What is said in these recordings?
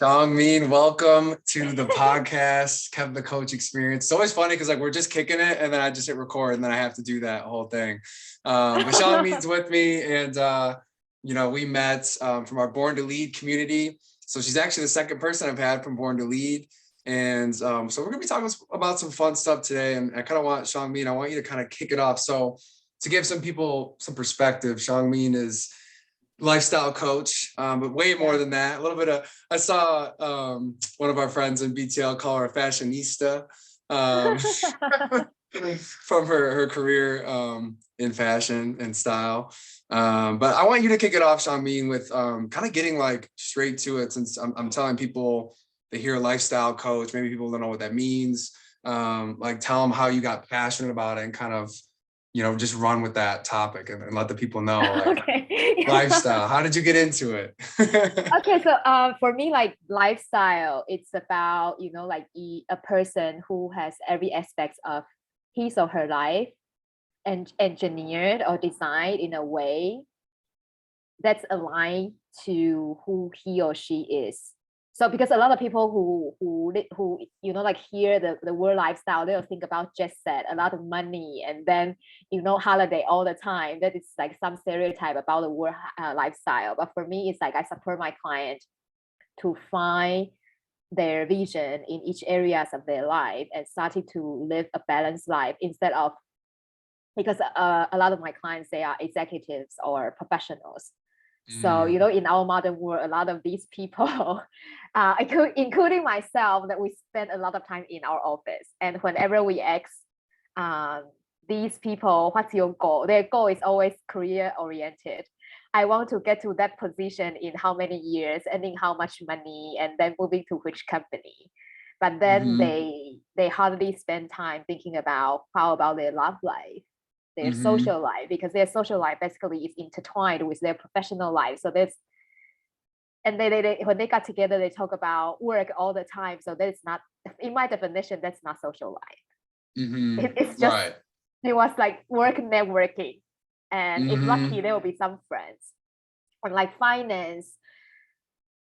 Shuang-Min, welcome to the podcast, Kevin the Coach Experience. It's always funny because like we're just kicking it and then I just hit record and then I have to do that whole thing. But Shuang-Min's with me and we met from our Born to Lead community. So she's actually the second person I've had from Born to Lead. And so we're gonna be talking about some fun stuff today. And I kind of want Shuang-Min, I want you to kind of kick it off. So to give some people some perspective, Shuang-Min is lifestyle coach, but way more than that. A little bit of, I saw one of our friends in BTL call her a fashionista from her career in fashion and style. But I want you to kick it off, Shuang-Min, with kind of getting like straight to it, since I'm telling people they hear a lifestyle coach, maybe people don't know what that means. Like tell them how you got passionate about it and kind of, just run with that topic and let the people know, like, okay. Lifestyle. How did you get into it? Okay, so for me, like lifestyle, it's about, like a person who has every aspect of his or her life and engineered or designed in a way that's aligned to who he or she is. So because a lot of people who like hear the word lifestyle, they'll think about jet set, a lot of money, and then holiday all the time. That is like some stereotype about the word lifestyle. But for me, it's like I support my client to find their vision in each areas of their life and starting to live a balanced life instead of, because a lot of my clients, they are executives or professionals. So, in our modern world, a lot of these people, including myself, that we spend a lot of time in our office. And whenever we ask these people, what's your goal? Their goal is always career oriented. I want to get to that position in how many years and in how much money, and then moving to which company. But then they hardly spend time thinking about how about their love life, their social life, because their social life basically is intertwined with their professional life. So there's, and they when they got together, they talk about work all the time. So that's not, in my definition, that's not social life. It's just, right. It was like work networking, and if lucky, there will be some friends. Or like finance.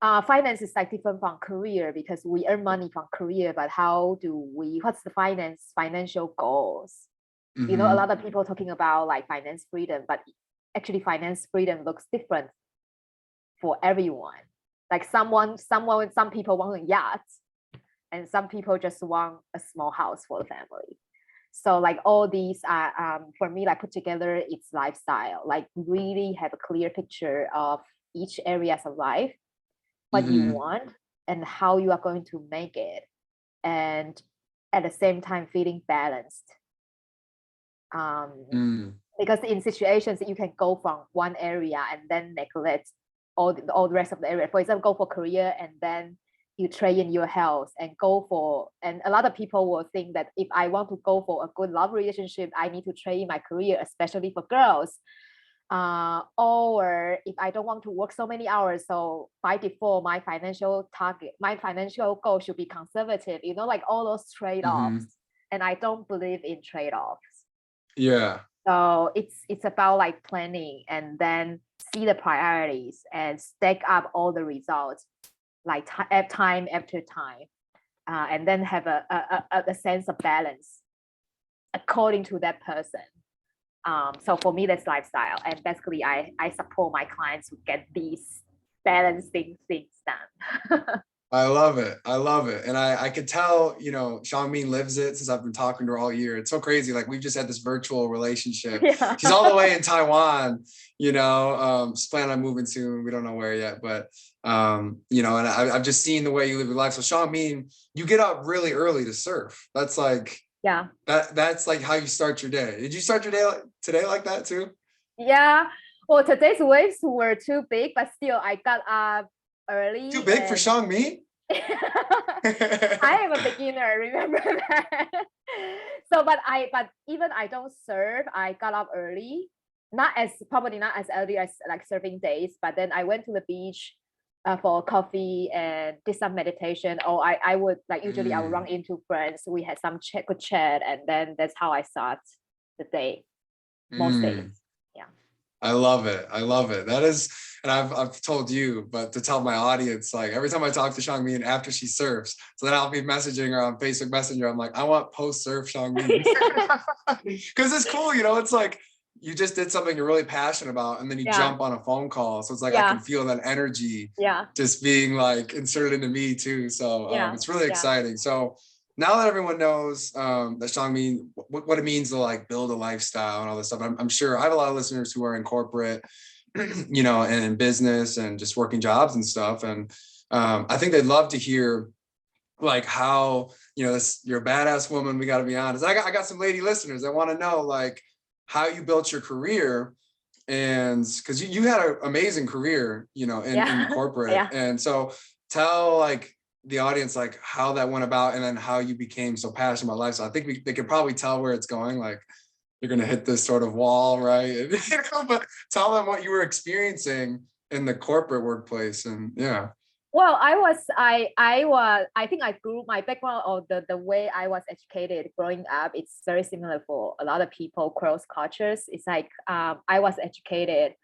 Finance is like different from career because we earn money from career, but what's the financial goals? A lot of people talking about like finance freedom, but actually finance freedom looks different for everyone. Like some people want a yacht, and some people just want a small house for the family. So like all these are, for me, like put together, it's lifestyle, like really have a clear picture of each areas of life, what you want and how you are going to make it. And at the same time, feeling balanced. Because in situations that you can go from one area and then neglect all the rest of the area. For example, go for career and then you train your health and and a lot of people will think that if I want to go for a good love relationship, I need to train my career, especially for girls. Or if I don't want to work so many hours, so by default, my financial goal should be conservative, like all those trade-offs. And I don't believe in trade-offs. Yeah. So it's about like planning and then see the priorities and stack up all the results, like time after time, and then have a sense of balance according to that person. So for me, that's lifestyle, and basically I support my clients to get these balancing things done. I love it. And I could tell, Shuang-Min lives it since I've been talking to her all year. It's so crazy. Like we've just had this virtual relationship. Yeah. She's all the way in Taiwan, she's planning on moving soon. We don't know where yet, but, and I've just seen the way you live your life. So Shuang-Min, you get up really early to surf. That's like, yeah, that's like how you start your day. Did you start your day today like that too? Yeah. Well, today's waves were too big, but still I got up early. Too big for Shuang-Min? I am a beginner, remember that. So, but even I don't surf, I got up early. Probably not as early as like surfing days, but then I went to the beach for coffee and did some meditation. Or I would like usually I would run into friends. We had some good chat, and then that's how I start the day most days. Yeah. I love it. I love it. That is, and I've told you, but to tell my audience, like every time I talk to Shuang-Min after she surfs, so then I'll be messaging her on Facebook Messenger. I'm like, I want post surf Shuang-Min. Because it's cool, you know, it's like you just did something you're really passionate about and then you jump on a phone call. So it's like I can feel that energy just being like inserted into me too. So it's really exciting. So now that everyone knows that Shuang-Min, what it means to like build a lifestyle and all this stuff, I'm sure I have a lot of listeners who are in corporate, you know, and in business and just working jobs and stuff. And I think they'd love to hear like how, you know, you're a badass woman. We got to be honest. I got some lady listeners that want to know like how you built your career, and because you had an amazing career, you know, in corporate. And so tell like the audience like how that went about and then how you became so passionate about lifestyle. I think they could probably tell where it's going. Like you're going to hit this sort of wall, right? You know, but tell them what you were experiencing in the corporate workplace. And well, I think I grew my background or the way I was educated growing up. It's very similar for a lot of people cross cultures. It's like I was educated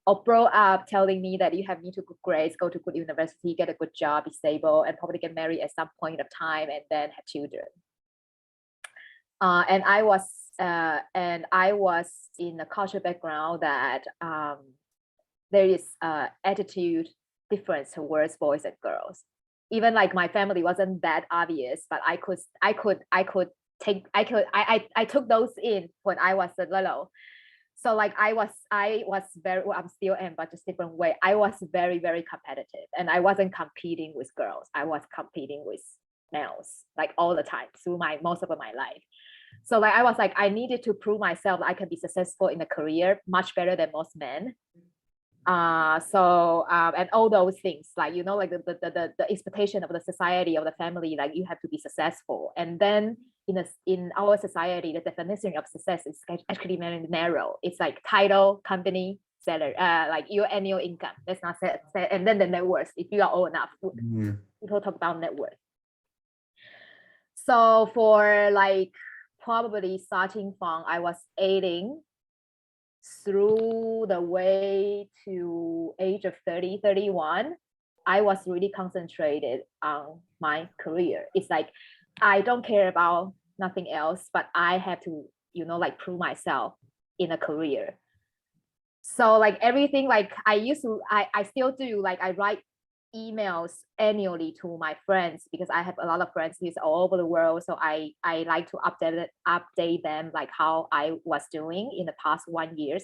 or brought up telling me that you have need to good grades, go to good university, get a good job, be stable, and probably get married at some point of time, and then have children. And I was in a cultural background that there is attitude difference towards boys and girls. Even like my family wasn't that obvious, but I took those in when I was a little. So like I was very, well, I'm still am, but just different way. I was very, very competitive, and I wasn't competing with girls. I was competing with males like all the time through most of my life. So like I was like, I needed to prove myself that I can be successful in a career much better than most men. And all those things, like, you know, like the expectation of the society, of the family, like you have to be successful. And then in our society, the definition of success is actually very narrow. It's like title, company, salary, like your annual income. That's not set, and then the net worth. If you are old enough, people talk about net worth. So for like probably starting from I was 18 through the way to age of 30, 31, I was really concentrated on my career. It's like, I don't care about nothing else, but I have to, you know, like prove myself in a career. So like everything, like I still do, like I write emails annually to my friends because I have a lot of friends who's all over the world. So I like to update them like how I was doing in the past 1 year.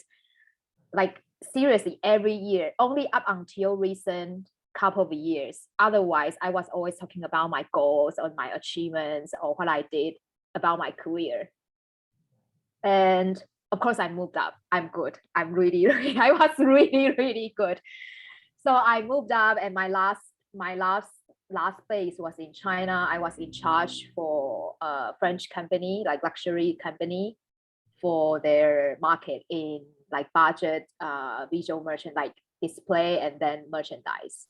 Like seriously, every year, only up until recent couple of years. Otherwise, I was always talking about my goals or my achievements or what I did about my career. And of course, I moved up. I'm good. I was really, really good. So I moved up, and my last base was in China. I was in charge for a French company, like luxury company, for their market in like budget visual merchant, like display and then merchandise.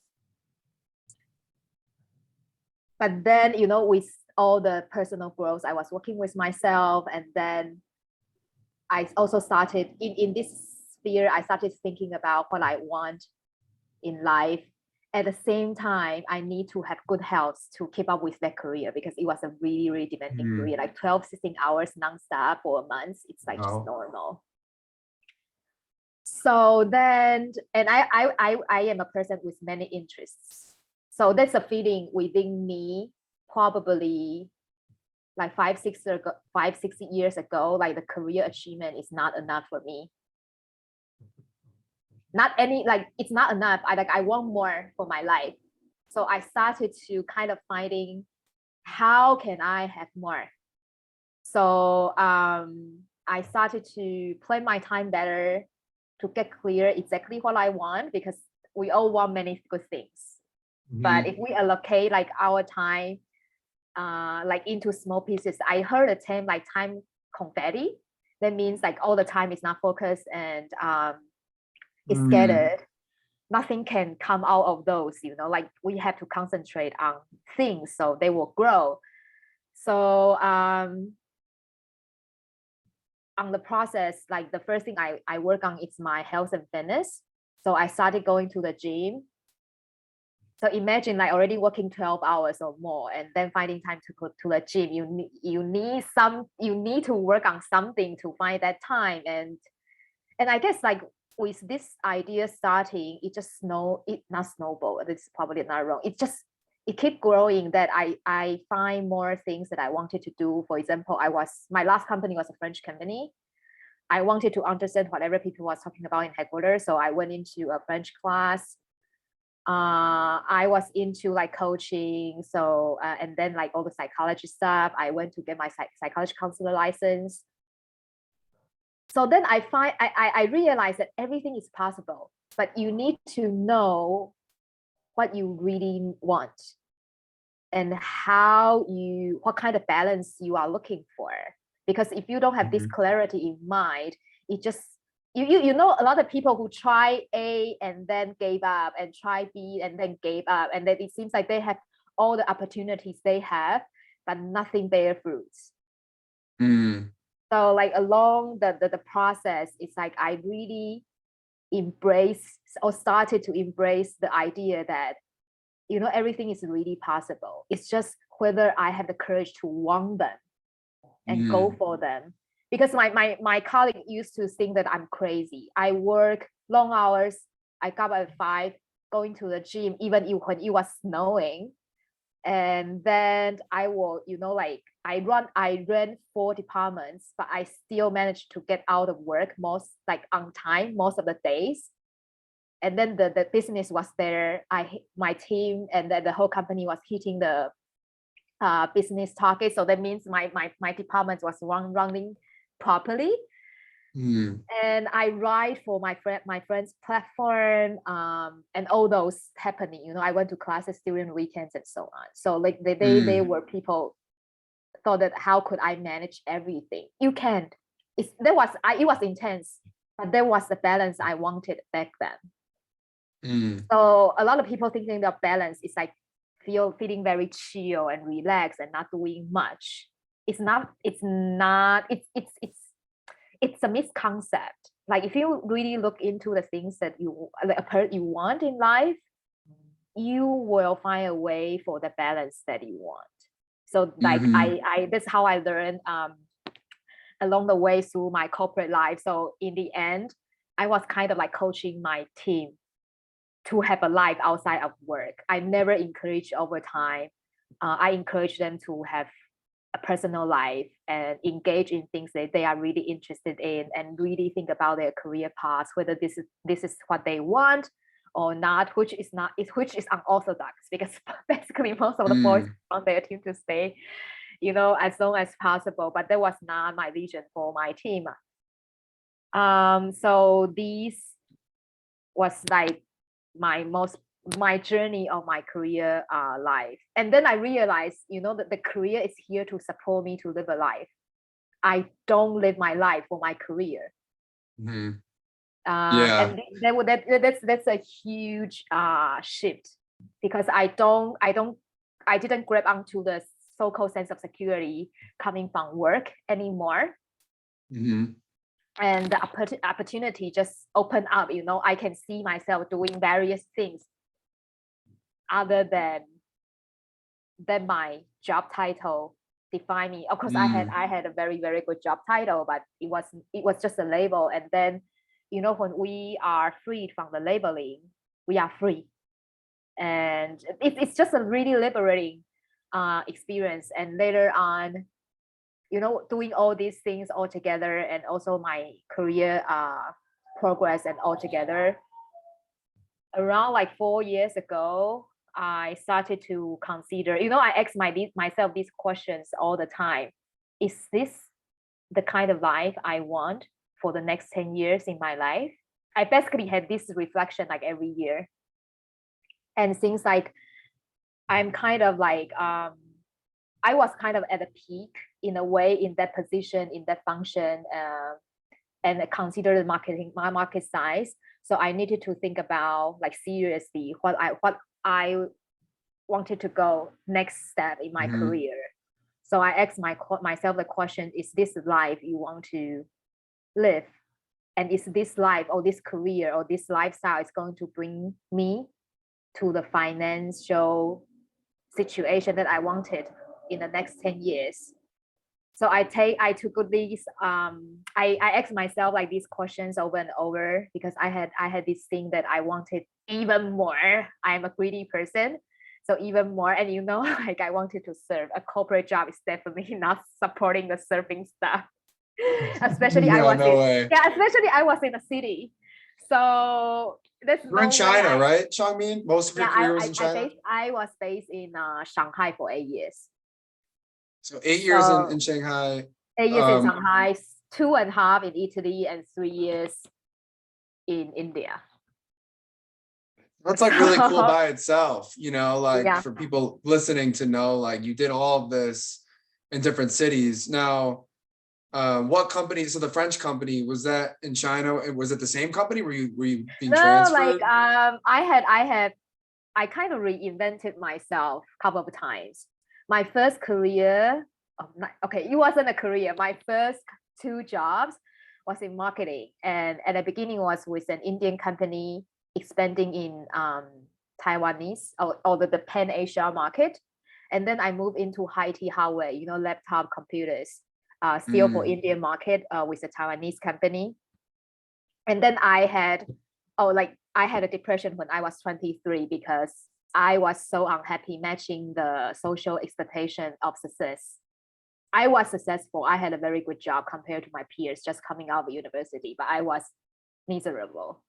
But then, you know, with all the personal growth, I was working with myself, and then I also started in this sphere. I started thinking about what I want in life. At the same time, I need to have good health to keep up with that career because it was a really, really demanding career, like 12, 16 hours nonstop for a month. It's like just normal. So then, and I am a person with many interests. So that's a feeling within me, probably like 5, 6 years ago, like the career achievement is not enough for me. Not any, like it's not enough. I want more for my life. So I started to kind of finding how can I have more. So I started to plan my time better to get clear exactly what I want, because we all want many good things. But if we allocate like our time like into small pieces, I heard a term like time confetti. That means like all the time is not focused and it's scattered. Nothing can come out of those, you know, like we have to concentrate on things so they will grow. So on the process, like the first thing I work on is my health and fitness. So I started going to the gym. So imagine like already working 12 hours or more and then finding time to go to the gym. You need to work on something to find that time. And I guess like with this idea starting, it just not snowball. It's probably not wrong. It kept growing that I find more things that I wanted to do. For example, my last company was a French company. I wanted to understand whatever people was talking about in headquarters. So I went into a French class. I was into like coaching. So, and then like all the psychology stuff, I went to get my psychology counselor license. So then I realized that everything is possible, but you need to know what you really want and what kind of balance you are looking for. Because if you don't have this clarity in mind, it just, you know, a lot of people who try A and then gave up and try B and then gave up. And then it seems like they have all the opportunities they have, but nothing bear fruits. So like along the process, it's like I really started to embrace the idea that, you know, everything is really possible. It's just whether I have the courage to want them and go for them. Because my colleague used to think that I'm crazy. I work long hours. I got up at 5, going to the gym, even when it was snowing. And then I will, you know, like I ran 4 departments, but I still managed to get out of work on time most of the days. And then the business was there. My team and the whole company was hitting the business target. So that means my department was running properly. And I write for my friend's platform, and all those happening. You know, I went to classes during weekends and so on. So like they were people thought that how could I manage everything? You can't. It was intense, but there was the balance I wanted back then. So a lot of people thinking of balance is like feeling very chill and relaxed and not doing much. It's a misconcept. Like if you really look into the things that you want in life, you will find a way for the balance that you want. So like that's how I learned along the way through my corporate life. So in the end, I was kind of like coaching my team to have a life outside of work. I never encourage overtime. I encourage them to have a personal life and engage in things that they are really interested in and really think about their career paths, whether this is what they want or not, which is unorthodox, because basically most of the boys want their team to stay, you know, as long as possible. But that was not my vision for my team. So this was like my journey of my career life. And then I realized, you know, that the career is here to support me to live a life. I don't live my life for my career. And that's a huge shift, because I didn't grab onto the so-called sense of security coming from work anymore. And the opportunity just opened up. You know, I can see myself doing various things other than my job title define me. Of course, I had a very, very good job title, but it was just a label. And then, you know, when we are freed from the labeling, we are free. And it's just a really liberating experience. And later on, you know, doing all these things all together, and also my career progress and all together, around like 4 years ago, I started to consider, you know, I ask myself these questions all the time. Is this the kind of life I want for the next 10 years in my life? I basically had this reflection like every year. And things like I'm kind of like, I was kind of at a peak in a way, in that position, in that function, and consider the market size. So I needed to think about like seriously what I wanted to go next step in my career. So I asked myself the question: is this the life you want to live, and is this life or this career or this lifestyle is going to bring me to the financial situation that I wanted in the next 10 years. So I took these I asked myself like these questions over and over, because I had this thing that I wanted even more. I'm a greedy person, so even more. And like I wanted to surf. A corporate job is definitely not supporting the surfing stuff. Especially No, no way. especially I was in a city, so there's You're in no way China, right, Shuang-Min? Most of your career was in China? I was based in Shanghai for 8 years. So 8 years So in Shanghai. 8 years in Shanghai, 2.5 in Italy, and 3 years in India. That's like really cool by itself, like Yeah. for people listening to know, like you did all of this in different cities. Now, what company? So the French company, was that in China? Was it the same company? Were you being No, like transferred? I kind of reinvented myself a couple of times. My first career, okay, it wasn't a career. My first 2 jobs was in marketing, and at the beginning was with an Indian company expanding in Taiwanese or the Pan Asia market, and then I moved into IT hardware, laptop computers, still for Indian market with a Taiwanese company. And then I had a depression when I was 23, because I was so unhappy matching the social expectation of success. I was successful. I had a very good job compared to my peers just coming out of university, but I was miserable,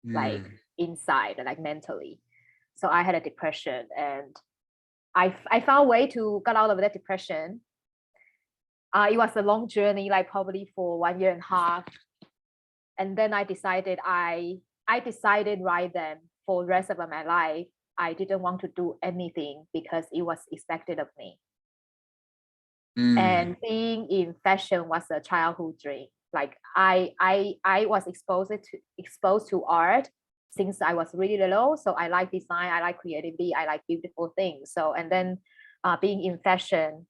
like inside, like mentally. So I had a depression, and I found a way to get out of that depression. It was a long journey, like probably for 1.5 years. And then I decided right then, for the rest of my life, I didn't want to do anything because it was expected of me. And being in fashion was a childhood dream. Like I was exposed to art since I was really little. So I like design, I like creativity, I like beautiful things. So, and then being in fashion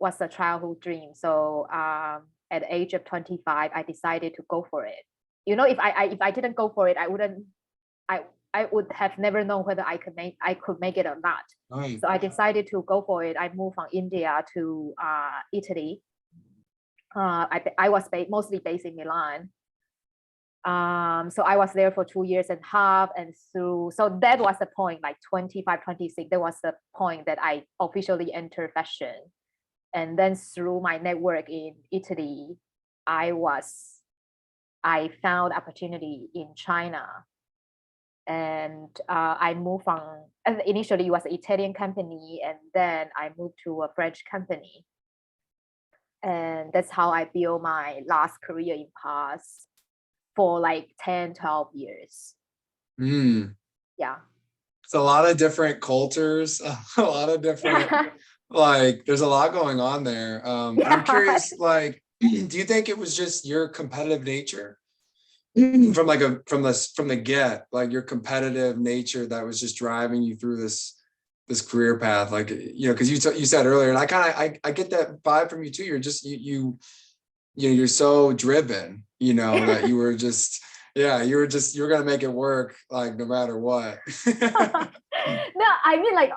was a childhood dream. So at the age of 25, I decided to go for it. If I didn't go for it, I would have never known whether I could make it or not. Right. So I decided to go for it. I moved from India to Italy. I was mostly based in Milan. So I was there for 2.5 years, and so that was the point, like 25, 26, that was the point that I officially entered fashion. And then through my network in Italy, I found opportunity in China. And I moved from, initially it was an Italian company, and then I moved to a French company. And that's how I built my last career in past for like 10, 12 years. Yeah. It's a lot of different cultures, a lot of different, like there's a lot going on there. I'm curious, like, do you think it was just your competitive nature from the get, like your competitive nature that was just driving you through this career path? Like, because you said earlier, and I get that vibe from you too. You're just you're so driven, that you were just you were gonna make it work, like no matter what. No, I mean, like,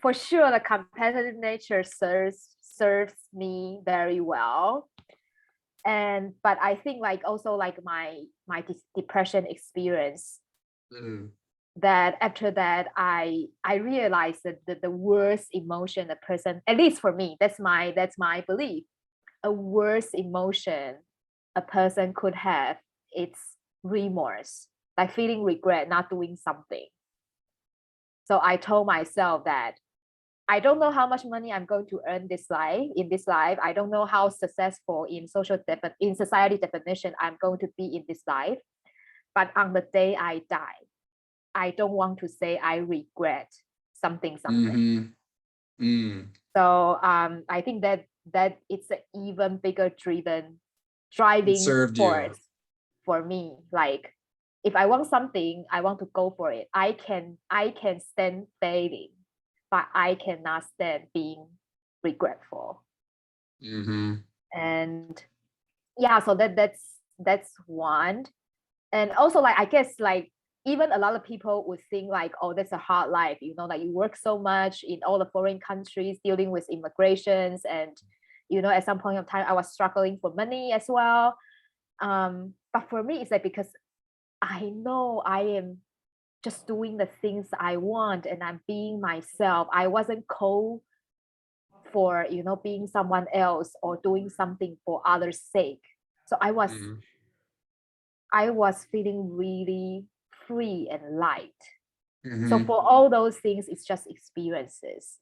for sure the competitive nature serves me very well. But I think like also like my depression experience, that after that I realized that the worst emotion a person, at least for me, that's my belief, a worst emotion a person could have, it's remorse, like feeling regret not doing something. So I told myself that I don't know how much money I'm going to earn in this life. I don't know how successful in society definition I'm going to be in this life. But on the day I die, I don't want to say I regret something. So I think that it's an even bigger driving force for me. Like, if I want something, I want to go for it. I can stand failing, but I cannot stand being regretful. And yeah, so that's one. And also like, I guess like even a lot of people would think like, oh, that's a hard life, you know, like you work so much in all the foreign countries dealing with immigrations, and you know, at some point of time I was struggling for money as well. But for me it's like, because I know I am just doing the things I want and I'm being myself. I wasn't called for, you know, being someone else or doing something for others' sake. So I was feeling really free and light. So Mm-hmm. for all those things, it's just experiences.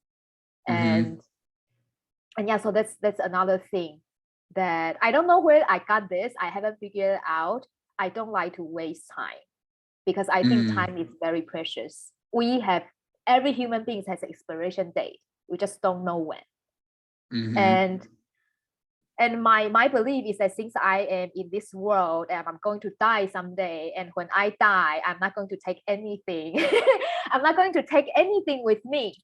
Mm-hmm. And yeah, so that's another thing that I don't know where I got this. I haven't figured it out. I don't like to waste time, because I think Mm-hmm. time is very precious. We have, every human being has an expiration date. We just don't know when. Mm-hmm. And my belief is that since I am in this world and I'm going to die someday, and when I die, I'm not going to take anything. I'm not going to take anything with me.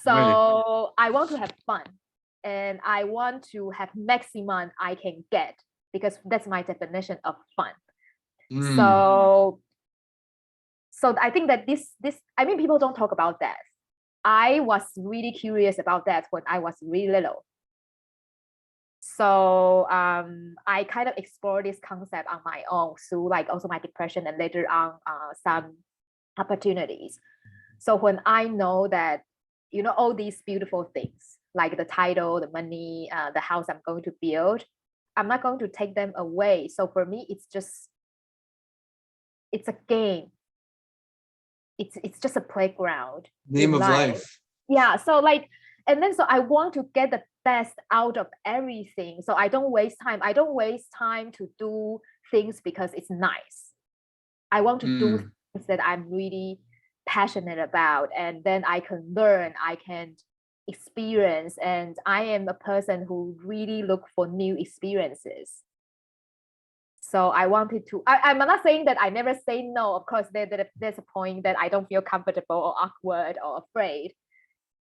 Right. So I want to have fun, and I want to have maximum I can get, because that's my definition of fun. Mm. So I think that this I mean, people don't talk about that. I was really curious about that when I was really little. So I kind of explored this concept on my own through like also my depression, and later on some opportunities. So when I know that, you know, all these beautiful things like the title, the money, the house I'm going to build, I'm not going to take them away. So for me, it's a game. It's just a playground Name in of life. life. Yeah. So like, and then so I want to get the best out of everything. So I don't waste time. I don't waste time to do things because it's nice. I want to do Mm. things that I'm really passionate about, and then I can learn, I can experience, and I am a person who really look for new experiences. So I wanted to, I'm not saying that I never say no. Of course, there's a point that I don't feel comfortable or awkward or afraid.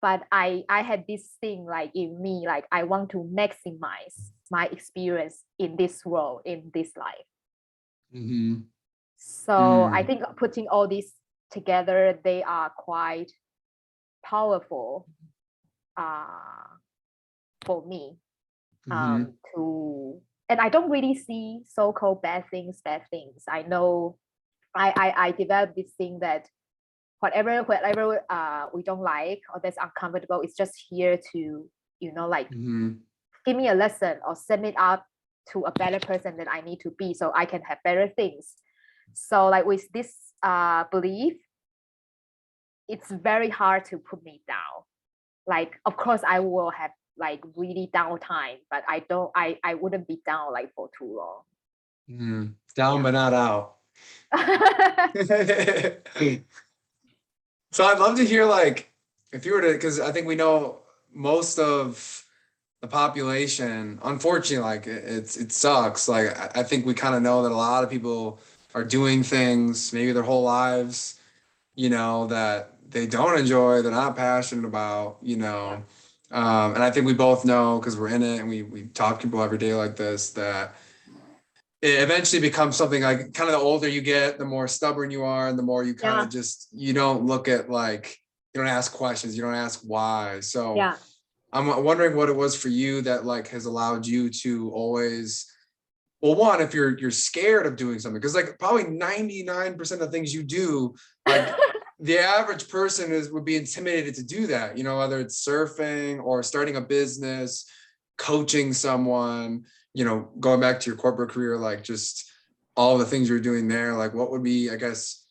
But I had this thing like in me, like I want to maximize my experience in this world, in this life. Mm-hmm. So I Mm. think putting all these together, they are quite powerful for me Mm-hmm. to, and I don't really see so-called bad things. I know I developed this thing that whatever we don't like or that's uncomfortable, it's just here to, you know, like Mm-hmm. give me a lesson or set me up to a better person that I need to be, so I can have better things. So like with this belief, it's very hard to put me down. Like of course I will have like really down time, but I wouldn't be down like for too long. Mm. Down Yeah. but not out. So I'd love to hear like if you were to, because I think we know most of the population, unfortunately, like it sucks. Like I think we kind of know that a lot of people are doing things maybe their whole lives, you know, that they don't enjoy, they're not passionate about, you Yeah. know. And I think we both know because we're in it and we talk to people every day like this that it eventually becomes something like kind of the older you get, the more stubborn you are, and the more you kind of Yeah. just you don't look at like you don't ask questions, you don't ask why. So Yeah. I'm wondering what it was for you that like has allowed you to always, well, one, if you're scared of doing something, because like probably 99% of things you do, like the average person would be intimidated to do that, you know, whether it's surfing or starting a business, coaching someone, you know, going back to your corporate career, like just all the things you're doing there, like what would be, I guess,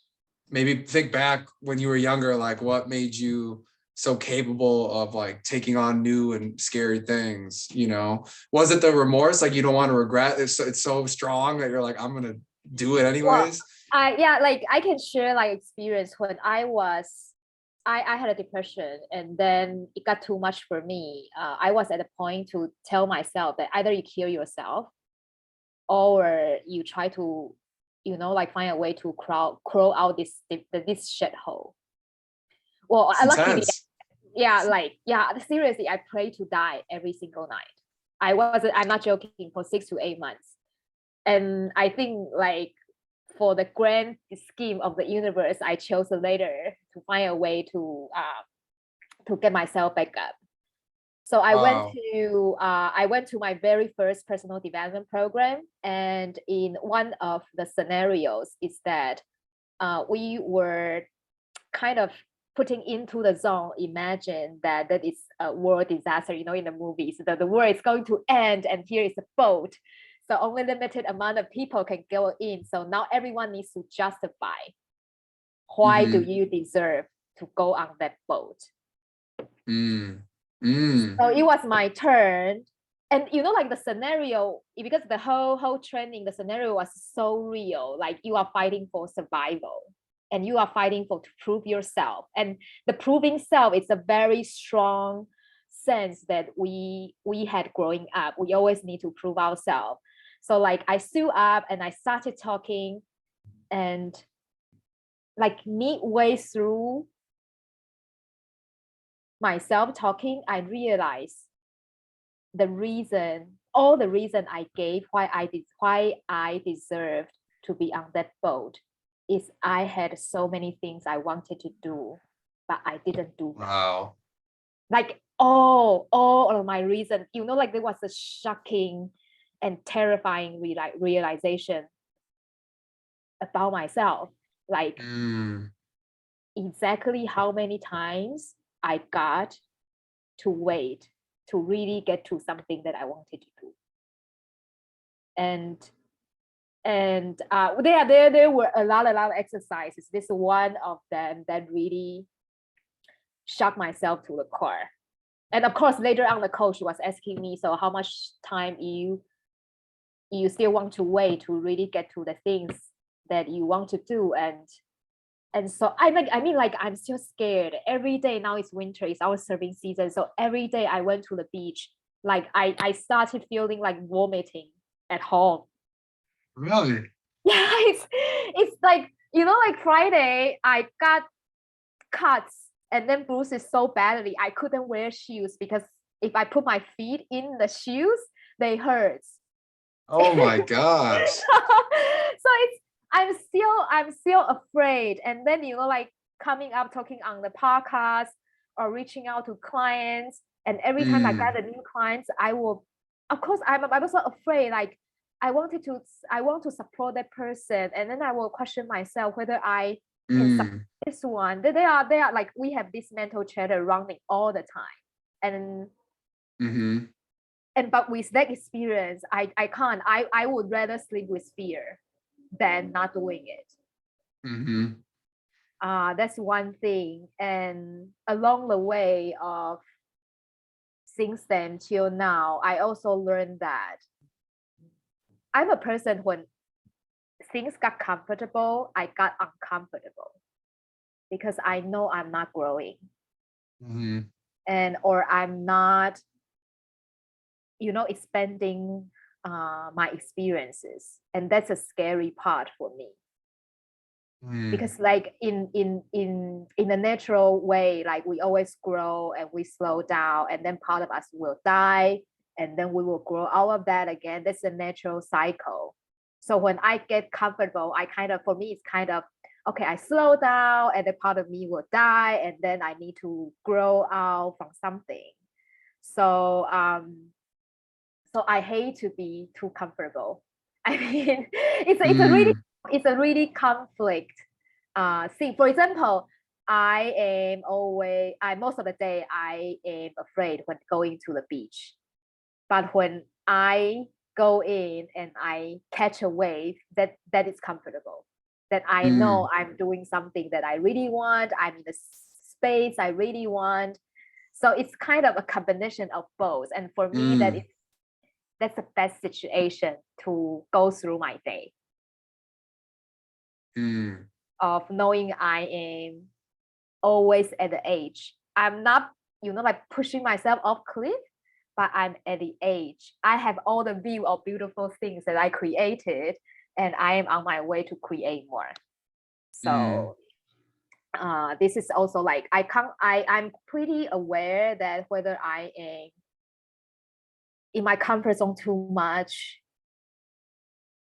maybe think back when you were younger, like what made you so capable of like taking on new and scary things, you know? Was it the remorse? Like you don't want to regret, it's so strong that you're like, I'm gonna do it Well, anyways. yeah, like I can share like experience when I had a depression, and then it got too much for me. I was at a point to tell myself that either you kill yourself or you try to, you know, like find a way to crawl out this shithole. Well, It's I luckily, intense. yeah, like yeah, seriously, I pray to die every single night. I'm not joking, for 6 to 8 months. And I think like for the grand scheme of the universe, I chose later to find a way to get myself back up. So I Wow. went to my very first personal development program, and in one of the scenarios is that we were kind of putting into the zone, imagine that is a world disaster, you know, in the movies, that the world is going to end and here is a boat. So only limited amount of people can go in. So now everyone needs to justify why do you deserve to go on that boat. So it was my turn. And you know, like the scenario, because the whole training, the scenario was so real. Like you are fighting for survival and you are fighting for to prove yourself. And the proving self is a very strong sense that we had growing up. We always need to prove ourselves. So like I stood up and I started talking, and like midway through myself talking, I realized all the reason I gave why I deserved to be on that boat is I had so many things I wanted to do, but I didn't do them. Wow. Like all of my reason, you know, like there was a shocking and terrifying realization about myself. Like exactly how many times I got to wait to really get to something that I wanted to do. And there were a lot of exercises. This is one of them that really shocked myself to the core. And of course, later on, the coach was asking me, so how much time you still want to wait to really get to the things that you want to do? And so I mean, like I'm still scared. Every day now it's winter, it's our surfing season. So every day I went to the beach, like I started feeling like vomiting at home. Really? Yeah, it's like, you know, like Friday I got cuts and then bruises so badly I couldn't wear shoes because if I put my feet in the shoes, they hurt. Oh my gosh. So it's I'm still afraid. And then, you know, like coming up talking on the podcast or reaching out to clients, and every time I got a new clients, I will, of course, I'm also afraid. Like I want to support that person, and then I will question myself whether I can support this one. They are like, we have this mental chatter running all the time. And but with that experience, I can't. I would rather sleep with fear than not doing it. That's one thing. And along the way of since then till now, I also learned that I'm a person when things got comfortable, I got uncomfortable because I know I'm not growing. And or I'm not, you know, expanding my experiences, and that's a scary part for me. Because like in a natural way, like we always grow and we slow down, and then part of us will die, and then we will grow out of that again. That's a natural cycle. So when I get comfortable, I kind of, for me, it's kind of, okay, I slow down and then part of me will die, and then I need to grow out from something. So so I hate to be too comfortable. I mean, it's a really conflict thing. For example, most of the day I am afraid when going to the beach. But when I go in and I catch a wave, that is comfortable. That I know I'm doing something that I really want. I'm in the space I really want. So it's kind of a combination of both. And for me, that's the best situation to go through my day. Of knowing I am always at the edge. I'm not, you know, like pushing myself off cliff, but I'm at the edge. I have all the view of beautiful things that I created, and I am on my way to create more. So this is also like I'm pretty aware that whether I am in my comfort zone too much,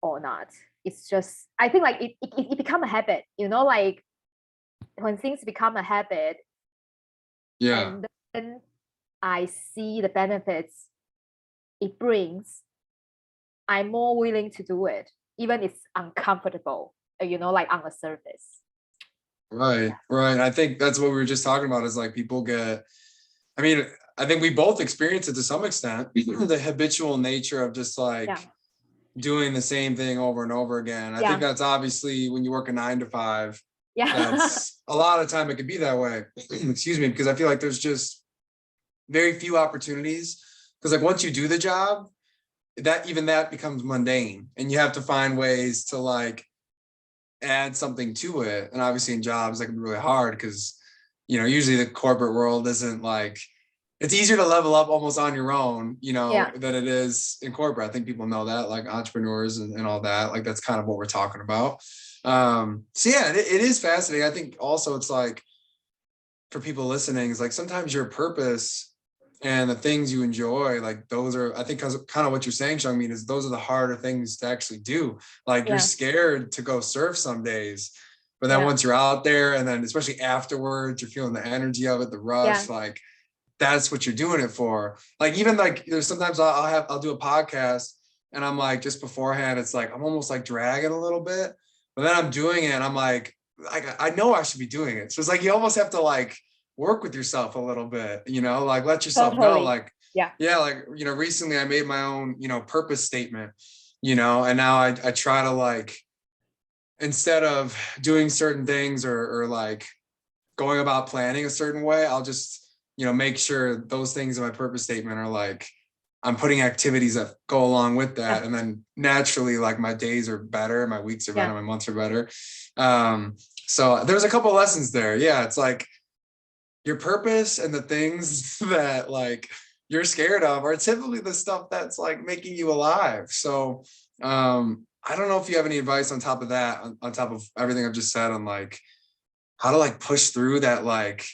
or not. It's just, I think like it become a habit, you know, like when things become a habit, Yeah. and then I see the benefits it brings, I'm more willing to do it, even it's uncomfortable, you know, like on the surface. Right. Right. I think that's what we were just talking about is like people get, I mean, I think we both experience it to some extent, the habitual nature of just like Yeah. doing the same thing over and over again. I think Yeah. that's obviously when you work a 9 to 5, Yeah. that's a lot of time it could be that way. Excuse me, because I feel like there's just very few opportunities. Because like once you do the job, that becomes mundane and you have to find ways to like add something to it. And obviously in jobs that can be really hard because usually the corporate world isn't like, it's easier to level up almost on your own, Yeah. than it is in corporate. I think people know that, like entrepreneurs and all that. Like that's kind of what we're talking about. So yeah, it is fascinating. I think also it's like for people listening, it's like sometimes your purpose and the things you enjoy, like those are, I think, kind of what you're saying, Shuang-Min, is those are the harder things to actually do. Like you're Yeah. scared to go surf some days, but then Yeah. once you're out there and then especially afterwards, you're feeling the energy of it, the rush, Yeah. like that's what you're doing it for. Like even like there's sometimes I'll do a podcast and I'm like just beforehand, it's like I'm almost like dragging a little bit, but then I'm doing it and I'm like I know I should be doing it. So it's like you almost have to like work with yourself a little bit, like let yourself know, Totally. like Yeah. yeah, like recently I made my own purpose statement, and now I try to like, instead of doing certain things or like going about planning a certain way, I'll just make sure those things in my purpose statement are like I'm putting activities that go along with that, Yeah. and then naturally like my days are better, my weeks are better, Yeah. my months are better. So there's a couple of lessons there. Yeah, it's like your purpose and the things that like you're scared of are typically the stuff that's like making you alive. So I don't know if you have any advice on top of that, on top of everything I've just said, on like how to like push through that, like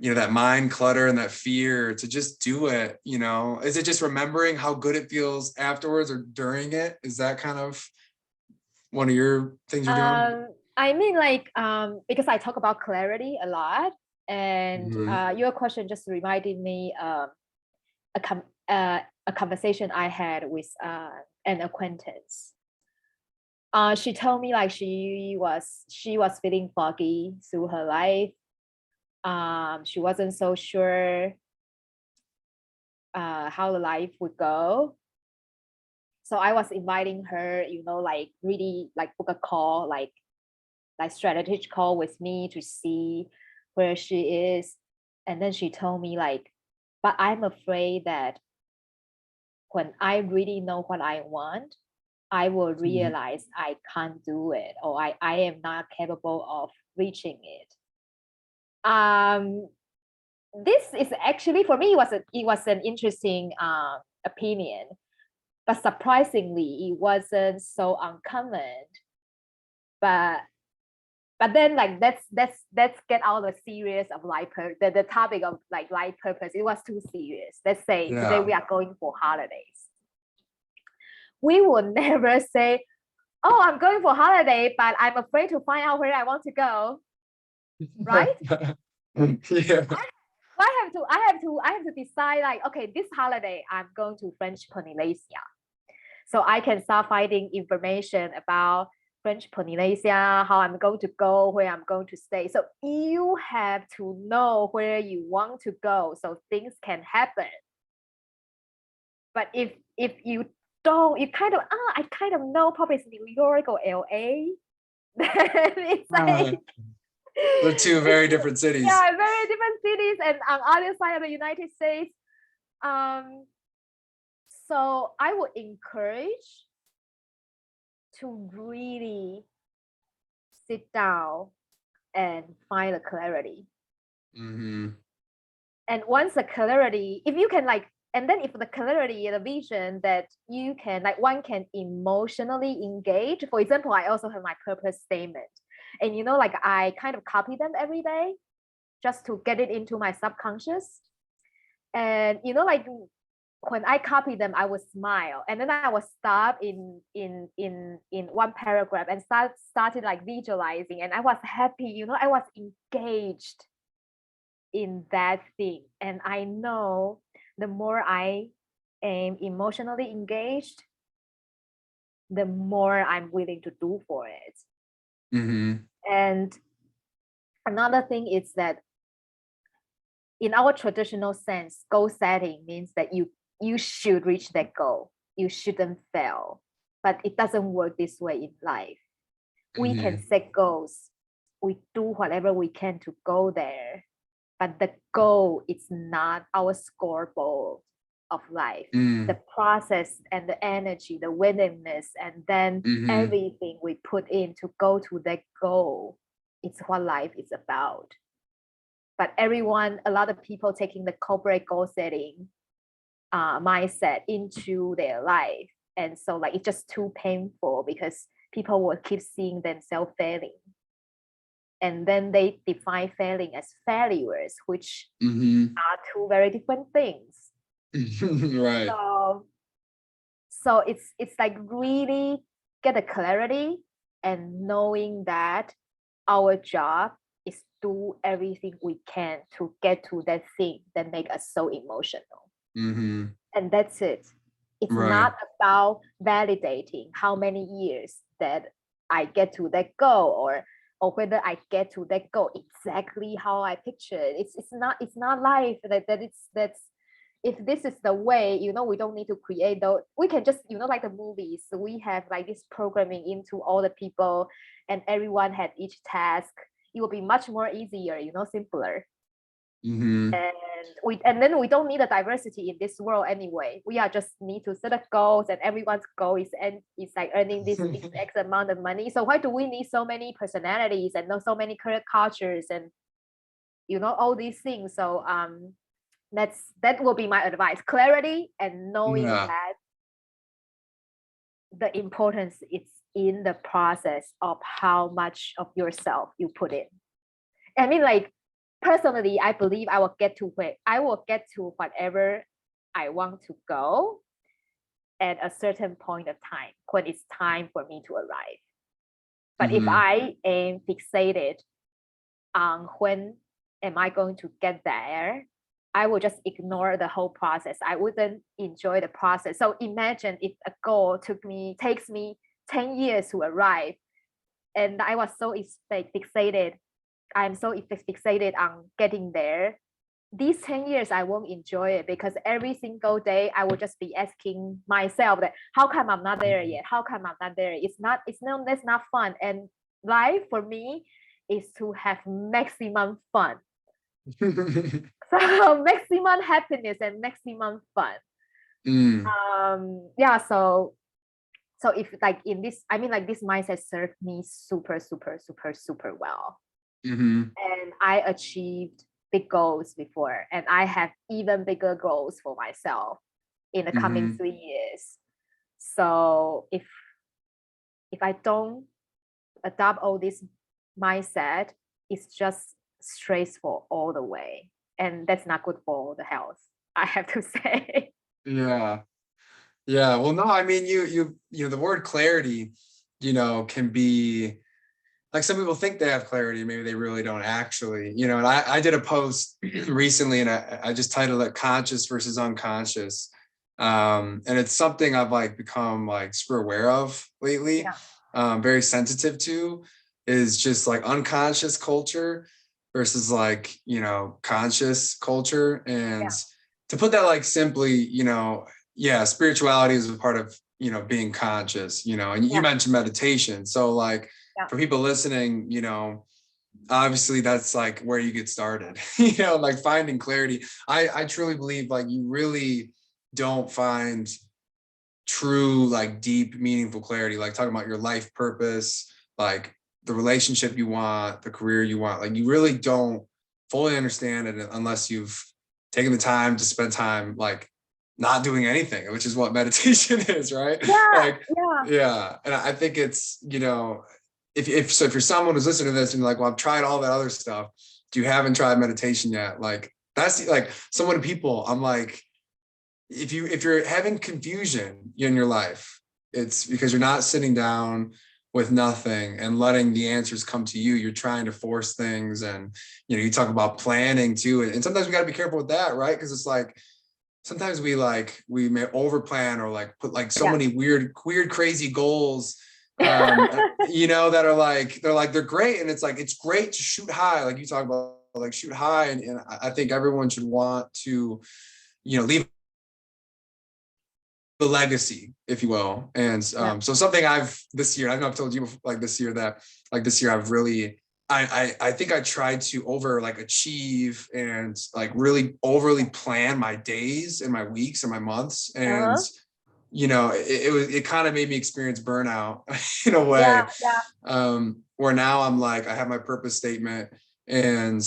that mind clutter and that fear to just do it. Is it just remembering how good it feels afterwards or during it? Is that kind of one of your things you're doing? I mean, like, because I talk about clarity a lot, and Mhm. your question just reminded me a conversation I had with an acquaintance. She told me like she was feeling foggy through her life. She wasn't so sure how the life would go. So I was inviting her, like really like book a call, like strategic call with me to see where she is. And then she told me like, but I'm afraid that when I really know what I want, I will realize I can't do it, or I am not capable of reaching it. This is actually, for me, it was an interesting opinion, but surprisingly it wasn't so uncommon. But then like let's get out the serious of the topic of like life purpose. It was too serious. Let's say today Yeah. we are going for holidays. We will never say, oh, I'm going for holiday, but I'm afraid to find out where I want to go, right? Yeah. I have to decide like, okay, this holiday I'm going to French Polynesia. So I can start finding information about French Polynesia, how I'm going to go, where I'm going to stay. So you have to know where you want to go so things can happen. But if you don't, you kind of, I kind of know probably it's New York or LA. Then it's like They're two very different cities. yeah, very different cities and on other side of the United States. So I would encourage to really sit down and find the clarity. Mm-hmm. And once the clarity, if you can like, and then if the clarity, the vision that you can like, one can emotionally engage. For example, I also have my purpose statement, and like I kind of copy them every day just to get it into my subconscious. And like when I copy them, I would smile, and then I would stop in one paragraph and started like visualizing, and I was happy, you know, I was engaged in that thing. And I know the more I am emotionally engaged, the more I'm willing to do for it. Mm-hmm. And another thing is that in our traditional sense, goal setting means that you should reach that goal. You shouldn't fail. But it doesn't work this way in life. We can Mm-hmm. set goals. We do whatever we can to go there. But the goal is not our scoreboard of life. The process and the energy, the willingness, and then Mm-hmm. everything we put in to go to that goal, it's what life is about. But everyone, a lot of people taking the corporate goal setting mindset into their life. And so like it's just too painful because people will keep seeing themselves failing. And then they define failing as failures, which Mm-hmm. are two very different things. Right. So it's like really get the clarity and knowing that our job is do everything we can to get to that thing that make us so emotional. Mm-hmm. And that's it. It's Right. not about validating how many years that I get to that goal, or whether I get to that goal exactly how I picture it. It's not life that it's that's if this is the way, you know, we don't need to create those. We can just, you know, like the movies, we have like this programming into all the people and everyone had each task. It will be much more easier, you know, simpler. Mm-hmm. And then we don't need a diversity in this world anyway. We are just need to set up goals, and everyone's goal is and is like earning this X amount of money. So why do we need so many personalities and so many cultures and, you know, all these things? So that will be my advice: clarity and knowing Yeah. that the importance is in the process of how much of yourself you put in. I mean, like personally, I believe I will get to whatever I want to go at a certain point of time when it's time for me to arrive. But if Mm-hmm. I am fixated on when am I going to get there, I will just ignore the whole process. I wouldn't enjoy the process. So imagine if a goal takes me 10 years to arrive, and I was so fixated. I'm so fixated on getting there. These 10 years, I won't enjoy it because every single day I will just be asking myself that how come I'm not there yet? How come I'm not there? That's not fun. And life for me is to have maximum fun. So maximum happiness and maximum fun. Mm. Yeah, so if like in this, I mean like this mindset served me super, super, super, super well. Mm-hmm. And I achieved big goals before, and I have even bigger goals for myself in the coming Mm-hmm. 3 years. So if I don't adopt all this mindset, it's just stressful all the way, and that's not good for the health, I have to say. Yeah. Yeah. Well, no, I mean, you know, the word clarity, you know, can be like some people think they have clarity, maybe they really don't actually, you know. And I did a post recently and I just titled it Conscious versus Unconscious. And it's something I've like become like super aware of lately, Yeah, very sensitive to, is just like unconscious culture versus like, you know, conscious culture. And yeah, to put that like simply, you know, yeah, spirituality is a part of, you know, being conscious, you know. And you yeah, mentioned meditation. So like yeah, for people listening, you know, obviously that's like where you get started, you know, like finding clarity. I truly believe like you really don't find true, like deep, meaningful clarity, like talking about your life purpose, like the relationship you want, the career you want. Like you really don't fully understand it unless you've taken the time to spend time like not doing anything, which is what meditation is, right? yeah, Like, yeah. yeah. And I think it's, you know, if so, if you're someone who's listening to this and you're like, well, I've tried all that other stuff, you haven't tried meditation yet. Like that's like so many people, I'm like, if you're having confusion in your life, it's because you're not sitting down with nothing and letting the answers come to you. You're trying to force things, and you talk about planning too, and sometimes we got to be careful with that, right? Because it's like sometimes we may over plan, or like put like so many weird crazy goals, that are like they're great, and it's like it's great to shoot high, like you talk about, like shoot high, and I think everyone should want to leave the legacy, if you will. And so something this year, I know I've told you before, like this year I've really, I think I tried to over like achieve and like really overly plan my days and my weeks and my months. And, it kind of made me experience burnout in a way, where now I'm like, I have my purpose statement, and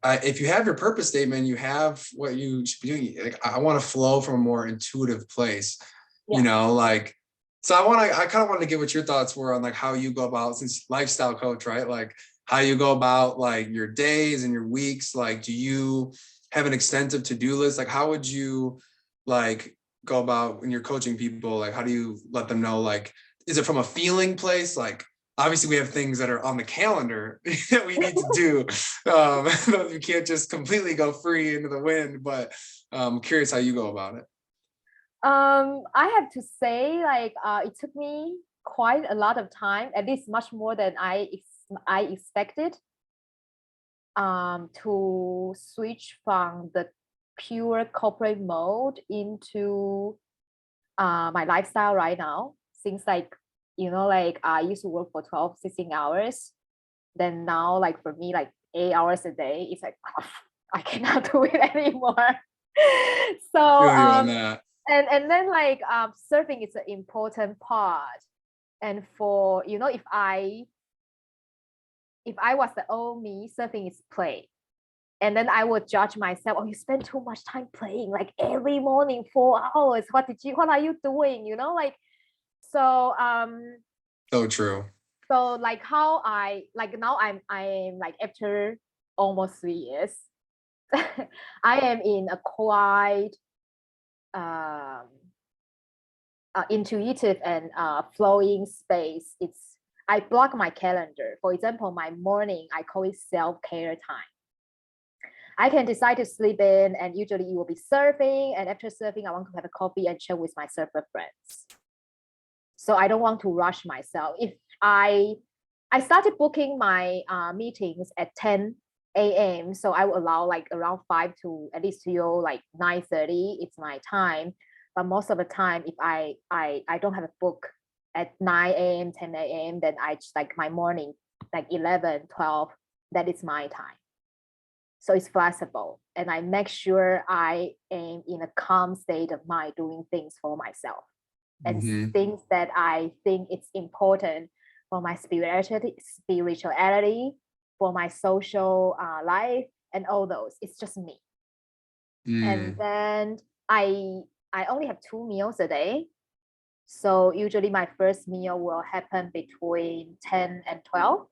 if you have your purpose statement, you have what you should be doing. Like, I want to flow from a more intuitive place, like, so I kind of wanted to get what your thoughts were on like how you go about, since lifestyle coach, right? Like how you go about like your days and your weeks. Like, do you have an extensive to-do list? Like, how would you like go about when you're coaching people? Like, how do you let them know, like, is it from a feeling place? Like, obviously we have things that are on the calendar that we need to do. We can't just completely go free into the wind, but I'm curious how you go about it. I have to say, like, it took me quite a lot of time, at least much more than I expected, to switch from the pure corporate mode into my lifestyle right now. Since like, I used to work for 12, 16 hours. Then now, like for me, like 8 hours a day, it's like, I cannot do it anymore. So, on that. and then like surfing is an important part. And for, if I was the old me, surfing is play. And then I would judge myself, oh, you spend too much time playing, like every morning, 4 hours. What are you doing? Like, so so true. So like how now I'm like after almost 3 years, I am in a quite intuitive and flowing space. I block my calendar. For example, my morning, I call it self-care time. I can decide to sleep in, and usually it will be surfing. And after surfing, I want to have a coffee and chill with my surfer friends. So I don't want to rush myself. If I started booking my meetings at 10 a.m. So I will allow like around 5 to at least till like 9:30. It's my time. But most of the time, if I don't have a book at 9 a.m., 10 a.m., then I just like my morning, like 11, 12, that is my time. So it's flexible. And I make sure I am in a calm state of mind doing things for myself. And things that I think it's important for my spirituality, for my social life, and all those. It's just me. And then I only have 2 meals a day. So usually my first meal will happen between 10 and 12.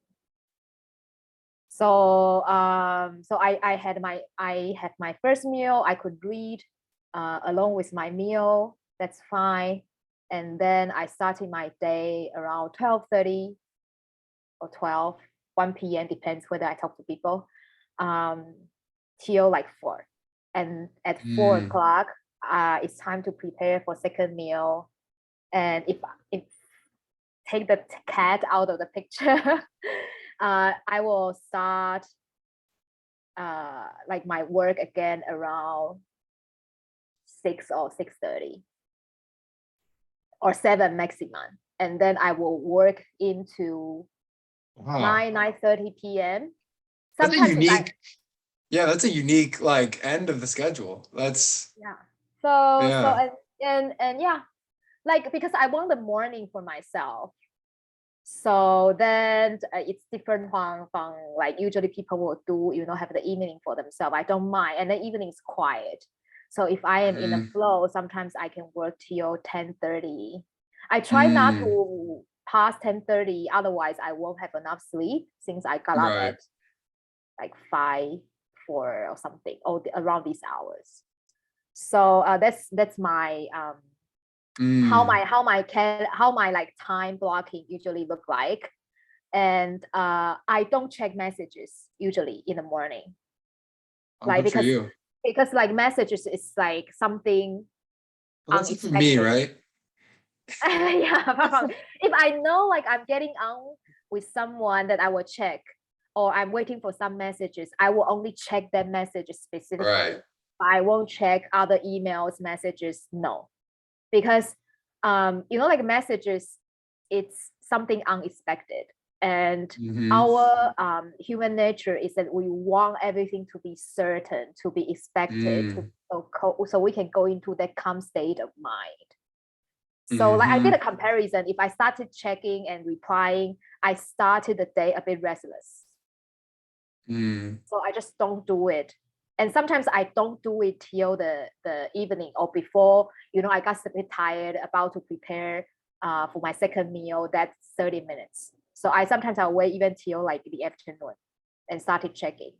So I have my first meal. I could read along with my meal. That's fine. And then I started my day around 12:30 or 1 p.m. depends whether I talk to people, till like 4. And at 4 o'clock, it's time to prepare for second meal. And if take the cat out of the picture, I will start like my work again around 6 or 6:30. Or 7 maximum, and then I will work into 9:30 p.m. Sometimes that's a unique, that's a unique like end of the schedule. That's So yeah, like because I want the morning for myself. So then it's different from like usually people will do have the evening for themselves. I don't mind, and the evening is quiet. So if I am in a flow, sometimes I can work till 10:30. I try not to pass 10:30, otherwise I won't have enough sleep since I got up at like 5, 4 or something, or around these hours. So that's my how my like time blocking usually look like. And I don't check messages usually in the morning, like Good for you. because like messages is like something Well, that's it for me, unexpected. right? Yeah, if I know like I'm getting on with someone that I will check, or I'm waiting for some messages, I will only check that message specifically. Right. I won't check other emails, messages, no. Because like messages, it's something unexpected. And our human nature is that we want everything to be certain, to be expected, so we can go into that calm state of mind. So like I did a comparison. If I started checking and replying, I started the day a bit restless. So I just don't do it. And sometimes I don't do it till the evening or before, I got a bit tired, about to prepare for my second meal. That's 30 minutes. So sometimes I'll wait even till like the afternoon and started checking.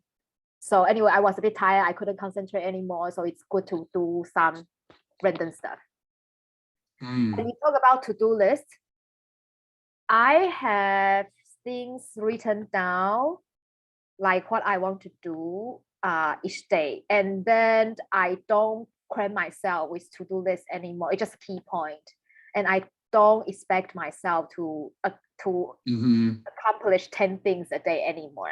So anyway, I was a bit tired. I couldn't concentrate anymore. So it's good to do some random stuff. When you talk about to-do list, I have things written down, like what I want to do each day. And then I don't cram myself with to-do list anymore. It's just key point. And I don't expect myself to accomplish 10 things a day anymore.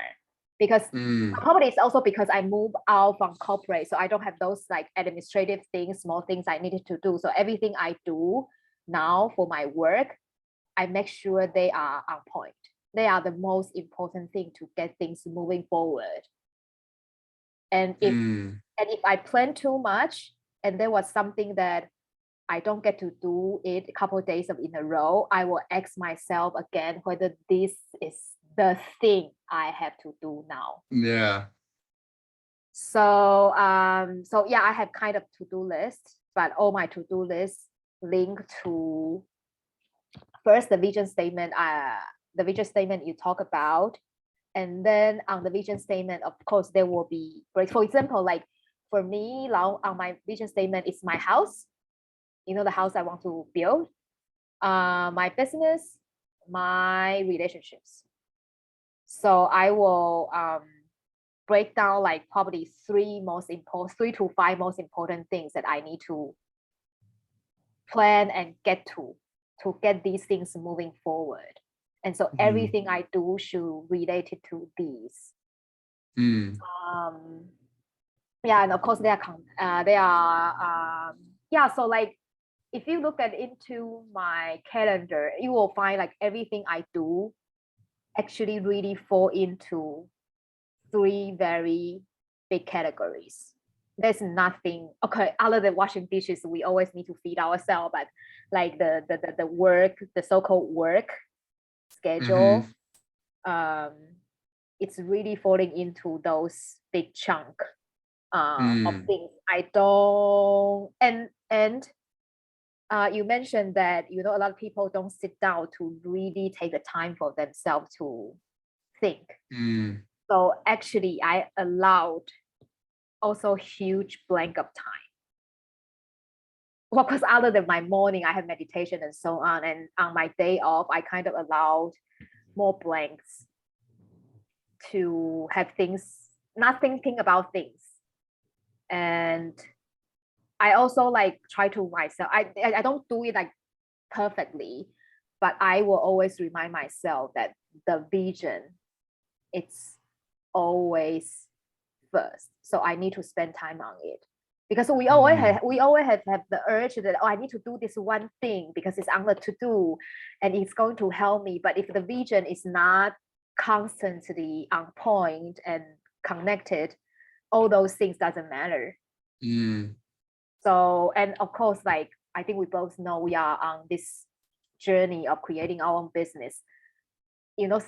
Because probably it's also because I moved out from corporate. So I don't have those like administrative things, small things I needed to do. So everything I do now for my work, I make sure they are on point. They are the most important thing to get things moving forward. And if I plan too much and there was something that I don't get to do it a couple of days in a row, I will ask myself again whether this is the thing I have to do now. Yeah. So yeah, I have kind of to-do list, but all my to-do lists link to first the vision statement. The vision statement you talk about, and then on the vision statement, of course, there will be, for example, like for me, now on my vision statement is my house, the house I want to build, my business, my relationships. So I will break down like probably 3 to 5 most important things that I need to plan and get to get these things moving forward. And so everything I do should relate it to these. Yeah, and of course they are yeah. So like if you look into my calendar, you will find like everything I do actually really fall into 3 very big categories. There's nothing, okay, other than washing dishes, we always need to feed ourselves, but like the work, the so-called work schedule, it's really falling into those big chunk of things. I don't, and you mentioned that a lot of people don't sit down to really take the time for themselves to think. So actually I allowed also huge blank of time. Well, because other than my morning, I have meditation and so on. And on my day off, I kind of allowed more blanks to have things, not thinking about things. And I also like try to myself, I don't do it like perfectly, but I will always remind myself that the vision, it's always first. So I need to spend time on it. Because we always have the urge that, I need to do this one thing because it's on the to-do and it's going to help me. But if the vision is not constantly on point and connected, all those things doesn't matter. So, and of course, like I think we both know we are on this journey of creating our own business.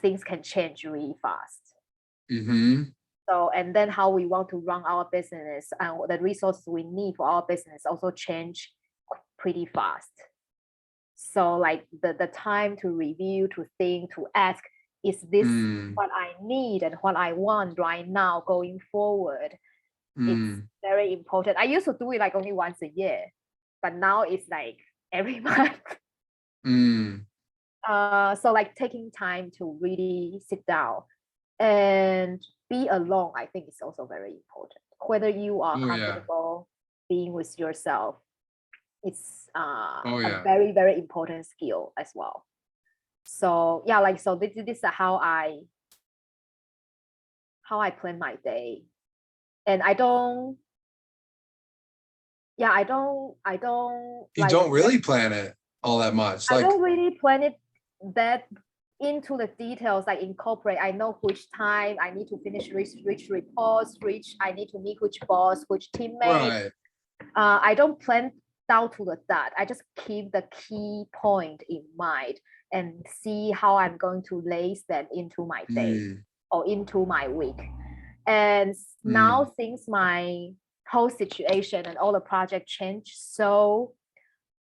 Things can change really fast. So, and then how we want to run our business and the resources we need for our business also change pretty fast. So like the time to review, to think, to ask, is this what I need and what I want right now going forward? It's very important. I used to do it like only once a year, but now it's like every month. So like taking time to really sit down and be alone, I think is also very important. Whether you are comfortable being with yourself, it's a very, very important skill as well. So yeah, like so this is how I plan my day. And I don't you like, don't really plan it all that much. I don't really plan it that into the details, like incorporate. I know which time I need to finish which reports, which I need to meet which boss, which teammate. I don't plan down to the dot. I just keep the key point in mind and see how I'm going to lace them into my day or into my week. And now since my whole situation and all the project change so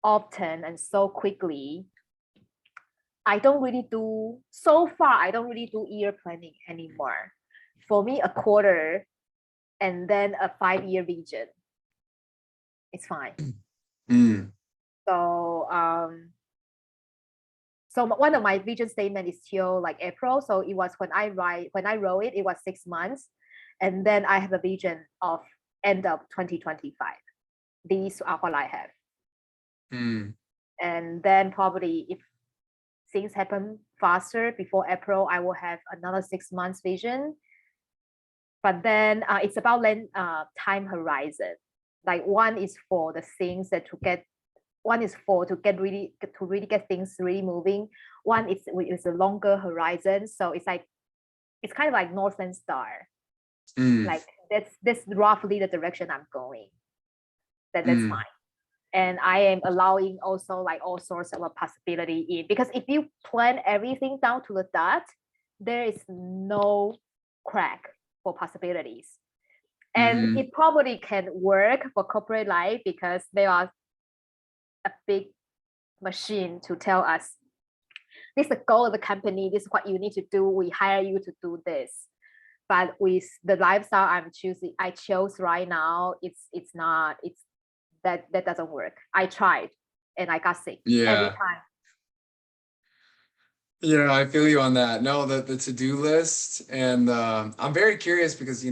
often and so quickly, I don't really do year planning anymore. For me, a quarter and then a 5-year vision, it's fine. So so one of my vision statement is till like April. So it was when I wrote it was 6 months, and then I have a vision of end of 2025. These are what I have. And then probably if things happen faster before April, I will have another 6 months vision. But then it's about time horizon. Like one is for the things that really get things really moving. One is a longer horizon. So it's kind of like Northern Star. Like that's roughly the direction I'm going. That's fine. And I am allowing also like all sorts of a possibility in, because if you plan everything down to the dot, there is no crack for possibilities. And it probably can work for corporate life because they are a big machine to tell us this is the goal of the company, this is what you need to do, we hire you to do this. But with the lifestyle I chose right now, that doesn't work. I tried and I got sick every time. Yeah, I feel you on that. No, the to-do list, and I'm very curious because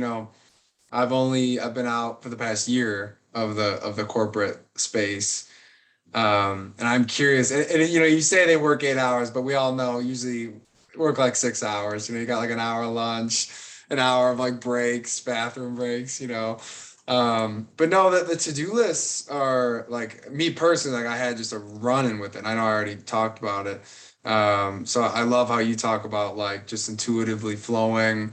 I've been out for the past year of the corporate space, and I'm curious. And you say they work 8 hours, but we all know usually work like 6 hours. You got like an hour lunch, an hour of like breaks, bathroom breaks. But no, the to-do lists are like, me personally, like I had just a run-in with it. I know I already talked about it. So I love how you talk about like just intuitively flowing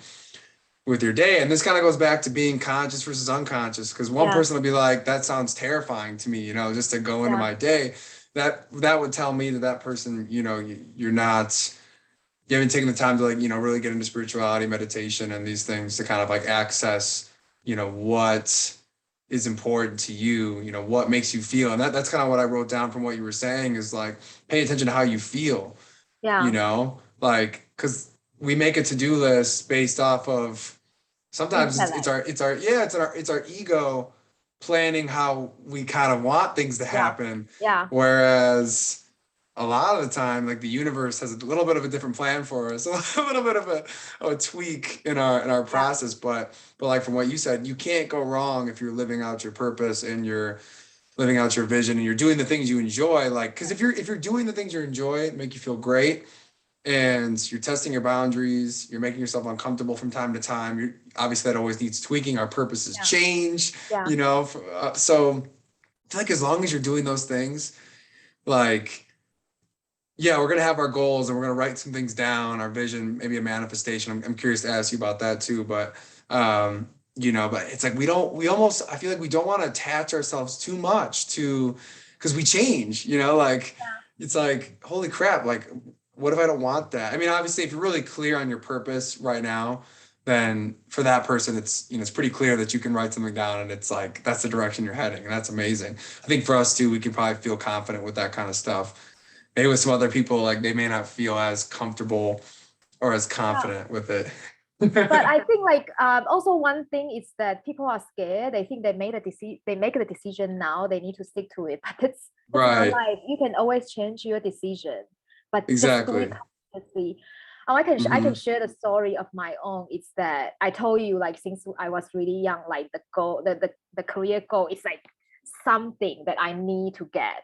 with your day. And this kind of goes back to being conscious versus unconscious, because one person will be like, that sounds terrifying to me, just to go into my day. That would tell me that person, you haven't taken the time to like, really get into spirituality, meditation, and these things to kind of like access, what is important to you, what makes you feel. And that's kind of what I wrote down from what you were saying, is like, pay attention to how you feel, like, because we make a to-do list based off of, sometimes it's our ego planning how we kind of want things to happen. Whereas a lot of the time, like, the universe has a little bit of a different plan for us, a little bit of a tweak in our process. But like from what you said, you can't go wrong if you're living out your purpose and you're living out your vision and you're doing the things you enjoy. Like, because if you're doing the things you enjoy, make you feel great, and you're testing your boundaries, you're making yourself uncomfortable from time to time. Obviously that always needs tweaking. Our purposes change, so I feel like as long as you're doing those things, like, we're going to have our goals and we're going to write some things down, our vision, maybe a manifestation. I'm curious to ask you about that too. But, but it's like, I feel like we don't want to attach ourselves too much because we change, it's like, holy crap, like, what if I don't want that? I mean, obviously, if you're really clear on your purpose right now, then for that person, it's, it's pretty clear that you can write something down and it's like, that's the direction you're heading. And that's amazing. I think for us too, we can probably feel confident with that kind of stuff. Maybe with some other people, like, they may not feel as comfortable or as confident with it. But I think like also one thing is that people are scared. They think they make the decision now, they need to stick to it. But it's not Right. like you can always change your decision, but just do it Exactly. consciously. I can Hmm. share the story of my own. It's that I told you like since I was really young, like the goal, the career goal is like something that I need to get.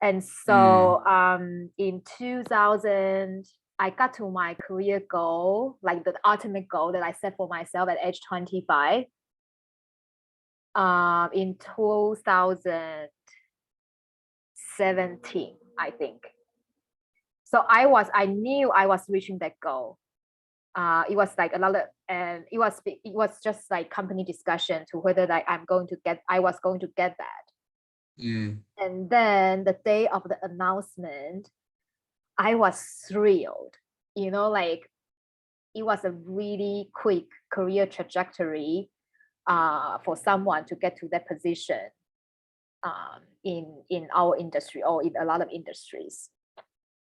And Mm. so in 2000, I got to my career goal, like the ultimate goal that I set for myself at age 25 in 2017, I think. So I knew I was reaching that goal. It was like another, and it was just like company discussion to whether like I was going to get that. Mm. And then the day of the announcement, I was thrilled. Like it was a really quick career trajectory for someone to get to that position in our industry or in a lot of industries.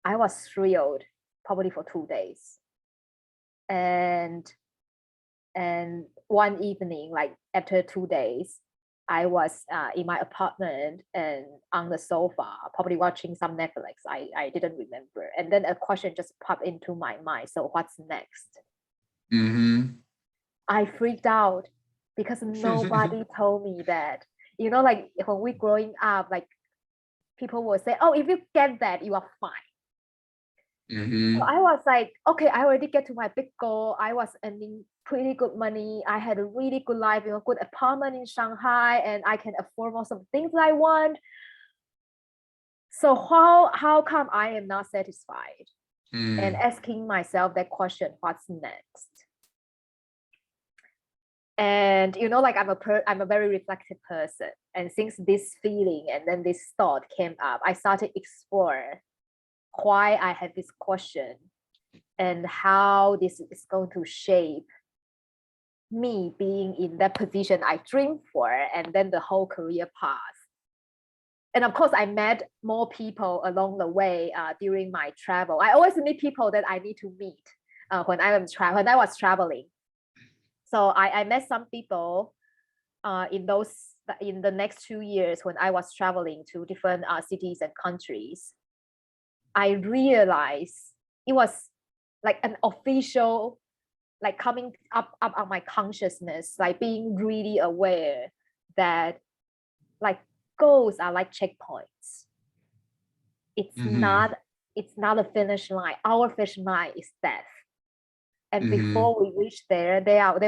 I was thrilled probably for 2 days. And one evening, like after 2 days, I was in my apartment and on the sofa, probably watching some Netflix. I didn't remember. And then a question just popped into my mind. So what's next? Hmm. I freaked out because nobody told me that. Like when we growing up, like people will say, "Oh, if you get that, you are fine." So Hmm. I was like, okay, I already get to my big goal. I was earning pretty good money. I had a really good life, good apartment in Shanghai, and I can afford most of the things I want. So how come I am not satisfied? And Mm. asking myself that question, what's next? And like I'm a very reflective person, and since this feeling and then this thought came up, I started explore why I had this question and how this is going to shape me being in that position I dreamed for, and then the whole career path. And of course, I met more people along the way during my travel. I always meet people that I need to meet when when I was traveling. So I met some people in the next 2 years when I was traveling to different cities and countries. I realized it was like an official, like coming up on my consciousness, like being really aware that like goals are like checkpoints. It's Hmm. not it's not a finish line. Our finish line is death. And Hmm. before we reach there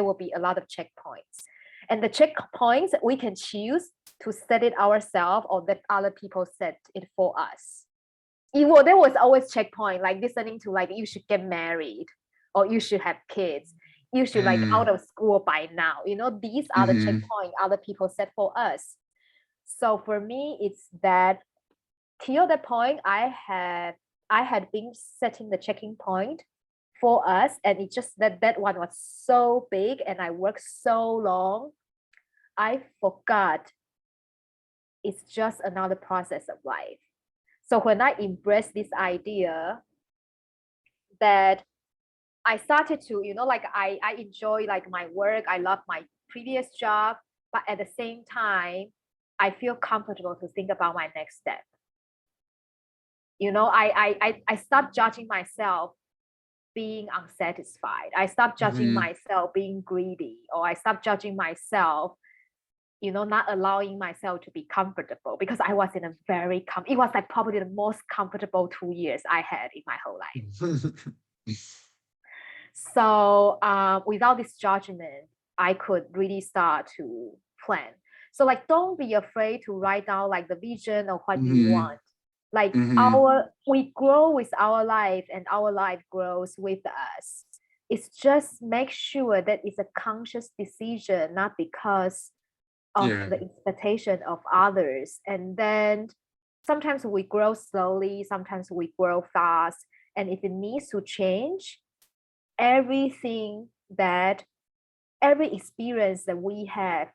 will be a lot of checkpoints. And the checkpoints we can choose to set it ourselves or that other people set it for us. There was always checkpoint, like listening to like you should get married or you should have kids. You should like out Mm. of school by now. These are the Hmm. checkpoint other people set for us. So for me, it's that till that point, I had been setting the checking point for us, and it's just that one was so big, and I worked so long, I forgot it's just another process of life. So when I embraced this idea that I started to, like I enjoy like my work, I love my previous job, but at the same time, I feel comfortable to think about my next step. I stopped judging myself being unsatisfied. I stopped judging Hmm. myself being greedy, or I stopped judging myself, not allowing myself to be comfortable, because I was in a it was like probably the most comfortable 2 years I had in my whole life. So without this judgment, I could really start to plan. So like, don't be afraid to write down like the vision of what you Hmm. want. Like Hmm. we grow with our life and our life grows with us. It's just make sure that it's a conscious decision, not because of Yeah. the expectation of others. And then sometimes we grow slowly, sometimes we grow fast. And if it needs to change, everything that every experience that we have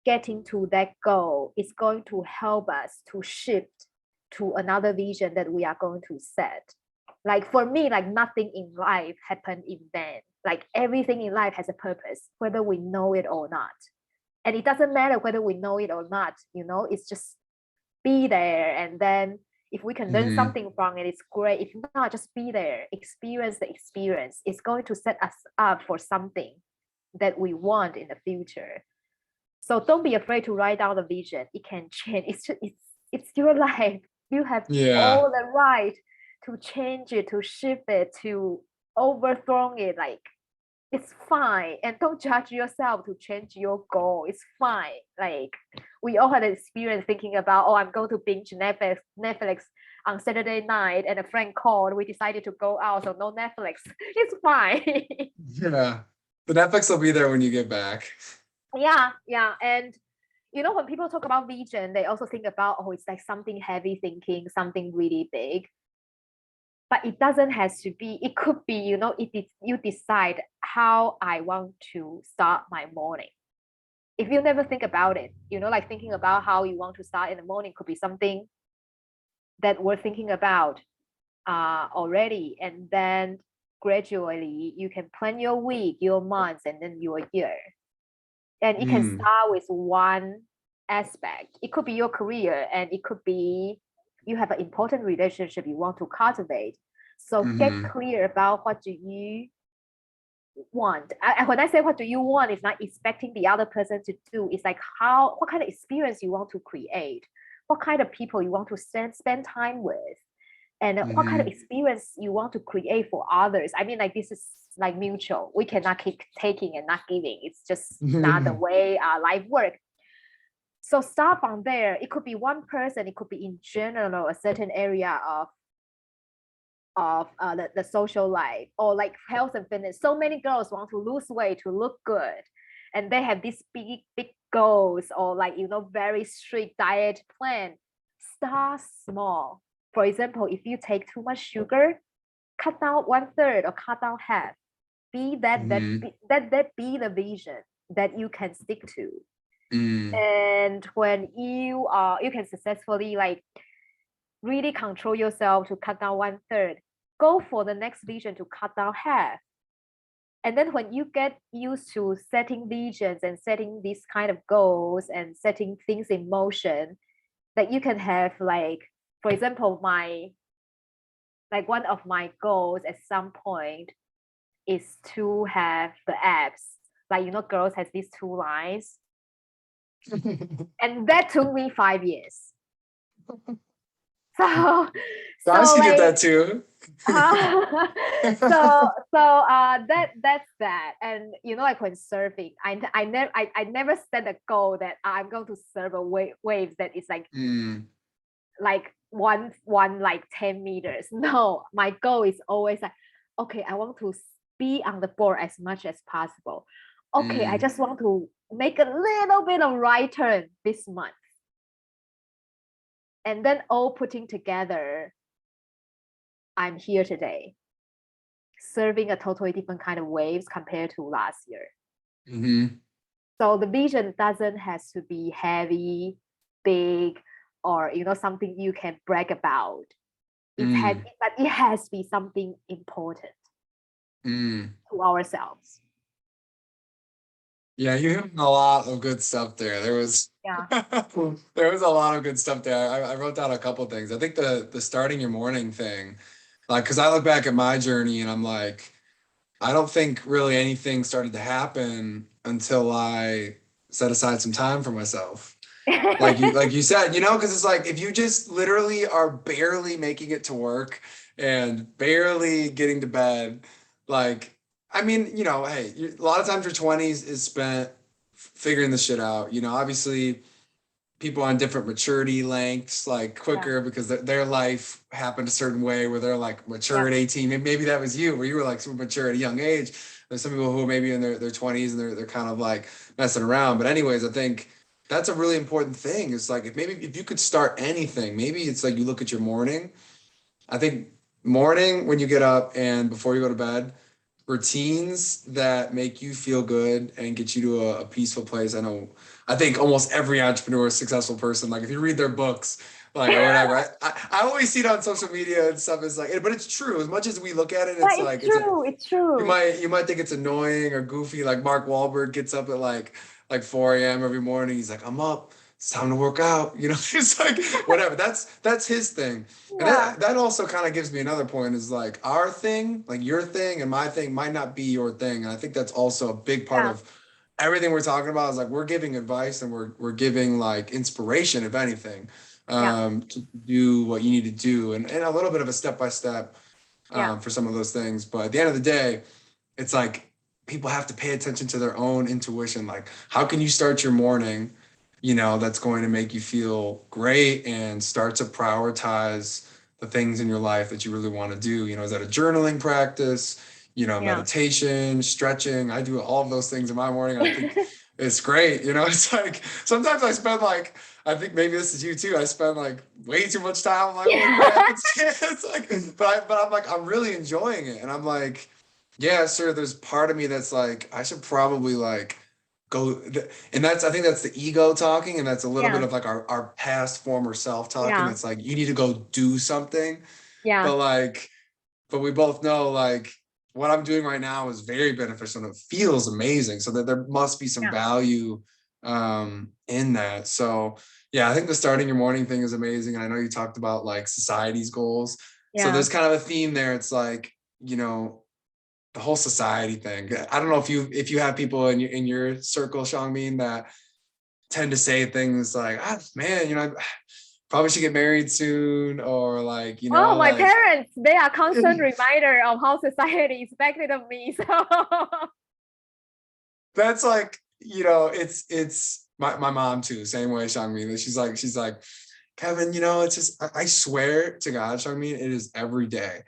getting to that goal is going to help us to shift to another vision that we are going to set. Like for me, like nothing in life happened in vain. Like everything in life has a purpose, whether we know it or not. And it doesn't matter whether we know it or not, it's just be there. And then if we can learn something from it, it's great. If not, just be there, experience the experience. It's going to set us up for something that we want in the future. So don't be afraid to write down the vision. It can change. It's your life. You have all the right to change it, to shift it, to overthrow it. Like, it's fine. And don't judge yourself to change your goal. It's fine. Like, we all had an experience thinking about, oh, I'm going to binge Netflix on Saturday night, and a friend called. We decided to go out, so no Netflix. It's fine. Yeah. The Netflix will be there when you get back. Yeah. And when people talk about vision, they also think about, oh, it's like something heavy thinking, something really big. But it doesn't have to be. It could be, you decide how I want to start my morning. If you never think about it, like thinking about how you want to start in the morning could be something that we're thinking about already. And then gradually you can plan your week, your months, and then your year. And it can start with one aspect. It could be your career, and it could be you have an important relationship you want to cultivate. So get clear about what do you want. When I say what do you want, it's not expecting the other person to do. It's like what kind of experience you want to create, what kind of people you want to spend time with, and what kind of experience you want to create for others. I mean, like, this is like mutual. We cannot keep taking and not giving. It's just not the way our life works. So start from there. It could be one person. It could be in general a certain area of the social life, or like health and fitness. So many girls want to lose weight to look good, and they have these big goals, or like very strict diet plan. Start small. For example, if you take too much sugar, cut down 1/3 or cut down half. Be that be the vision that you can stick to. And when you can successfully like really control yourself to cut down 1/3, go for the next vision to cut down half. And then when you get used to setting visions and setting these kind of goals and setting things in motion, that you can have, like, for example, one of my goals at some point is to have the abs. Like, girls has these 2 lines. And that took me 5 years. So Guys can get that too. that's that. And like when surfing, I never set a goal that I'm going to surf a waves that is like like one like 10 meters. No, my goal is always like, okay, I want to be on the board as much as possible. Okay, I just want to make a little bit of right turn this month. And then all putting together, I'm here today, serving a totally different kind of waves compared to last year. So the vision doesn't have to be heavy, big, or something you can brag about. But it has to be something important to ourselves. Yeah, you hit a lot of good stuff there. There was there was a lot of good stuff there. I wrote down a couple of things. I think the starting your morning thing, like, because I look back at my journey and I'm like, I don't think really anything started to happen until I set aside some time for myself. Like you said, because it's like, if you just literally are barely making it to work and barely getting to bed, like, I mean, hey, a lot of times your 20s is spent figuring this shit out. Obviously people on different maturity lengths, like quicker because their life happened a certain way where they're like mature at 18. Maybe that was you, where you were like super mature at a young age. There's some people who are maybe in their 20s and they're kind of like messing around. But anyways, I think that's a really important thing. It's like, if you could start anything, maybe it's like you look at your morning. I think morning, when you get up and before you go to bed, routines that make you feel good and get you to a peaceful place. I think almost every entrepreneur, successful person, like if you read their books, like or whatever. I always see it on social media and stuff. It's like, but it's true. As much as we look at it, it's But like it's true. It's true. you might think it's annoying or goofy. Like Mark Wahlberg gets up at like 4 a.m. every morning. He's like, I'm up. It's time to work out. You know, it's like whatever. That's his thing. And Yeah. that also kind of gives me another point is like our thing, like your thing and my thing might not be your thing. And I think that's also a big part Yeah. of everything we're talking about is like we're giving advice and we're giving like inspiration, if anything, Yeah. to do what you need to do and a little bit of a step-by-step Yeah. for some of those things. But at the end of the day, it's like people have to pay attention to their own intuition. Like, how can you start your morning, you know, that's going to make you feel great and start to prioritize the things in your life that you really want to do? You know, is that a journaling practice? You know, Yeah. meditation, stretching. I do all of those things in my morning. I think it's great. You know, it's like sometimes I spend like, I think maybe this is you too. I spend like way too much time. I'm like, holy crap, it's like, but I'm like, I'm really enjoying it. And I'm like, yeah, sure. There's part of me that's like, I should probably like go, and that's, I think that's the ego talking. And that's a little bit Yeah. of like our past former self talking. Yeah. That's like, you need to go do something. Yeah. But like, but we both know like what I'm doing right now is very beneficial and it feels amazing. So that there must be some Yeah. value in that. So yeah, I think the starting your morning thing is amazing. And I know you talked about like society's goals. So Yeah. there's kind of a theme there. It's like, you know, the whole society thing. I don't know if you have people in your circle, Shuang-Min, that tend to say things like, ah, man, you know, I probably should get married soon, or like, you Oh, know, my like parents, they are constant reminder of how society expected of me. So that's like, you know, it's my mom too, same way, Shuang-Min. She's like, Kevin, you know, it's just I swear to God, Shuang-Min, it is every day.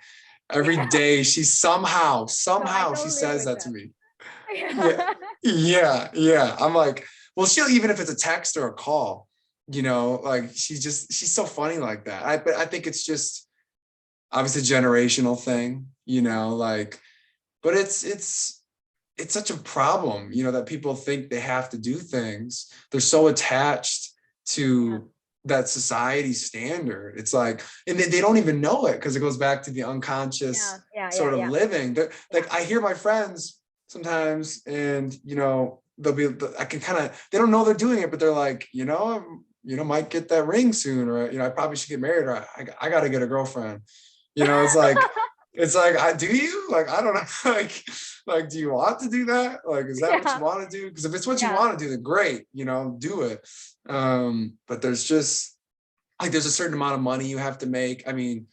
Every yeah. day she So I somehow she don't live says with that to them. me. Yeah, Yeah. yeah. I'm like, well, she'll even if it's a text or a call, you know, like she's so funny like that. But I think it's just obviously a generational thing, you know, like, but it's such a problem, you know, that people think they have to do things. They're so attached Yeah. to that society standard. It's like, and they don't even know it because it goes back to the Yeah. unconscious Yeah. Yeah. sort of Yeah. living. Yeah. Like I hear my friends sometimes, and you know, they'll be, I can kind of, they don't know they're doing it, but they're like, you know, might get that ring soon, or you know, I probably should get married, or I got to get a girlfriend. You know, it's like, I do you like, I don't know, like, do you want to do that? Like, is that what you Yeah. want to do? Because if it's what you Yeah. want to do, then great, you know, do it. But there's just like, there's a certain amount of money you have to make. I mean,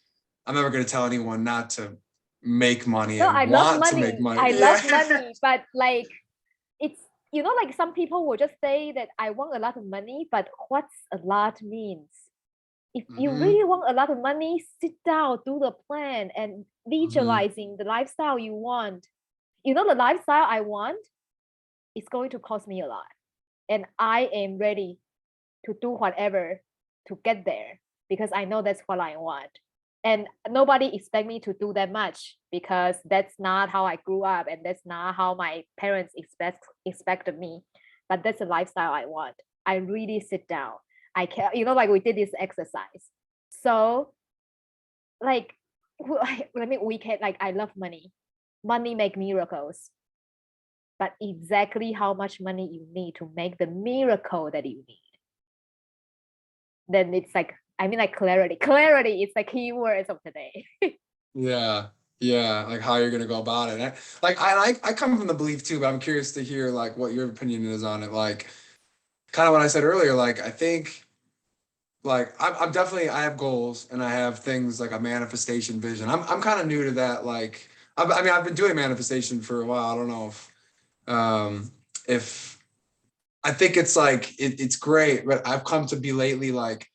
I'm never going to tell anyone not to make money No, and I love want to make money. money. I Yeah. love money, but like it's like some people will just say that I want a lot of money, but what's a lot means? If you Hmm. really want a lot of money, sit down, do the plan, and Hmm. visualizing the lifestyle you want. The lifestyle I want is going to cost me a lot. And I am ready to do whatever to get there because I know that's what I want. And nobody expect me to do that much because that's not how I grew up and that's not how my parents expected me. But that's the lifestyle I want. I really sit down. I can, like we did this exercise. So like we can, like, I love money. Money make miracles. But exactly how much money you need to make the miracle that you need, then it's like, I mean, like clarity is the key words of today. Yeah. Yeah. Like how you're going to go about it. I come from the belief too, but I'm curious to hear like what your opinion is on it. Like kind of what I said earlier, like, I think like I'm definitely, I have goals and I have things like a manifestation vision. I'm kind of new to that. Like, I mean, I've been doing manifestation for a while. I don't know if I think it's like, it's great, but I've come to be lately, like,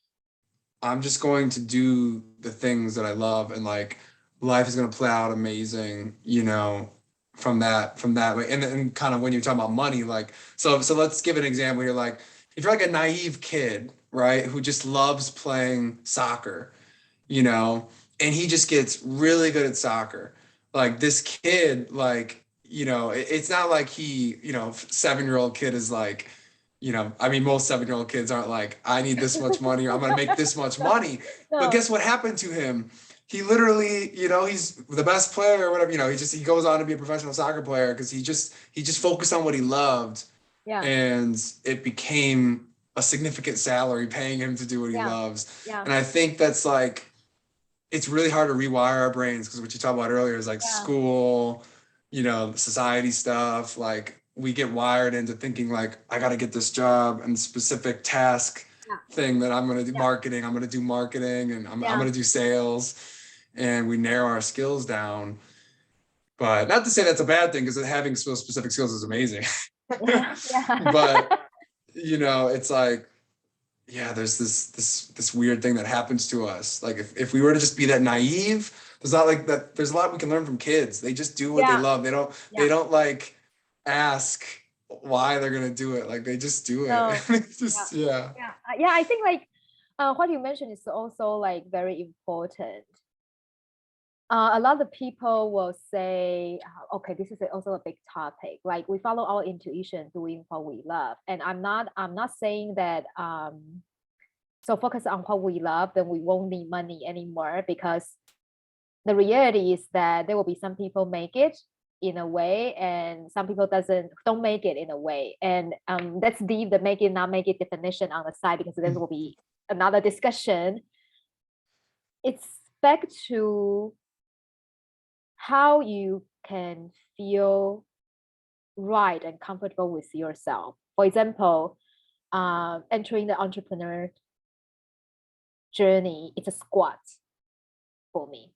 I'm just going to do the things that I love, and like life is going to play out amazing, you know, from that way. And kind of when you're talking about money, like, so let's give an example here. Like, if you're like a naive kid, right, who just loves playing soccer, you know, and he just gets really good at soccer. Like this kid, like, you know, it's not like he, you know, 7-year-old kid is like, you know, I mean, most 7-year-old kids aren't like, I need this much money, or I'm going to make this much money. No. But guess what happened to him? He literally, you know, he's the best player or whatever, you know, he goes on to be a professional soccer player because he just focused on what he loved. Yeah. And it became a significant salary paying him to do what he loves. Yeah. And I think that's like, it's really hard to rewire our brains because what you talked about earlier is like school, you know, society stuff. Like we get wired into thinking like, I got to get this job and specific task thing that I'm going to do marketing. I'm going to do marketing and I'm going to do sales, and we narrow our skills down. But not to say that's a bad thing, because having specific skills is amazing. But you know, it's like, yeah, there's this weird thing that happens to us. Like if we were to just be that naive, there's not like that. There's a lot we can learn from kids. They just do what they love. They don't like ask why they're gonna do it. Like they just do it. No. It's just I think like what you mentioned is also like very important. A lot of people will say, okay, this is also a big topic. Like we follow our intuition, doing what we love. And I'm not saying that so focus on what we love, then we won't need money anymore, because the reality is that there will be some people make it in a way and some people don't make it in a way. And let's leave the make it, not make it definition on the side, because there will be another discussion. It's back to how you can feel right and comfortable with yourself. For example, entering the entrepreneur journey, it's a squat for me,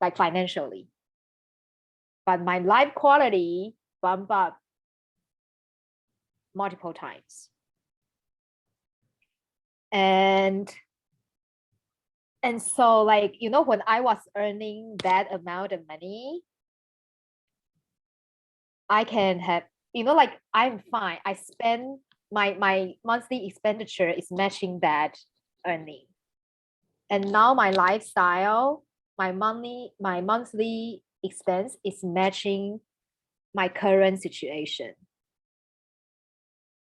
like financially. But my life quality bump up multiple times. And so like, you know, when I was earning that amount of money, I can have, you know, like I'm fine. I spend my monthly expenditure is matching that earning. And now my lifestyle, my monthly expense is matching my current situation.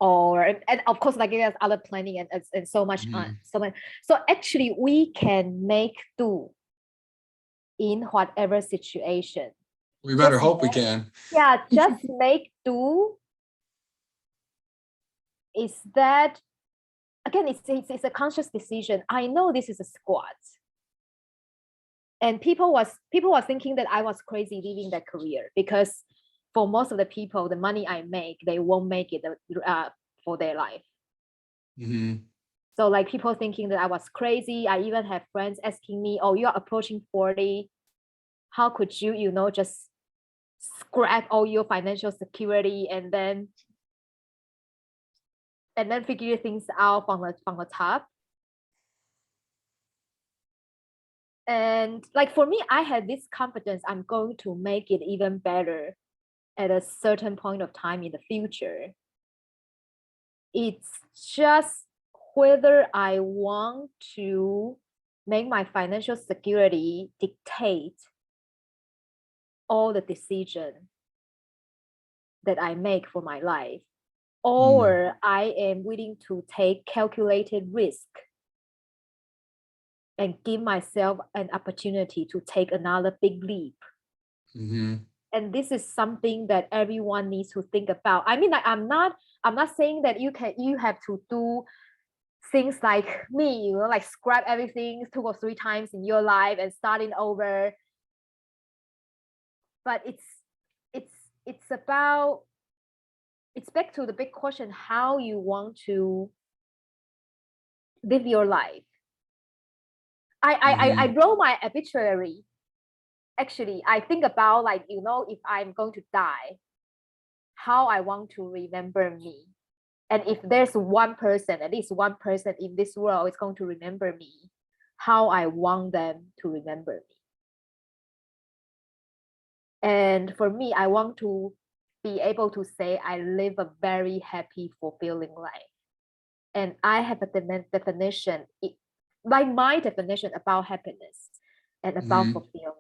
And of course, like there's other planning and so much on so much. So actually we can make do in whatever situation. We better hope we can. Yeah, just make do is that, again, it's a conscious decision. I know this is a squat. And people was thinking that I was crazy leaving that career, because for most of the people, the money I make, they won't make it for their life. So like people thinking that I was crazy. I even have friends asking me, oh, you're approaching 40. How could you, you know, just scrap all your financial security and then figure things out from the top? And like for me, I had this confidence I'm going to make it even better at a certain point of time in the future. It's just whether I want to make my financial security dictate all the decisions that I make for my life, or I am willing to take calculated risk and give myself an opportunity to take another big leap. And this is something that everyone needs to think about. I mean, like, I'm not saying that you have to do things like me, you know, like scrap everything 2 or 3 times in your life and starting over. But it's back to the big question, how you want to live your life. I wrote my obituary. Actually, I think about, like, you know, if I'm going to die, how I want to remember me. And if there's one person, at least one person in this world is going to remember me, how I want them to remember me. And for me, I want to be able to say I live a very happy, fulfilling life. And I have a definition, like my definition about happiness and about fulfillment.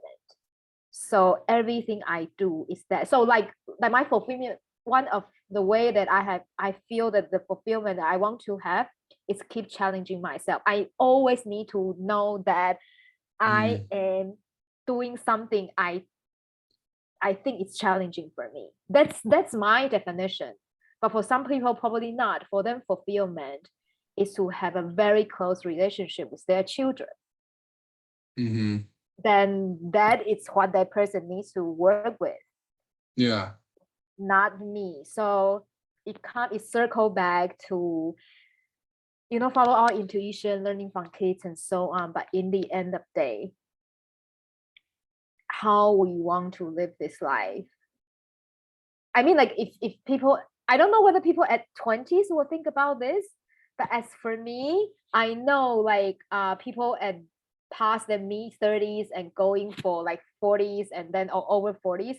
So everything I do is that. So like my fulfillment, one of the way that I feel that the fulfillment that I want to have is keep challenging myself. I always need to know that I am doing something I think it's challenging for me. That's my definition. But for some people, probably not. For them, fulfillment is to have a very close relationship with their children. Then that is what that person needs to work with. Yeah. Not me. So it circle back to, follow our intuition, learning from kids and so on. But in the end of the day, how we want to live this life. I mean, like if people, I don't know whether people at 20s will think about this, but as for me, I know like people at past their mid 30s and going for like 40s and then or over 40s,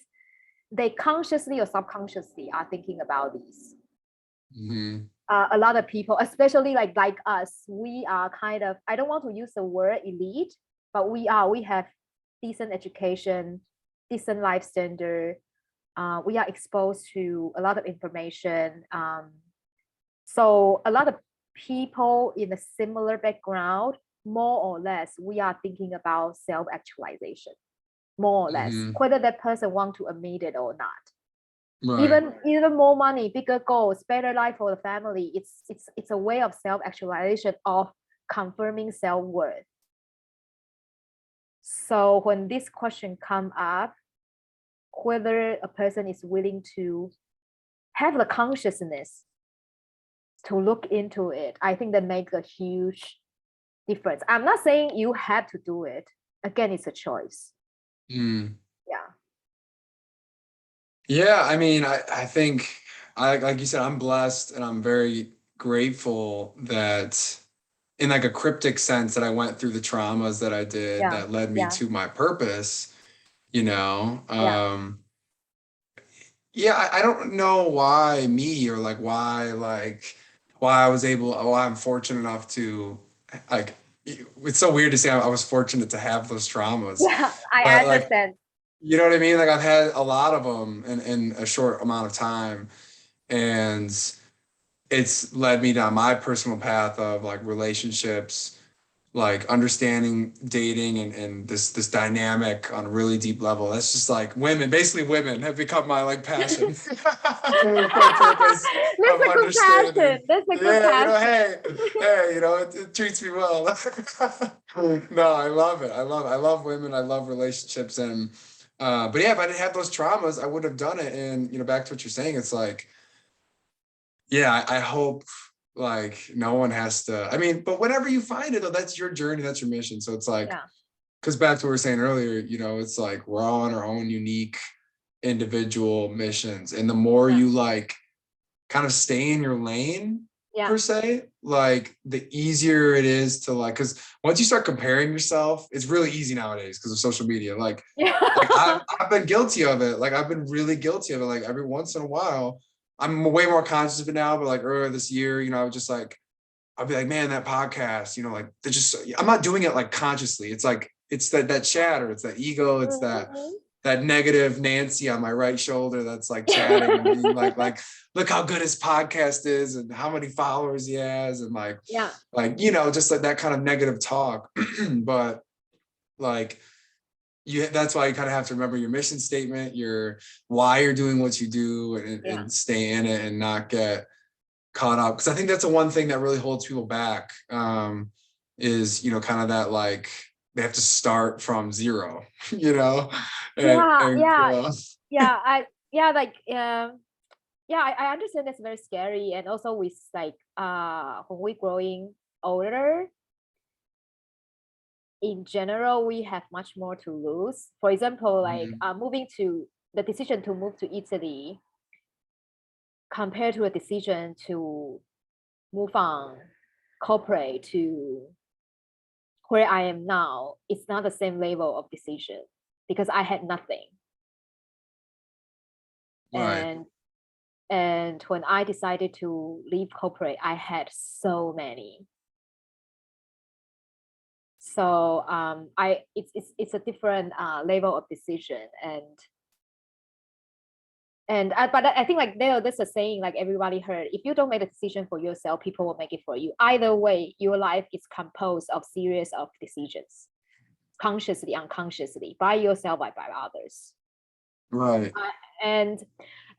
they consciously or subconsciously are thinking about these. A lot of people, especially like us, we are kind of, I don't want to use the word elite, but we have decent education, decent life standard. We are exposed to a lot of information. So a lot of people in a similar background, more or less, we are thinking about self-actualization, more or less, whether that person want to admit it or not. Right. Even more money, bigger goals, better life for the family. It's a way of self-actualization, of confirming self-worth. So when this question come up, whether a person is willing to have the consciousness to look into it, I think that makes a huge difference. I'm not saying you have to do it. Again, it's a choice. Yeah, I mean, I think, like you said, I'm blessed and I'm very grateful that in like a cryptic sense that I went through the traumas that I did that led me to my purpose, I don't know why me, or like why I was why I'm fortunate enough to, like, it's so weird to say I was fortunate to have those traumas. Yeah, I understand. Like, you know what I mean? Like I've had a lot of them in a short amount of time, and it's led me down my personal path of like relationships, like understanding dating and this dynamic on a really deep level. That's just like basically women have become my like passion. That's a good passion. That's a good passion. It treats me well. No, I love it. I love women. I love relationships. And but yeah, if I didn't have those traumas, I wouldn't have done it. And back to what you're saying, it's like, yeah, I hope like no one has to, I mean, but whenever you find it, though, that's your journey, that's your mission. So it's like, because back to what we were saying earlier, it's like we're all on our own unique individual missions. And the more you like kind of stay in your lane, per se, like the easier it is to like, because once you start comparing yourself, it's really easy nowadays because of social media. Like I've been guilty of it. Like I've been really guilty of it. Like every once in a while, I'm way more conscious of it now, but like earlier this year, I was just like, I'll be like, man, that podcast, like they're just, I'm not doing it like consciously. It's like, it's that chatter, it's that ego, it's that negative Nancy on my right shoulder that's like chatting and being like, look how good his podcast is and how many followers he has, and like just like that kind of negative talk. But like that's why you kind of have to remember your mission statement, why you're doing what you do, and stay in it and not get caught up. Because I think that's the one thing that really holds people back, is kind of that like they have to start from zero. I understand that's very scary. And also with like when we're growing older, in general, we have much more to lose. For example, like the decision to move to Italy compared to a decision to move on corporate to where I am now, it's not the same level of decision because I had nothing. Right. And when I decided to leave corporate, I had so many. So it's a different level of decision, and And but I think like there's a saying like everybody heard, if you don't make a decision for yourself, people will make it for you. Either way, your life is composed of series of decisions, consciously, unconsciously, by yourself, by others. Right. And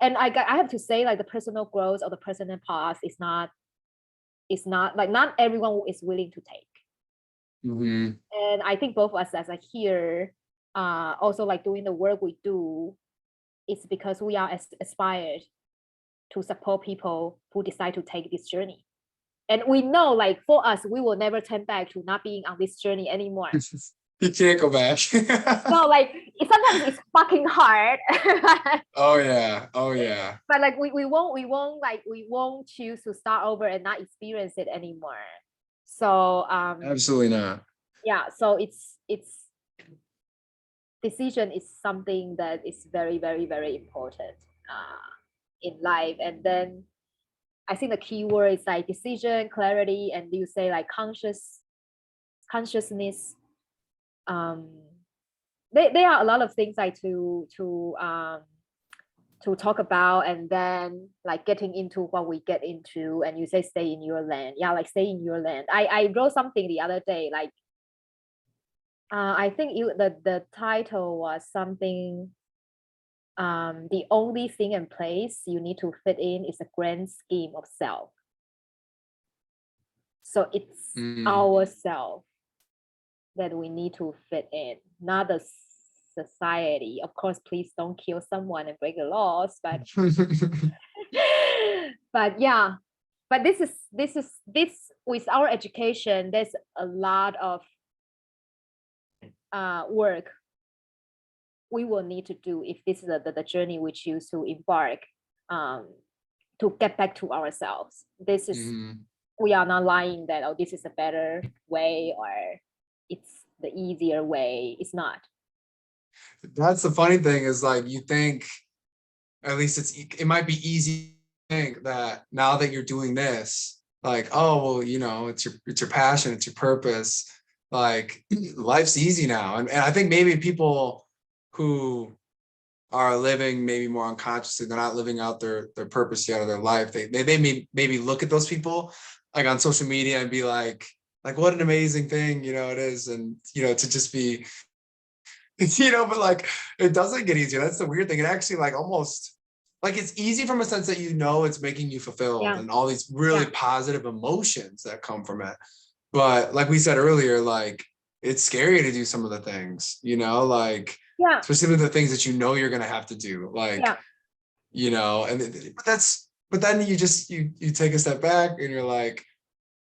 I have to say, like, the personal growth or the personal path is not like, not everyone is willing to take. And I think both of us as a here, also like doing the work we do, it's because we are aspired to support people who decide to take this journey. And we know, like, for us, we will never turn back to not being on this journey anymore. You can't go back. No, like, sometimes it's fucking hard. Oh yeah. But like we won't choose to start over and not experience it anymore. So Absolutely not. yeah, so it's decision is something that is very, very, very important in life. And then I think the key word is like decision, clarity, and you say like consciousness. There are a lot of things like to talk about, and then like getting into what we get into. And you say stay in your land. Yeah, like stay in your land. I wrote something the other day, like I think the title was something, the only thing and place you need to fit in is a grand scheme of self. So it's ourself that we need to fit in, not the society. Of course, please don't kill someone and break the laws, but but yeah, but this with our education, there's a lot of work we will need to do if this is the journey we choose to embark, to get back to ourselves. This is we are not lying that, oh, this is a better way or it's the easier way. It's not. That's the funny thing, is like, you think, at least it might be easy to think that now that you're doing this, like, oh well, you know, it's your passion, it's your purpose, like life's easy now. And I think maybe people who are living maybe more unconsciously, they're not living out their purpose yet of their life, they maybe look at those people like on social media and be like what an amazing thing, you know, it is. And you know, to just be you know, but like it doesn't get easier. That's the weird thing. It actually like almost like it's easy from a sense that, you know, it's making you fulfilled and all these really positive emotions that come from it. But like we said earlier, like it's scary to do some of the things, you know, like especially the things that you know you're gonna have to do, like you know. And but then you just you take a step back and you're like,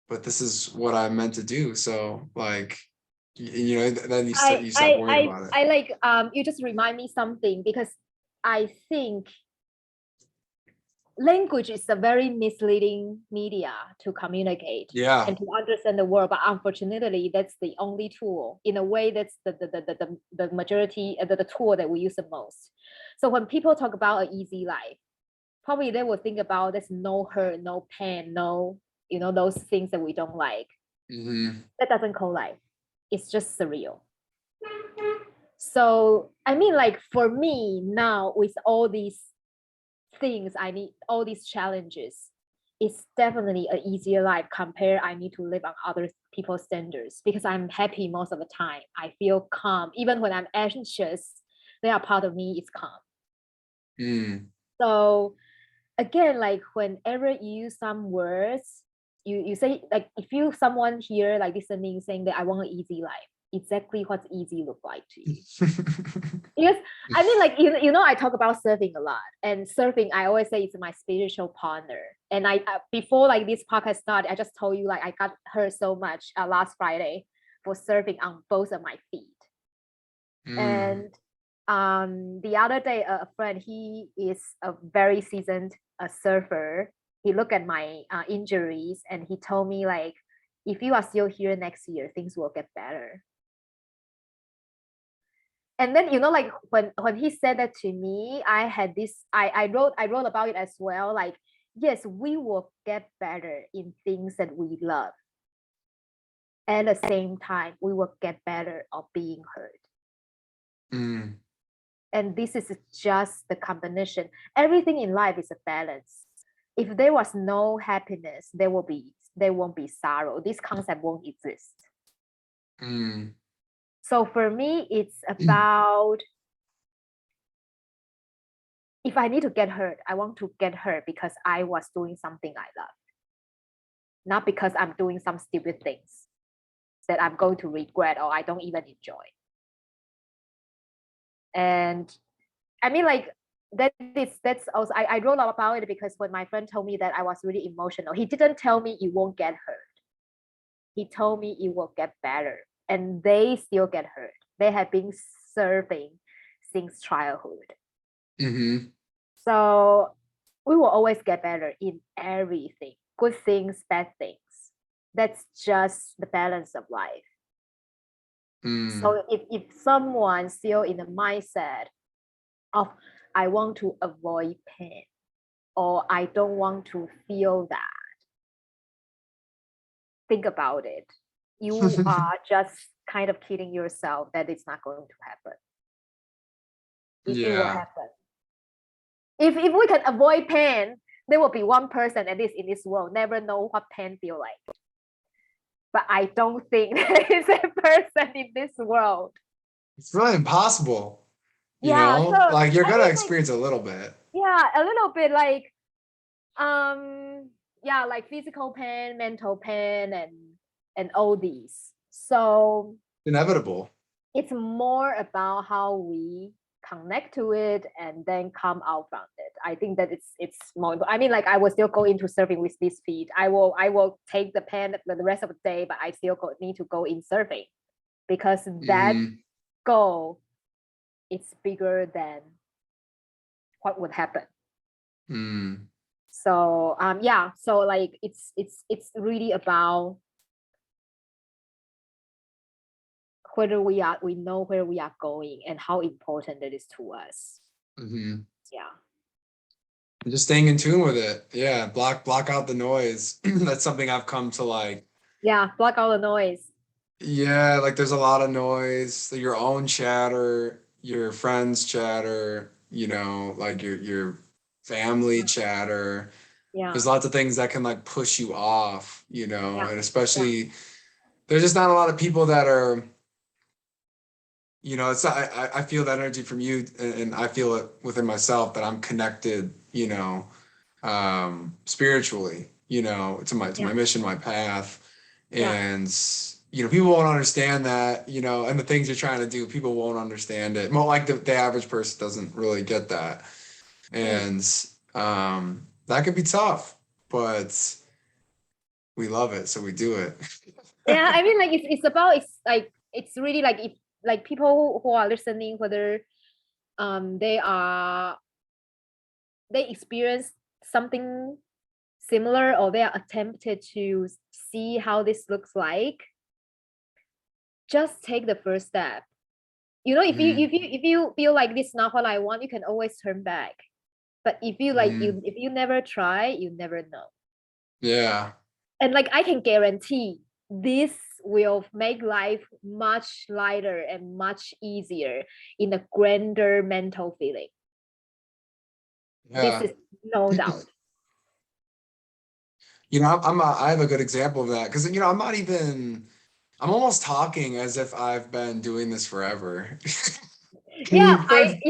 but this is what I'm meant to do. So like, you know, then you stop worrying about it. I like you just remind me something, because I think language is a very misleading media to communicate and to understand the world. But unfortunately, that's the only tool. In a way, that's the majority, the tool that we use the most. So when people talk about an easy life, probably they will think about there's no hurt, no pain, no, you know, those things that we don't like. That doesn't call life. It's just surreal. So I mean, like for me now, with all these things I need, all these challenges, it's definitely an easier life compared I need to live on other people's standards, because I'm happy most of the time. I feel calm. Even when I'm anxious, there are part of me is calm. So again, like whenever you use some words, you say, like, if you someone here like listening saying that I want an easy life, exactly what's easy look like to you. Because I mean, like, you know, I talk about surfing a lot, and surfing, I always say, it's my spiritual partner. And I before like this podcast started, I just told you, like, I got hurt so much last Friday for surfing on both of my feet. And the other day, a friend, he is a very seasoned surfer, he looked at my injuries and he told me, like, if you are still here next year, things will get better. And then, you know, like when he said that to me, I had this, I wrote about it as well. Like, yes, we will get better in things that we love. And at the same time, we will get better of being hurt. And this is just the combination. Everything in life is a balance. If there was no happiness, there won't be sorrow. This concept won't exist. So for me, it's about, if I need to get hurt, I want to get hurt because I was doing something I love, not because I'm doing some stupid things that I'm going to regret or I don't even enjoy. And I mean, like, that's also, I wrote about it because when my friend told me that I was really emotional, he didn't tell me it won't get hurt. He told me it will get better, and they still get hurt. They have been serving since childhood. So we will always get better in everything, good things, bad things. That's just the balance of life. So if someone's still in the mindset of, I want to avoid pain, or I don't want to feel that, think about it. You are just kind of kidding yourself that it's not going to happen. It will happen. If we can avoid pain, there will be one person, at least in this world, never know what pain feel like. But I don't think there is a person in this world. It's really impossible. You Yeah, know, so like you're gonna mean, experience a little bit. Yeah, a little bit, like, yeah, like physical pain, mental pain, and all these. So Inevitable. it's more about how we connect to it and then come out from it. I think that it's more. I mean, like, I will still go into surfing with this feet. I will take the pen the rest of the day, but I still need to go in surfing because that goal is bigger than what would happen. So yeah, so like it's really about whether we know where we are going and how important it is to us. Yeah. Just staying in tune with it. Yeah. Block out the noise. That's something I've come to like. Yeah. Block out the noise. Yeah. Like there's a lot of noise, your own chatter, your friends chatter, you know, like your family chatter. Yeah. There's lots of things that can like push you off, you know, and especially there's just not a lot of people that are, you know, it's I feel that energy from you, and I feel it within myself that I'm connected, you know, spiritually, you know, to my mission, my path. And you know, people won't understand that, you know, and the things you're trying to do, people won't understand it. More like the average person doesn't really get that. And that could be tough, but we love it, so we do it. Yeah, I mean, like it's about, it's like, it's really like, if like people who are listening, whether they experience something similar or they are attempted to see how this looks like, just take the first step. You know, if you feel like this is not what I want, you can always turn back. But if you like if you never try, you never know. Yeah. And like, I can guarantee this will make life much lighter and much easier in a grander mental feeling. This is no doubt. You know, I have a good example of that because, you know, I'm almost talking as if I've been doing this forever. Yeah, I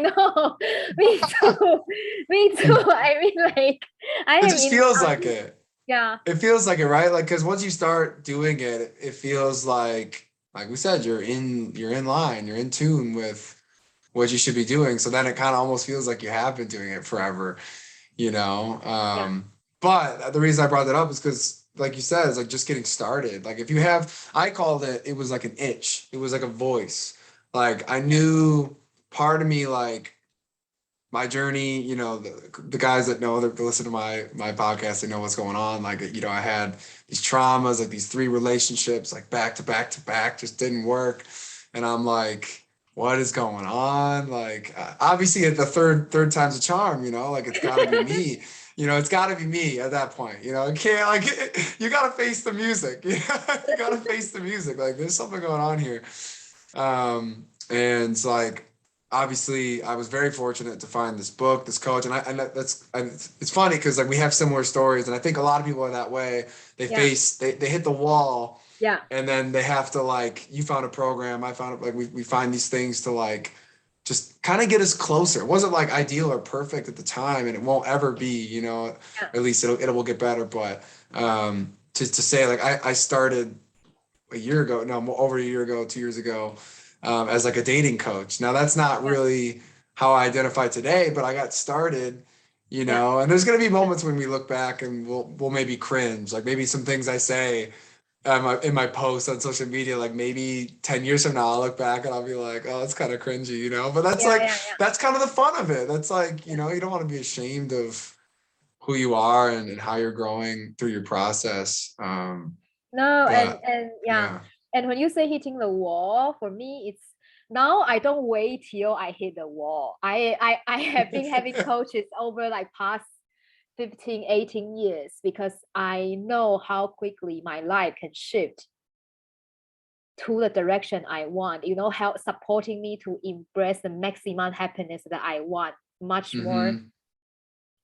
know. Me too. Me too. I mean, like, it just feels like it. Yeah. It feels like it, right? Like, because once you start doing it, it feels like we said, you're in line, you're in tune with what you should be doing. So then it kind of almost feels like you have been doing it forever, you know? But the reason I brought that up is because, like you said, it's like just getting started. Like if you have, I called it was like an itch. It was like a voice. Like I knew part of me, like my journey, you know, the guys that know, that listen to my podcast, they know what's going on. Like, you know, I had these traumas, like these 3 relationships, like back to back to back, just didn't work. And I'm like, what is going on? Like, obviously at the third time's a charm, you know, like it's gotta be me. You know, it's got to be me at that point. You know, it can't, like, you got to face the music. You got to face the music. Like, there's something going on here. And it's like, obviously I was very fortunate to find this book, this coach, and it's funny because like we have similar stories, and I think a lot of people are that way. They hit the wall, Yeah. and then they have to, like, you found a program, I found it, like we find these things to like just kind of get us closer. It wasn't like ideal or perfect at the time, and it won't ever be, you know, or at least it will get better. But to say like I started a year ago, no, over a year ago, 2 years ago, as like a dating coach. Now that's not really how I identify today, but I got started, you know, and there's going to be moments when we look back and we'll maybe cringe, like maybe some things I say in my posts on social media, like maybe 10 years from now, I'll look back and I'll be like, oh, it's kind of cringy, you know, but that's like, that's kind of the fun of it. That's like, you know, you don't want to be ashamed of who you are and how you're growing through your process. No, But and yeah. yeah. And when you say hitting the wall, for me, it's now I don't wait till I hit the wall. I have been having coaches over like past 15, 18 years because I know how quickly my life can shift to the direction I want, you know, help supporting me to embrace the maximum happiness that I want, much more Mm-hmm.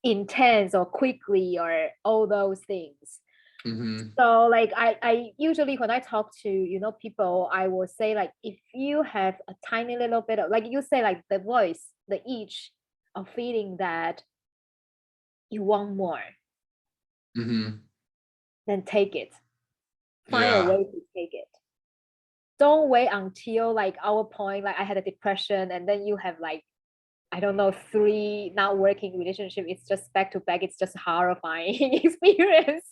intense or quickly or all those things. Mm-hmm. So like I usually when I talk to, you know, people, I will say like if you have a tiny little bit of, like you say, like the voice, the itch of feeling that you want more, Mm-hmm. then take it. Find a Yeah. way to take it. Don't wait until like our point, like I had a depression and then you have like, I don't know, 3 not working relationship. It's just back to back. It's just horrifying experience.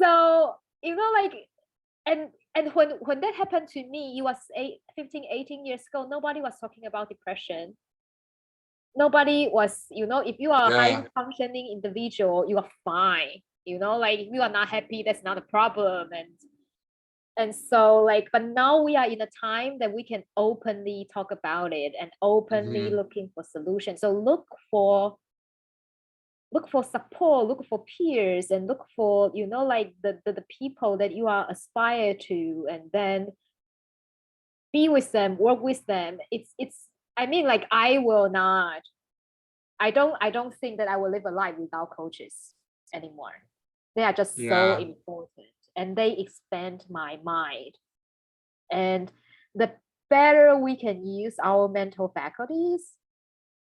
So, you know, like, and when that happened to me, it was 15, 18 years ago. Nobody was talking about depression. Nobody was, you know, if you are a high Yeah. functioning individual, you are fine. You know, like if you are not happy, that's not a problem. And so like, but now we are in a time that we can openly talk about it and openly Mm-hmm. looking for solutions. So look for support, look for peers, and look for, you know, like the people that you are aspire to, and then be with them, work with them. It's I mean, like I don't think that I will live a life without coaches anymore. They are just so Yeah. important and they expand my mind. And the better we can use our mental faculties,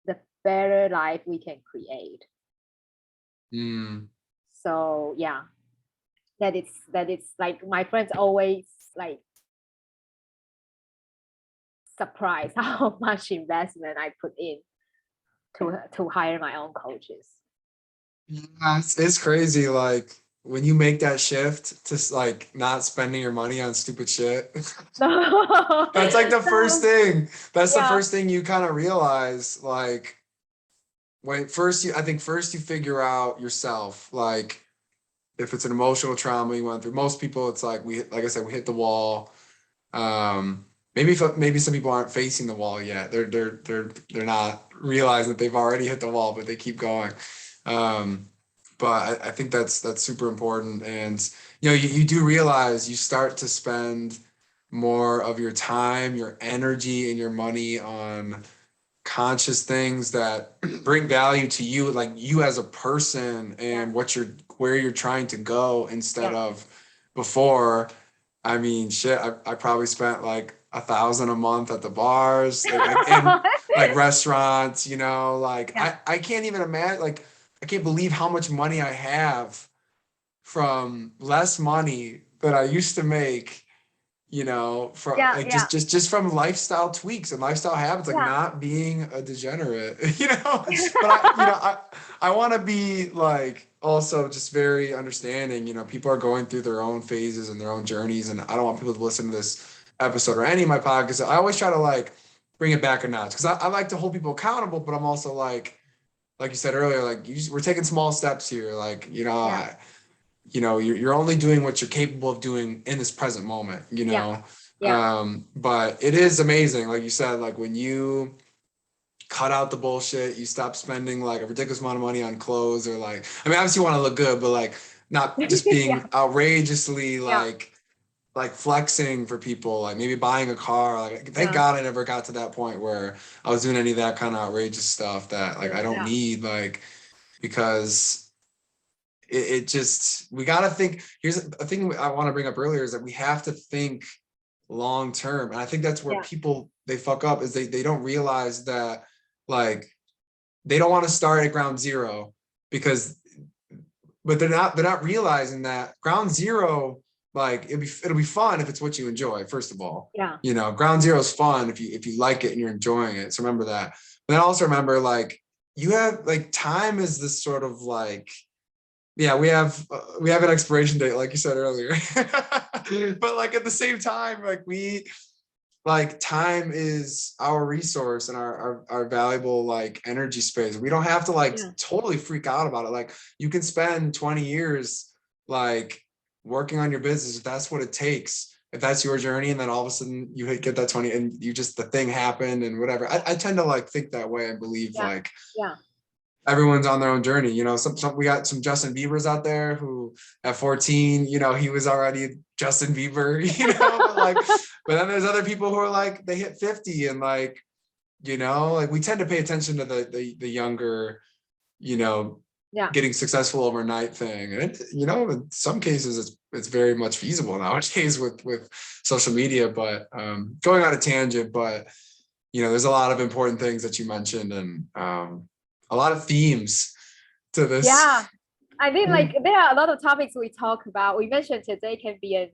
the better life we can create. Mm. So yeah, that it's like my friends always like surprised how much investment I put in to hire my own coaches. Yeah, it's crazy. Like when you make that shift to like not spending your money on stupid shit. No, That's like the first no, thing. That's the yeah, first thing you kind of realize. Like when first I think first you figure out yourself. Like if it's an emotional trauma you went through. Most people, it's like like I said, we hit the wall. Maybe some people aren't facing the wall yet. They're not realizing that they've already hit the wall, but they keep going. Um, but I think that's super important. And you know, you do realize you start to spend more of your time, your energy, and your money on conscious things that bring value to you, like you as a person yeah, and where you're trying to go, instead yeah, of before. I mean, shit, I probably spent like 1,000 a month at the bars, like in like restaurants, you know, like yeah, I can't even imagine, like I can't believe how much money I have from less money that I used to make, you know, from yeah, like yeah, just from lifestyle tweaks and lifestyle habits, like yeah, not being a degenerate, you know. But I want to be like also just very understanding. You know, people are going through their own phases and their own journeys, and I don't want people to listen to this episode or any of my podcasts. I always try to like bring it back a notch because I like to hold people accountable, but I'm also like you said earlier, like we're taking small steps here. Like, you know, yeah, you're only doing what you're capable of doing in this present moment, you yeah, know. yeah, But it is amazing, like you said, like when you cut out the bullshit, you stop spending like a ridiculous amount of money on clothes, or like, I mean, obviously you want to look good, but like not just yeah, being outrageously yeah, like flexing for people, like maybe buying a car. Like thank God I never got to that point where I was doing any of that kind of outrageous stuff that like I don't need, like, because it just, we got to think. Here's a thing I want to bring up earlier, is that we have to think long term. And I think that's where people, they fuck up, is they don't realize that, like, they don't want to start at ground zero, because, but they're not realizing that ground zero, like it'll be fun if it's what you enjoy, first of all. You know, ground zero is fun if you like it and you're enjoying it. So remember that. But then also remember, like, you have, like, time is this sort of like, yeah, we have an expiration date, like you said earlier. But like at the same time, like time is our resource and our valuable, like, energy space. We don't have to like totally freak out about it. Like, you can spend 20 years like working on your business if that's what it takes, if that's your journey, and then all of a sudden you get that 20 and you just, the thing happened and whatever. I tend to like think that way. I believe like everyone's on their own journey. You know, some we got some Justin Biebers out there who at 14, you know, he was already Justin Bieber, you know, but like, but then there's other people who are like, they hit 50 and like, you know, like we tend to pay attention to the younger, you know, getting successful overnight thing. And it, you know, in some cases it's very much feasible nowadays with social media, but going on a tangent, but you know, there's a lot of important things that you mentioned, and a lot of themes to this. I mean, like, there are a lot of topics we talk about. We mentioned today can be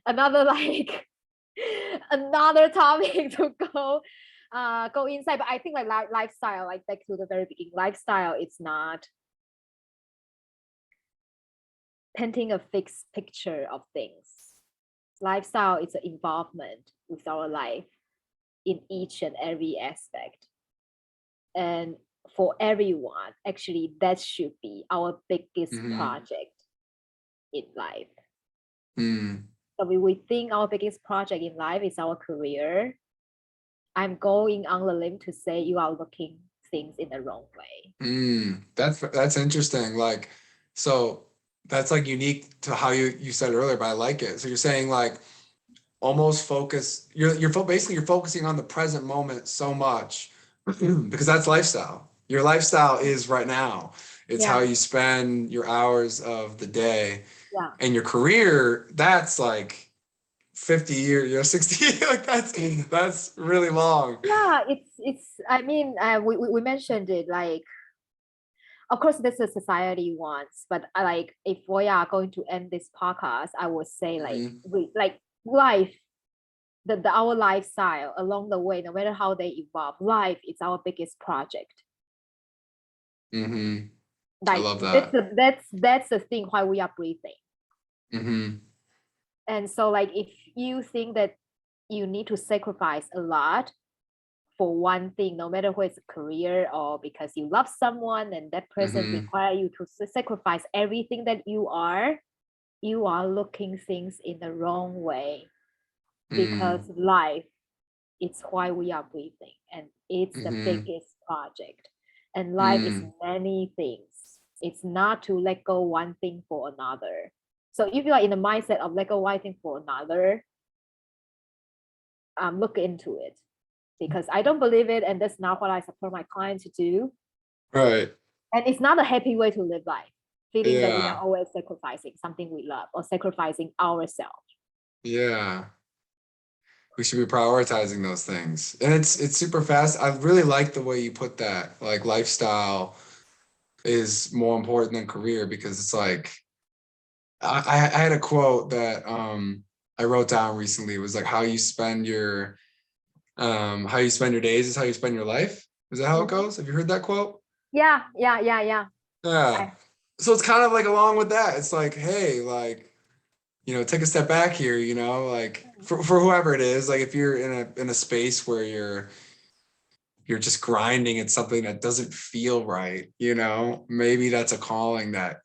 another like another topic to go inside. But I think like lifestyle, like back to the very beginning, lifestyle, it's not painting a fixed picture of things. Lifestyle is an involvement with our life in each and every aspect. And for everyone, actually, that should be our biggest project in life. So we think our biggest project in life is our career. I'm going on the limb to say you are looking things in the wrong way. That's interesting. Like, so that's like unique to how you said earlier, but I like it. So you're saying like almost focus, you're basically you're focusing on the present moment so much because that's lifestyle. Your lifestyle is right now. It's how you spend your hours of the day. And your career, that's like 50 years, you know, 60 years, like that's really long. It's I mean, we mentioned it, like, of course this is society wants, but like if we are going to end this podcast, I would say like we like life, our lifestyle along the way, no matter how they evolve, life is our biggest project. Like, I love that. That's the thing why we are breathing. And so like if you think that you need to sacrifice a lot for one thing, no matter whether it's a career or because you love someone and that person require you to sacrifice everything that you are looking things in the wrong way. Because life, it's why we are breathing, and it's the biggest project. And life is many things. It's not to let go one thing for another. So if you are in the mindset of let go one thing for another, look into it, because I don't believe it, and that's not what I support my clients to do. Right. And it's not a happy way to live life, feeling that we are always sacrificing something we love or sacrificing ourselves. We should be prioritizing those things. And it's super fast. I really like the way you put that. Like, lifestyle is more important than career, because it's like, I had a quote that I wrote down recently. It was like, how you spend your days is how you spend your life. Is that how it goes? Have you heard that quote? Yeah. So it's kind of like along with that. It's like, hey, like, you know, take a step back here, you know, like for whoever it is, like if you're in a space where you're just grinding at something that doesn't feel right, you know, maybe that's a calling to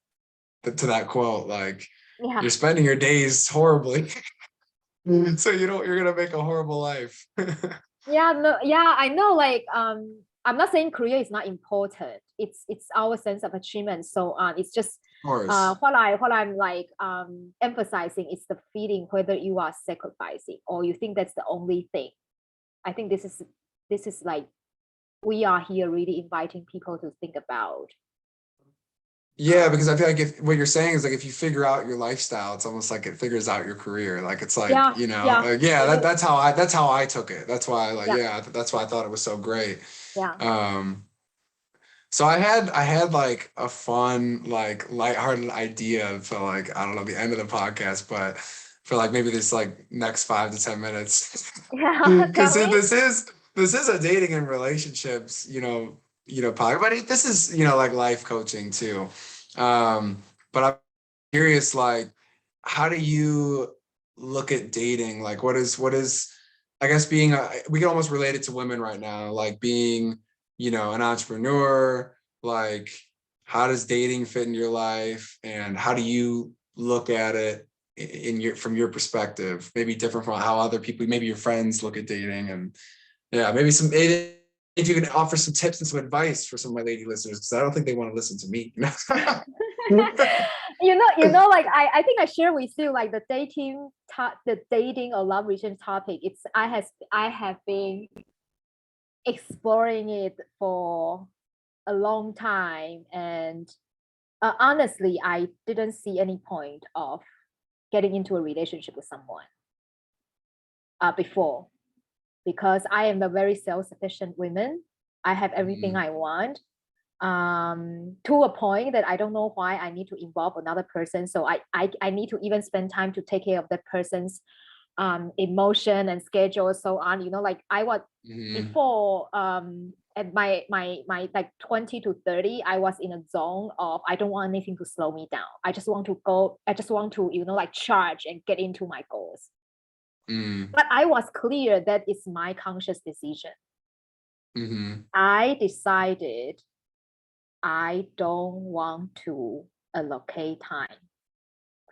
that quote, like you're spending your days horribly. So you're going to make a horrible life. I know, like, I'm not saying career is not important. It's our sense of achievement and so on. It's just course. What I'm like emphasizing is the feeling whether you are sacrificing or you think that's the only thing. I think this is like we are here really inviting people to think about. Yeah, because I feel like if what you're saying is like if you figure out your lifestyle, it's almost like it figures out your career. Like it's like, Yeah, that's how I took it. That's why that's why I thought it was so great. yeah. So I had like a fun, like lighthearted idea for like, I don't know, the end of the podcast, but for like maybe this like next 5 to 10 minutes. Yeah, Because tell me. this is a dating and relationships, podcast, but this is, like life coaching too. But I'm curious, like, how do you look at dating? Like, what is, I guess we can almost relate it to women right now, like being, an entrepreneur, like, how does dating fit in your life and how do you look at it from your perspective, maybe different from how other people, maybe your friends look at dating, and yeah, maybe if you can offer some tips and some advice for some of my lady listeners, because I don't think they want to listen to me. Like I think I share with you like the dating or love relationship topic. I have been exploring it for a long time, and honestly, I didn't see any point of getting into a relationship with someone before, because I am a very self-sufficient woman. I have everything I want, to a point that I don't know why I need to involve another person. So I need to even spend time to take care of that person's emotion and schedule, so on. Like I was before, at my like 20 to 30, I was in a zone of I don't want anything to slow me down. I just want to like charge and get into my goals. But I was clear that it's my conscious decision. I decided I don't want to allocate time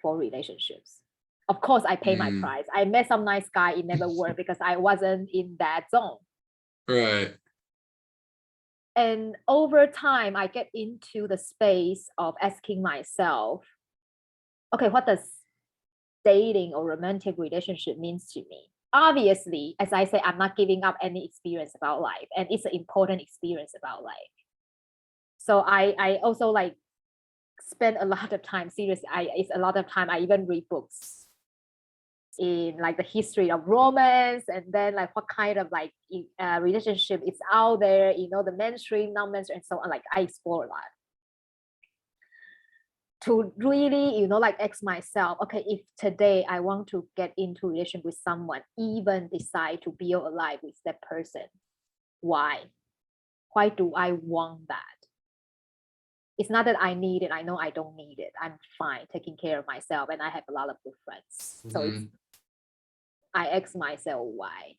for relationships. Of course, I pay my price. I met some nice guy, it never worked because I wasn't in that zone. Right. And over time, I get into the space of asking myself, okay, what does dating or romantic relationship means to me? Obviously, as I say, I'm not giving up any experience about life, and it's an important experience about life. So I also like spend a lot of time, seriously, it's a lot of time. I even read books in like the history of romance, and then like what kind of like relationship is out there, the mainstream, non-mainstream, and so on. Like I explore a lot to really, like ask myself, okay, if today I want to get into a relationship with someone, even decide to build a life with that person, why do I want that? It's not that I need it. I know I don't need it. I'm fine taking care of myself, and I have a lot of good friends. So I ask myself why.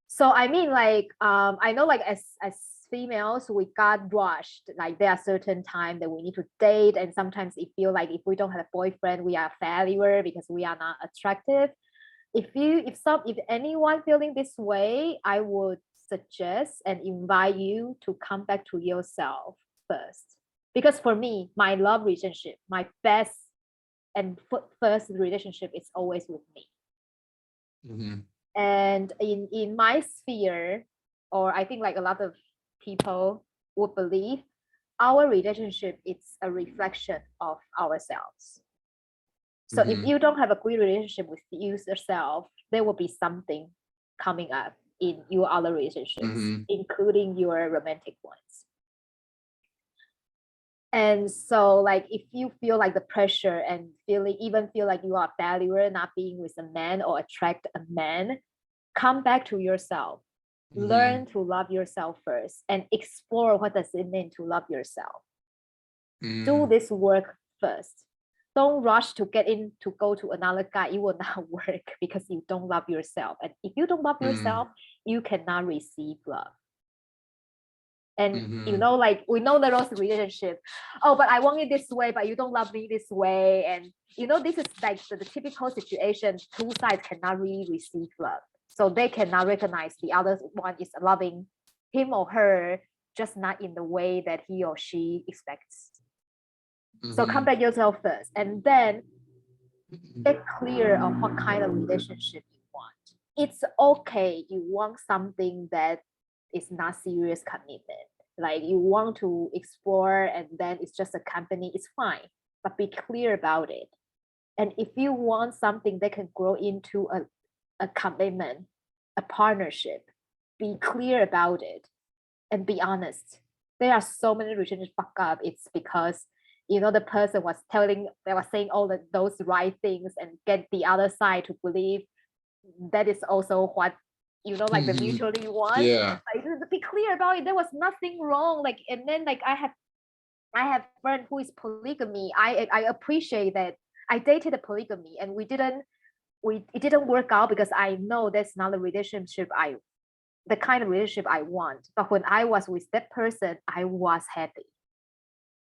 So I mean, like, I know, like, as females, we got rushed. Like, there are certain time that we need to date, and sometimes it feel like if we don't have a boyfriend, we are a failure because we are not attractive. If anyone feeling this way, I would suggest and invite you to come back to yourself first. Because for me, my love relationship, my best and first relationship is always with me. And in my sphere, or I think like a lot of people would believe, our relationship is a reflection of ourselves. So if you don't have a good relationship with yourself, there will be something coming up in your other relationships, including your romantic ones. And so like if you feel like the pressure and feel like you are a failure not being with a man or attract a man, come back to yourself. Learn to love yourself first and explore what does it mean to love yourself. Do this work first. Don't rush to go to another guy. It will not work because you don't love yourself. And if you don't love yourself, you cannot receive love. And like we know the those relationship. Oh, but I want it this way, but you don't love me this way. And this is like the typical situation. Two sides cannot really receive love. So they cannot recognize the other one is loving him or her, just not in the way that he or she expects. So compare yourself first, and then Mm-hmm. get clear of what kind of relationship you want. It's okay you want something that is not serious commitment. Like you want to explore and then it's just a company, it's fine. But be clear about it. And if you want something that can grow into a commitment, a partnership, be clear about it and be honest. There are so many relationships fuck up. It's because the person was saying all those right things and get the other side to believe that is also what like the mutually want. Yeah. Like, be clear about it. There was nothing wrong. Like, and then like I have friend who is polygamy. I appreciate that. I dated a polygamy and it didn't work out because I know that's not the kind of relationship I want. But when I was with that person, I was happy.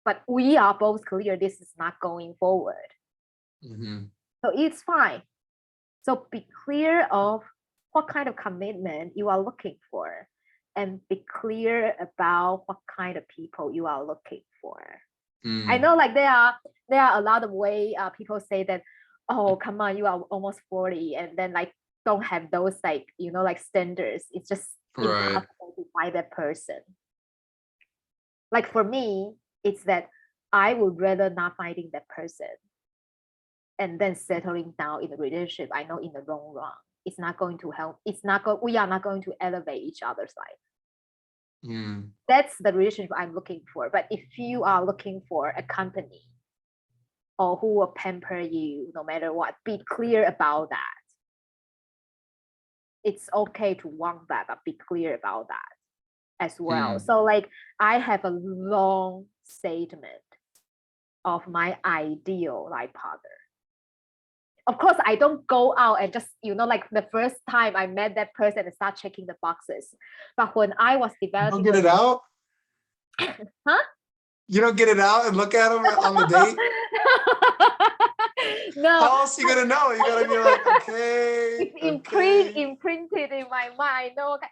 But we are both clear this is not going forward. So it's fine. So be clear of what kind of commitment you are looking for and be clear about what kind of people you are looking for. I know like there are a lot of way people say that, oh, come on, you are almost 40 and then like don't have those like, like standards. It's just impossible to find that person. Like for me, it's that I would rather not finding that person and then settling down in a relationship I know in the long run. It's not going to help. We are not going to elevate each other's life. That's the relationship I'm looking for. But if you are looking for a company or who will pamper you no matter what, be clear about that. It's okay to want that, but be clear about that as well. So like I have a long statement of my ideal life partner. Of course, I don't go out and just, like the first time I met that person and start checking the boxes. But when I was developing... You don't get it out? Huh? You don't get it out and look at him on the date? No. How else are you going to know? You got to be like, okay. It's imprinted in my mind. No, okay.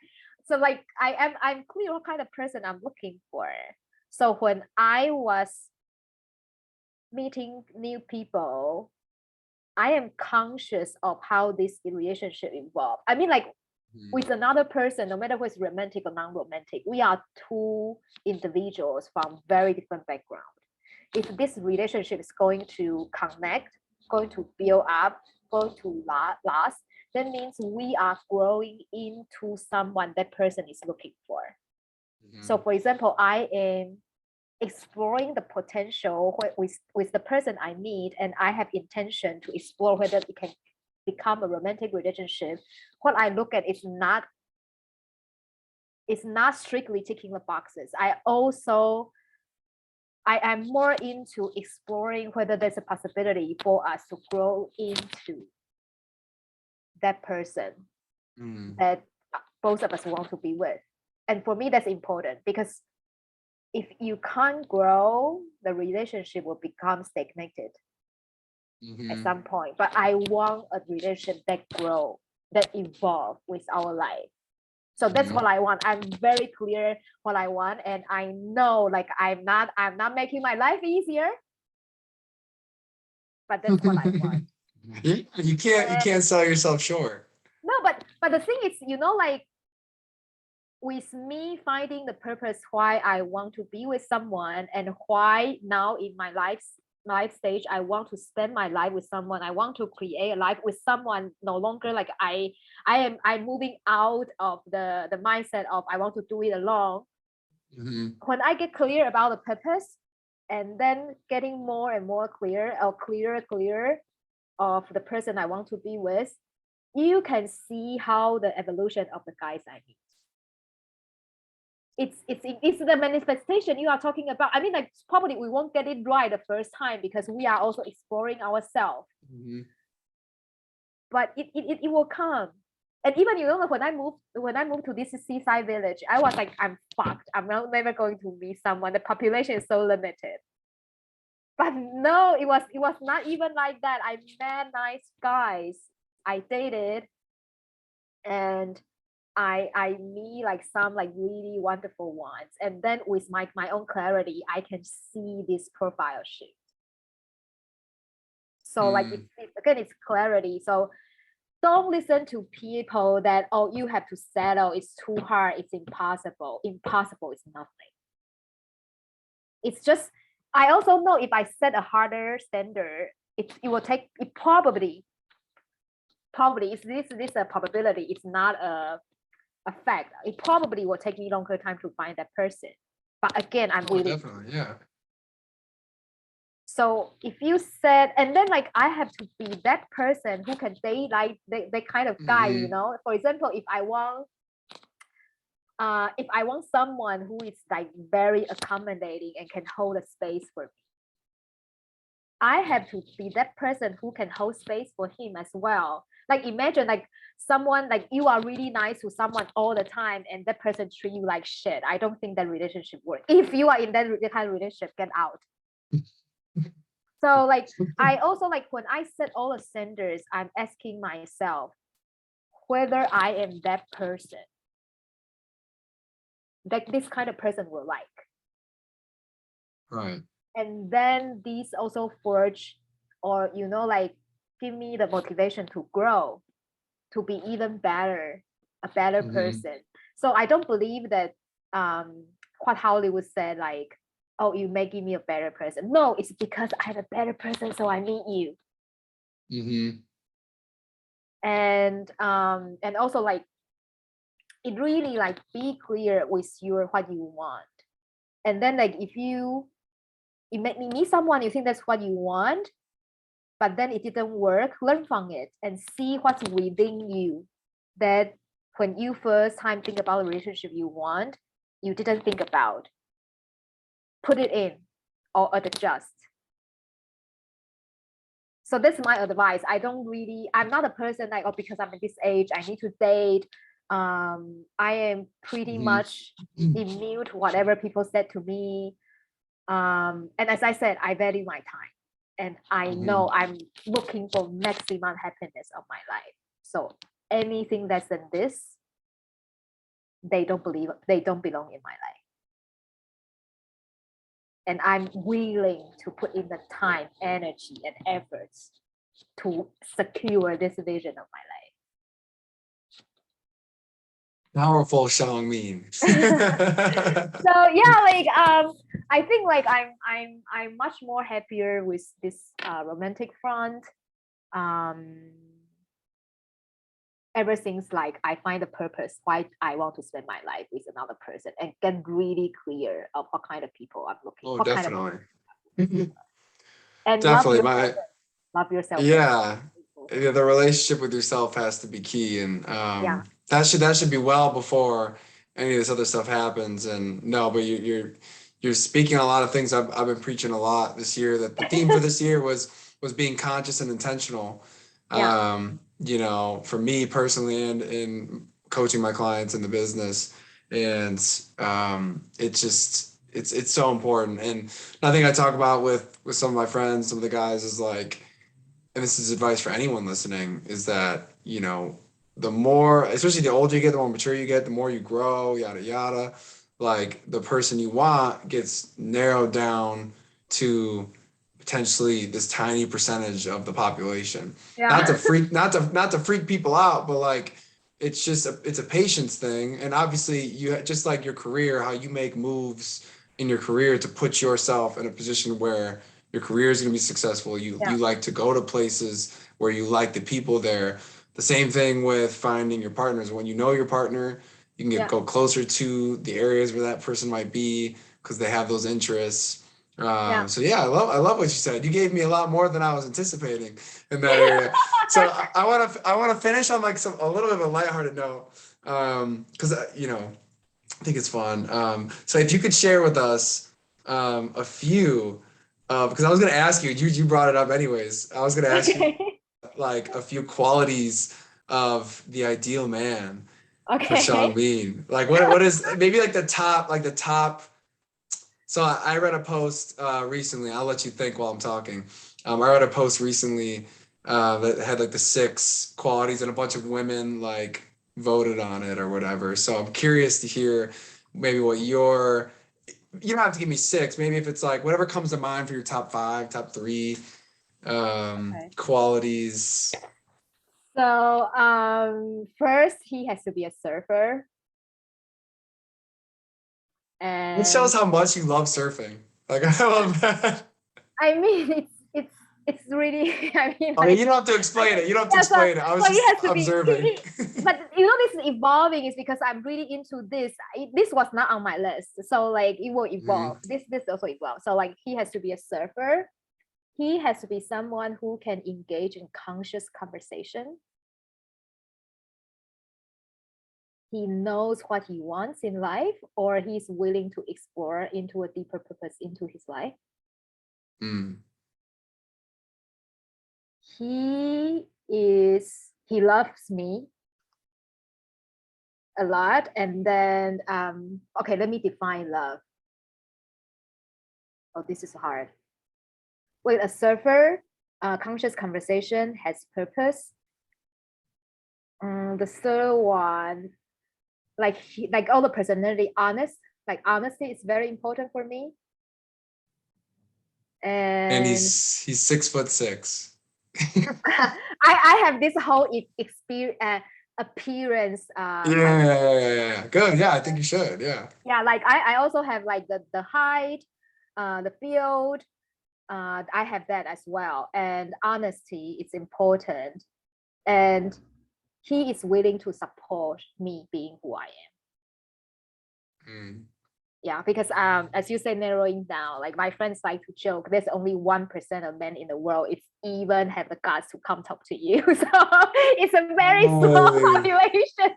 So like I'm clear what kind of person I'm looking for. So when I was meeting new people, I am conscious of how this relationship evolved. I mean, like with another person, no matter whether it's romantic or non-romantic, we are two individuals from very different backgrounds. If this relationship is going to connect, going to build up, going to last, that means we are growing into someone that person is looking for. So for example, I am exploring the potential with the person I meet, and I have intention to explore whether it can become a romantic relationship. What I look at is not strictly ticking the boxes. I am more into exploring whether there's a possibility for us to grow into that person that both of us want to be with. And for me, that's important because if you can't grow, the relationship will become stagnated at some point. But I want a relationship that grow, that evolve with our life. So that's what I want. I'm very clear what I want, and I know like I'm not making my life easier, but that's what I want. You can't sell yourself short. No, but the thing is, like with me finding the purpose why I want to be with someone and why now in my life stage I want to spend my life with someone, I want to create a life with someone, no longer like I'm moving out of the mindset of I want to do it alone. When I get clear about the purpose and then getting more and more clear of the person I want to be with, you can see how the evolution of the guys I meet. It's the manifestation you are talking about. I mean, like probably we won't get it right the first time because we are also exploring ourselves. But it will come. And even when I moved to this seaside village, I was like, I'm fucked. I'm never going to meet someone. The population is so limited. But no, it was not even like that. I met nice guys. I dated, and I meet like some like really wonderful ones. And then with my own clarity, I can see this profile shift. So like again, it's clarity. So don't listen to people that, oh, you have to settle, it's too hard, it's impossible. Impossible is nothing. It's just, I also know if I set a harder standard, it will take, it probably is this a probability, it's not a fact. It probably will take me longer time to find that person. But again, I'm willing. Definitely, yeah. So if you said, and then like I have to be that person who can date like that kind of guy, you know. For example, if I want someone who is like very accommodating and can hold a space for me, I have to be that person who can hold space for him as well. Like imagine like someone, like you are really nice to someone all the time and that person treat you like shit. I don't think that relationship works. If you are in that kind of relationship, get out. So like I also like when I set all the standards, I'm asking myself whether I am that person, like this kind of person will like. Right. And then these also forge, or you know, like give me the motivation to grow, to be even better, a better person. So I don't believe that what Hollywood said, like, oh, you making me a better person. No, it's because I'm a better person, so I need you. And also like it really like be clear with your what you want. And then like if you make me meet someone you think that's what you want, but then it didn't work, learn from it and see what's within you that when you first time think about the relationship you want, you didn't think about. Put it in or adjust. So that's my advice. I'm not a person like, oh, because I'm at this age, I need to date. I am pretty much immune to whatever people said to me. And as I said, I value my time. And I know I'm looking for maximum happiness of my life. So anything less than this, they don't belong in my life. And I'm willing to put in the time, energy, and efforts to secure this vision of my life. Powerful Shuang-Min. So yeah, like I think like I'm much more happier with this romantic front. Ever since like I find the purpose why I want to spend my life with another person and get really clear of what kind of people I'm looking. Oh, what definitely. Kind of and Definitely. love yourself. Yeah, the relationship with yourself has to be key, and that should be well before any of this other stuff happens. And no, but you're speaking a lot of things I've been preaching a lot this year. That the theme for this year was being conscious and intentional. You know, for me personally, and in coaching my clients in the business, and it's so important. And I think I talk about with some of my friends, some of the guys, is like, and this is advice for anyone listening, is that, you know, the more, especially the older you get, the more mature you get, the more you grow, yada, yada, like the person you want gets narrowed down to potentially this tiny percentage of the population. Not to freak people out, but like, it's just it's a patience thing. And obviously you, just like your career, how you make moves in your career to put yourself in a position where your career is going to be successful. You like to go to places where you like the people there. The same thing with finding your partners. When you know your partner, you can go closer to the areas where that person might be because they have those interests. So yeah, I love what you said. You gave me a lot more than I was anticipating in that area. So I want to finish on like a little bit of a lighthearted note, because you know, I think it's fun. So if you could share with us a few, because I was going to ask you, you brought it up anyways. I was going to ask you like a few qualities of the ideal man for Shuang-Min. Like what is maybe like the top. So I read a post recently. I'll let you think while I'm talking. I read a post recently that had like the 6 qualities, and a bunch of women like voted on it or whatever. So I'm curious to hear maybe what you don't have to give me 6. Maybe if it's like whatever comes to mind for your top 5, top 3. Okay. qualities. So first he has to be a surfer. It And shows how much you love surfing. Like, I love that. I mean it's really I mean I mean, like, you don't have to explain it. You don't have to yeah, explain it. I was so it just has to be observing. but you know this is evolving is because I'm really into this. This was not on my list. So like it will evolve. Mhm. This also evolve. So like he has to be a surfer. He has to be someone who can engage in conscious conversation. He knows what he wants in life, or he's willing to explore into a deeper purpose into his life. Mm. He loves me a lot. And then okay, let me define love. Oh, this is hard. With a surfer, conscious conversation has purpose. The third one, like all the personality, honest. Like honesty is very important for me. And And he's 6'6". I have this whole experience appearance. Yeah. Good. Yeah, I think you should. Yeah. Yeah, like I also have like the height, the build. I have that as well. And honesty is important. And he is willing to support me being who I am. Mm. Yeah, because as you say, narrowing down, like my friends like to joke, there's only 1% of men in the world if even have the guts to come talk to you. So it's a very small population.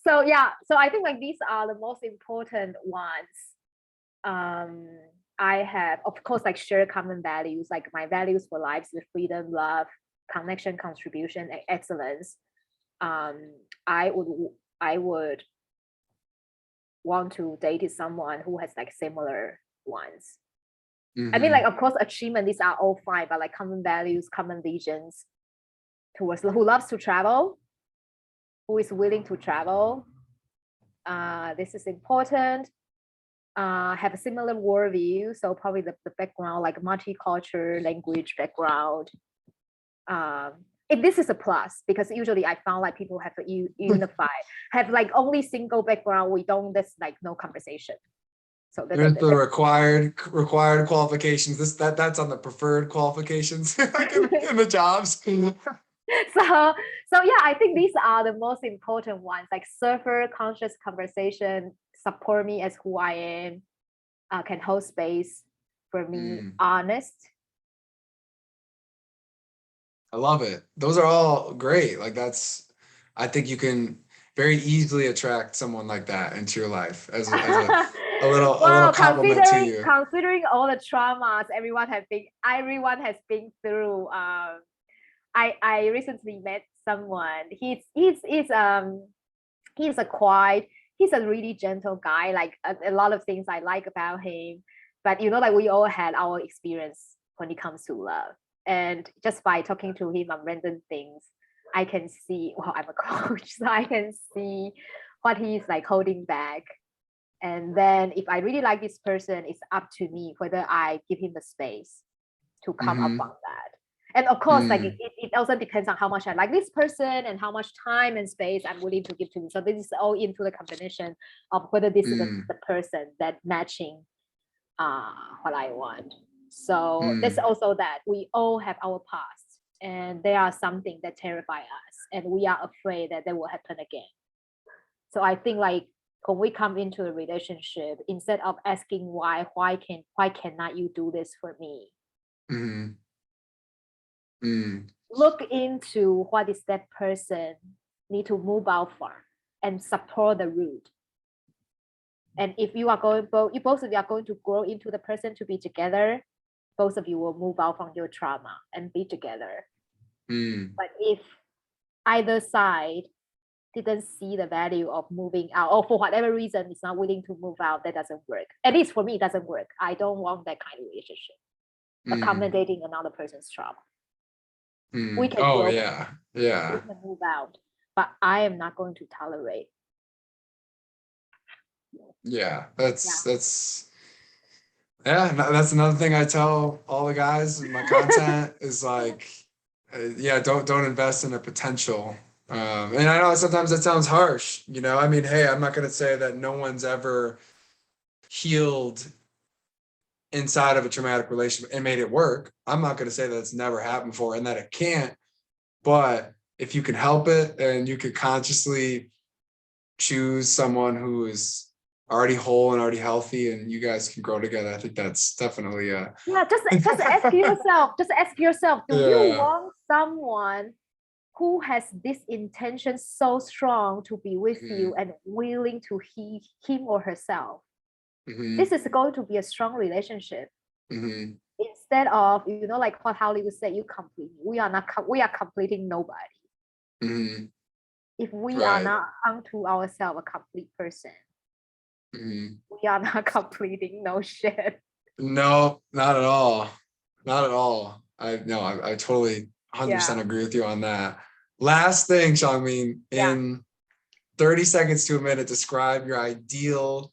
So yeah, so I think like these are the most important ones. I have, of course, like share common values, like my values for lives with freedom, love, connection, contribution, and excellence. I would want to date someone who has like similar ones. I mean, like, of course, achievement, these are all fine, but like common values, common visions towards who loves to travel, who is willing to travel. This is important. Have a similar worldview. So probably the background, like multicultural language background. If this is a plus, because usually I found like people have to unify, have like only single background. We don't, that's like no conversation. So There's the required qualifications. That's on the preferred qualifications like in the jobs. So yeah, I think these are the most important ones, like surfer, conscious conversation, support me as who I am, can hold space for me, honest. I love it. Those are all great. Like I think you can very easily attract someone like that into your life as a little compliment to you. Considering all the traumas everyone has been through, I recently met someone. He's a really gentle guy. Like a lot of things I like about him, but you know, like we all had our experience when it comes to love. And just by talking to him on random things, I can see. Well, I'm a coach, so I can see what he's like holding back. And then if I really like this person, it's up to me whether I give him the space to come up on that. And of course, like it also depends on how much I like this person and how much time and space I'm willing to give to him. So this is all into the combination of whether this is the person that matching what I want. So there's also that we all have our past, and there are something that terrify us, and we are afraid that will happen again. So I think like when we come into a relationship, instead of asking why cannot you do this for me? Look into what is that person need to move out from and support the root. And if you are going, if both of you are going to grow into the person to be together, both of you will move out from your trauma and be together. But if either side didn't see the value of moving out, or for whatever reason is not willing to move out, that doesn't work. At least for me, it doesn't work. I don't want that kind of relationship, accommodating another person's trauma. We can grow, we can move out, but I am not going to tolerate. That's Yeah, that's another thing I tell all the guys in my content is like, yeah, don't invest in a potential. And I know sometimes that sounds harsh, you know. I mean, hey, I'm not gonna say that no one's ever healed inside of a traumatic relationship and made it work. I'm not gonna say that it's never happened before and that it can't. But if you can help it and you could consciously choose someone who is already whole and already healthy and you guys can grow together, I think that's definitely Yeah, just ask yourself, do you yeah. want someone who has this intention so strong to be with you and willing to heal him or herself? This is going to be a strong relationship. Instead of, you know, like what Hollywood said, you complete me. We are completing nobody. If we are not unto ourselves a complete person, we are not completing no shit. No, not at all. Not at all. I totally 100% agree with you on that. Last thing, Shuang-Min, in 30 seconds to a minute, describe your ideal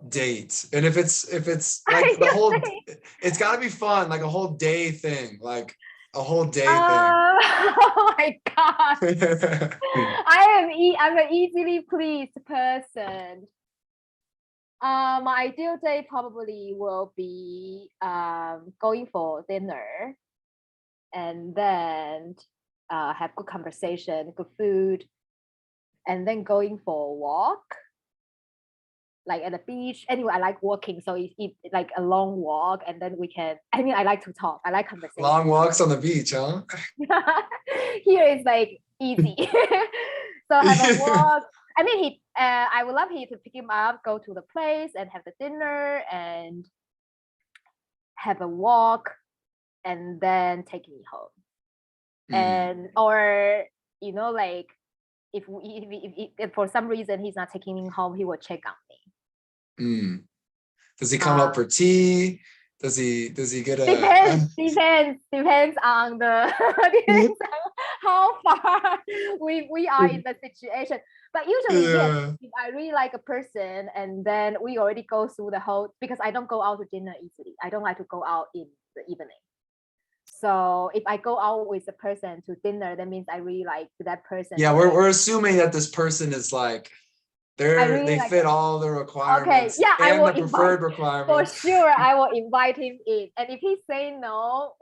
date. And if it's like the whole, it's got to be fun, like a whole day thing, like a whole day thing. Oh my god. I'm an easily pleased person. My ideal day probably will be going for dinner and then have good conversation, good food, and then going for a walk, like at the beach. Anyway, I like walking, so it's like a long walk, and then we can. I mean, I like to talk. I like conversation. Long walks on the beach, huh? Here is like easy. So have a walk. I mean, I would love him to pick him up, go to the place, and have the dinner, and have a walk, and then take me home. And or you know, like if for some reason he's not taking me home, he will check on me. Does he come up for tea? Does he get a depends on the depends on how far we are in the situation. But usually, yes, if I really like a person and then we already go through the whole, because I don't go out to dinner easily. I don't like to go out in the evening. So if I go out with a person to dinner, that means I really like that person. Yeah, we're assuming that this person is like they fit all the requirements. Okay, yeah, I will the preferred requirements. For sure, I will invite him in. And if he say no,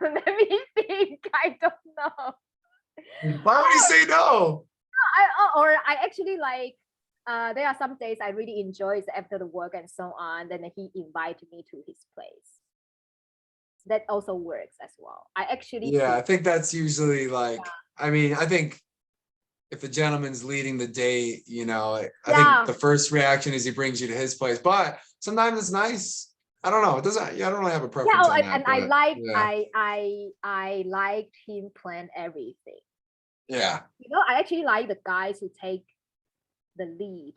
let me think. I don't know. Why would he say no? I actually like. There are some days I really enjoy after the work and so on. Then he invited me to his place. That also works as well. I think that's usually like. I mean, I think if the gentleman's leading the date, you know, I think the first reaction is he brings you to his place. But sometimes it's nice. I don't know. It doesn't. I don't really have a preference on that. And I liked him plan everything. Yeah. You know, I actually like the guys who take the lead.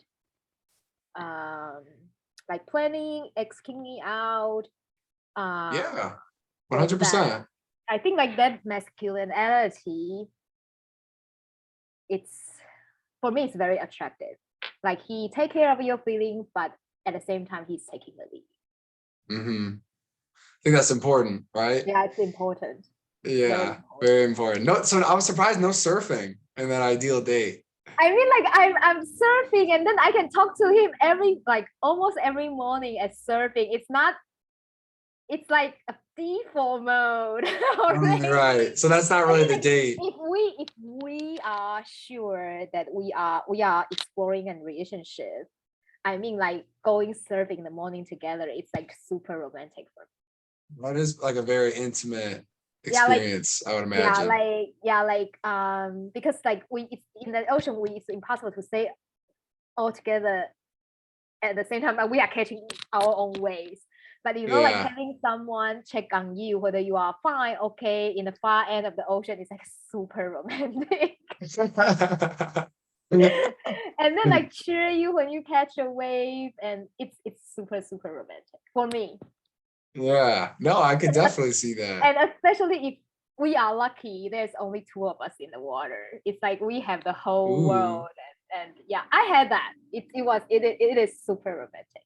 Like planning, asking me out. 100%. I think like that masculinity, it's for me, it's very attractive. Like he take care of your feelings, but at the same time, he's taking the lead. I think that's important, right? Yeah, it's important. Yeah, very important. No, so I was surprised no surfing in that ideal date. I mean, like I'm surfing, and then I can talk to him almost every morning at surfing. It's like a default mode. Right. So that's not really the date. If we are sure that we are exploring a relationship, I mean, like going surfing in the morning together, it's like super romantic for me. That is like a very intimate experience, I would imagine. Because like it's in the ocean, it's impossible to stay all together at the same time. Like we are catching our own waves. But you know, like having someone check on you whether you are fine, okay, in the far end of the ocean is like super romantic. And then like cheer you when you catch a wave, and it's super romantic for me. Yeah, no, I could definitely see that. And especially if we are lucky, there's only two of us in the water. It's like we have the whole world, and yeah, I had that. It is super romantic.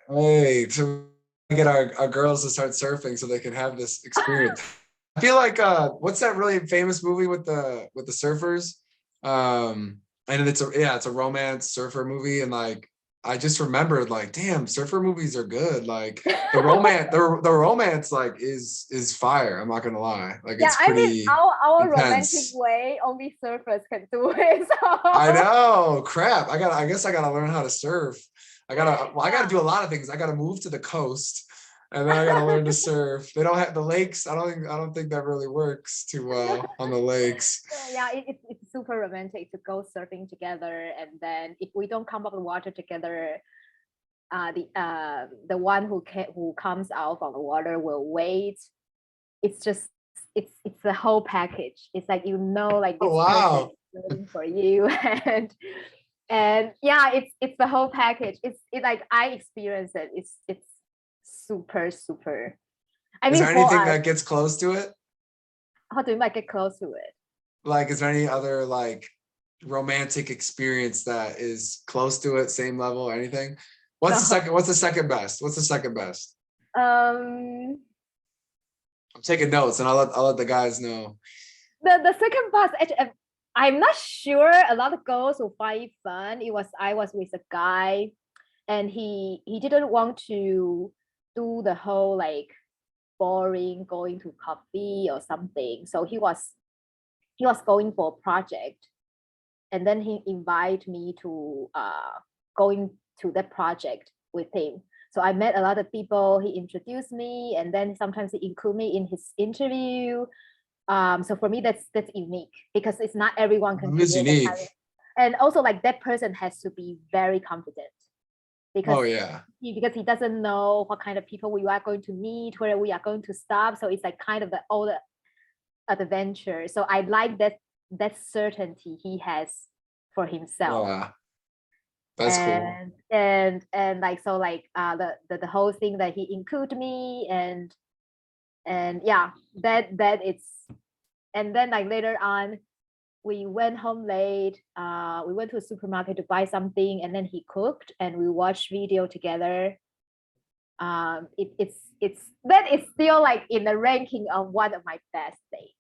Hey, so get our girls to start surfing so they can have this experience. I feel like what's that really famous movie with the surfers? And it's a romance surfer movie, and like I just remembered like, damn, surfer movies are good. Like the romance like is fire. I'm not gonna lie. Like Yeah, it's I mean, pretty our romantic intense. way, only surfers can do it. I So know, crap. I guess I gotta learn how to surf. I yeah. gotta do a lot of things. I gotta move to the coast, and then I gotta learn to surf. They don't have the lakes. I don't think that really works too well on the lakes. So yeah, it's super romantic to go surfing together, and then if we don't come up the water together, the one who comes out from the water will wait. It's just it's the whole package. It's like, you know, like Oh this person wow. is waiting for you, and yeah, it's the whole package. It's like I experience it. It's super super. I Is mean, there for anything us, that gets close to it? how do you like get close to it? Like, is there any other like romantic experience that is close to it, same level or anything? What's the No. second? What's the second best? What's the second best? Um, I'm taking notes, and I'll let the guys know. the second part, actually, I'm not sure. A lot of girls will find it fun. I was with a guy, and he didn't want to do the whole like boring going to coffee or something. So he was going for a project, and then he invited me to going to that project with him. So I met a lot of people. He introduced me, and then sometimes he include me in his interview. So for me, that's unique, because it's not everyone can It is create that kind of, unique. and also like that person has to be very confident, because Oh yeah. he doesn't know what kind of people we are going to meet, where we are going to stop. So it's like kind of the all the adventure. So I like that certainty he has for himself. Yeah. That's cool. And like, so like the whole thing that he include me, and yeah, that it's, and then like later on we went home late, we went to a supermarket to buy something, and then he cooked and we watched video together. It's that is still like in the ranking of one of my best dates.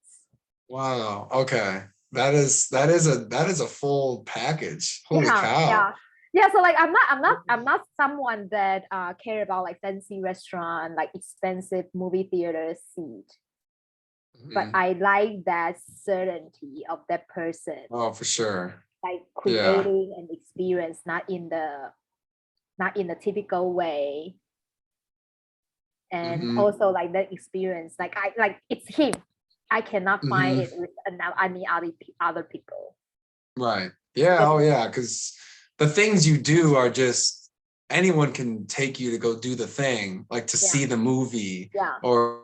Wow. Okay. That is a full package. Holy Yeah, cow. yeah, yeah. So like I'm not someone that care about like fancy restaurant, like expensive movie theater seat, but Mhm. I like that certainty of that person, Oh, for sure. like Yeah. creating an experience, not in the typical way. And Hmm. also like that experience, like I like it's him. I cannot find Hmm. it with any other people. Right. Yeah. Just Oh, yeah. Because the things you do are just anyone can take you to go do the thing, like to yeah, see the movie yeah. or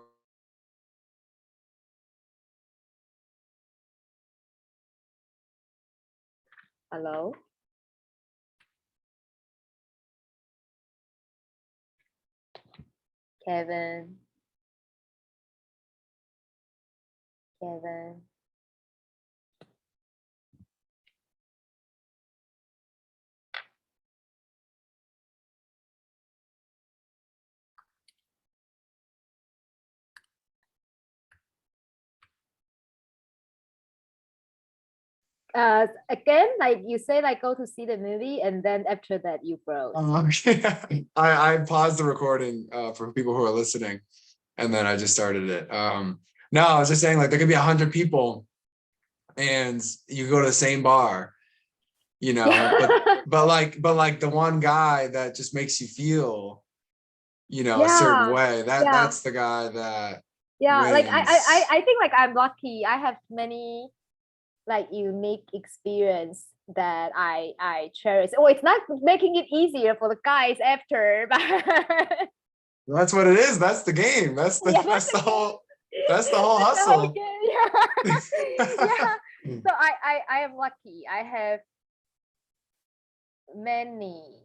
Hello, Kevin. Kevin. Again, like you say, like go to see the movie, and then after that you froze. yeah. I paused the recording for people who are listening, and then I just started it. No, I was just saying like there could be 100 people and you go to the same bar, you know, Yeah, but like the one guy that just makes you feel, you know, a certain yeah, way, yeah, that's the guy that yeah. Like wins. I think like I'm lucky. I have many like unique experience that I cherish. Oh, it's not making it easier for the guys after, but That's what it is. That's the game. yeah, that's That's the game. the whole That's the whole hustle. game. Yeah, yeah. So I am lucky. I have many,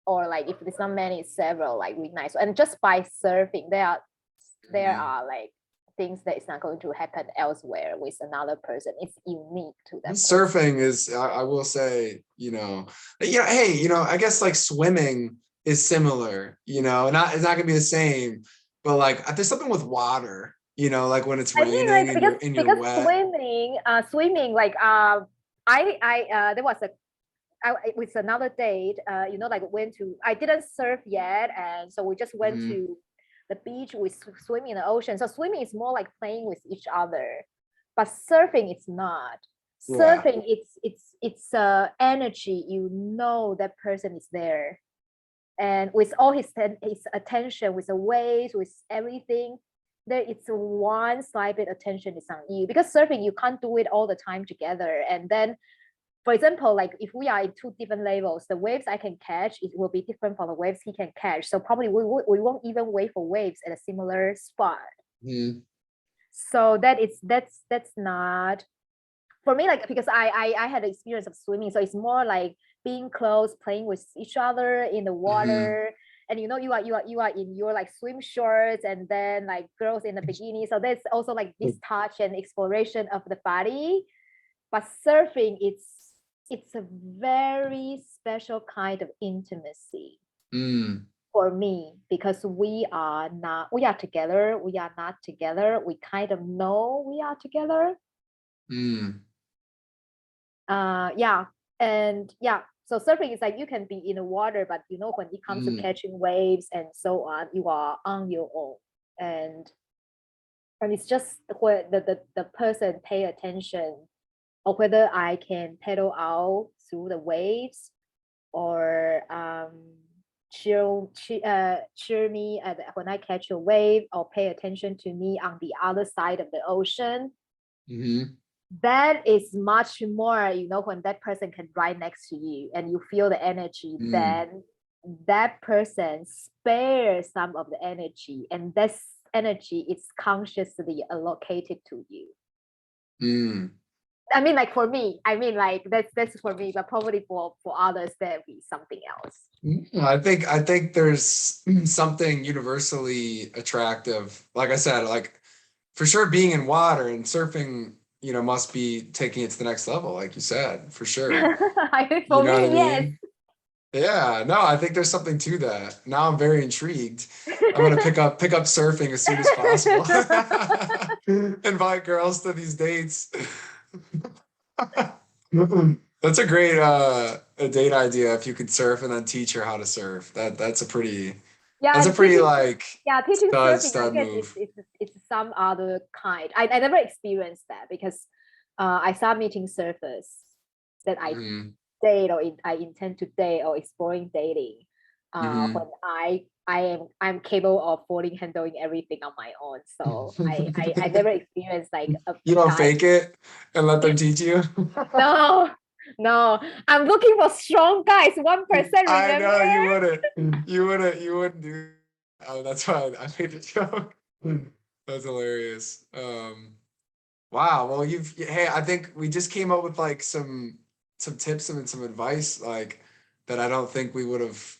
or like if it's not many, it's several like really nice. And just by surfing, there are like things that is not going to happen elsewhere with another person. It's unique to that person. Surfing is, I will say, you know, hey, you know, I guess like swimming is similar, you know, it's not gonna be the same, but like there's something with water, you know, like when it's I think raining like and you're because wet. swimming like there was with another date, you know, like went to, I didn't surf yet, and so we just went Mhm. to the beach. We swim in the ocean. So swimming is more like playing with each other, but surfing it's not. Yeah. Surfing it's energy. You know that person is there, and with all his attention, with the waves, with everything, there it's one slight bit attention is on you, because surfing you can't do it all the time together. And then, for example, like if we are in two different levels, the waves I can catch, it will be different from the waves he can catch. So probably we won't even wait for waves at a similar spot. Mhm. So that's not for me, like, because I had the experience of swimming, so it's more like being close, playing with each other in the Mhm. water. And you know, you are in your like swim shorts, and then like girls in the bikini, so there's also like this touch and exploration of the body. But surfing, it's a very special kind of intimacy Mm. for me, because we are together, we are not together, we kind of know we are together. Mm. Yeah. And yeah, so surfing is like you can be in the water, but you know, when it comes to Mm. catching waves and so on, you are on your own. And it's just where the person pay attention, or whether I can pedal out through the waves, or cheer me when I catch a wave, or pay attention to me on the other side of the ocean. Mhm. That is much more, you know, when that person can right next to you and you feel the energy, Mm. then that person spares some of the energy, and this energy is consciously allocated to you. Mm. I mean, like for me, I mean, like that's for me, but probably for others that be something else. I think there's something universally attractive. Like I said, like for sure being in water and surfing, you know, must be taking it to the next level, like you said, for sure. You For know what I me, yes. mean? Yeah, no, I think there's something to that. Now I'm very intrigued. I'm gonna pick up surfing as soon as possible. Invite girls to these dates. That's a great a date idea if you could surf and then teach her how to surf. Yeah, That's a and pretty teaching, like yeah, teaching surfing, I stud guess move. it's some other kind. I never experienced that, because I started meeting surfers that I Hmm. date, or I intend to date, or exploring dating, when Hmm. I'm capable of fully handling everything on my own. So I never experienced like You a don't guy. fake it and let them teach you. No, no, I'm looking for strong guys. 1%, I remember? know you wouldn't. You wouldn't do. Oh, that's why I made the joke. That's hilarious. Wow. Well, hey, I think we just came up with like some tips and some advice like that I don't think we would have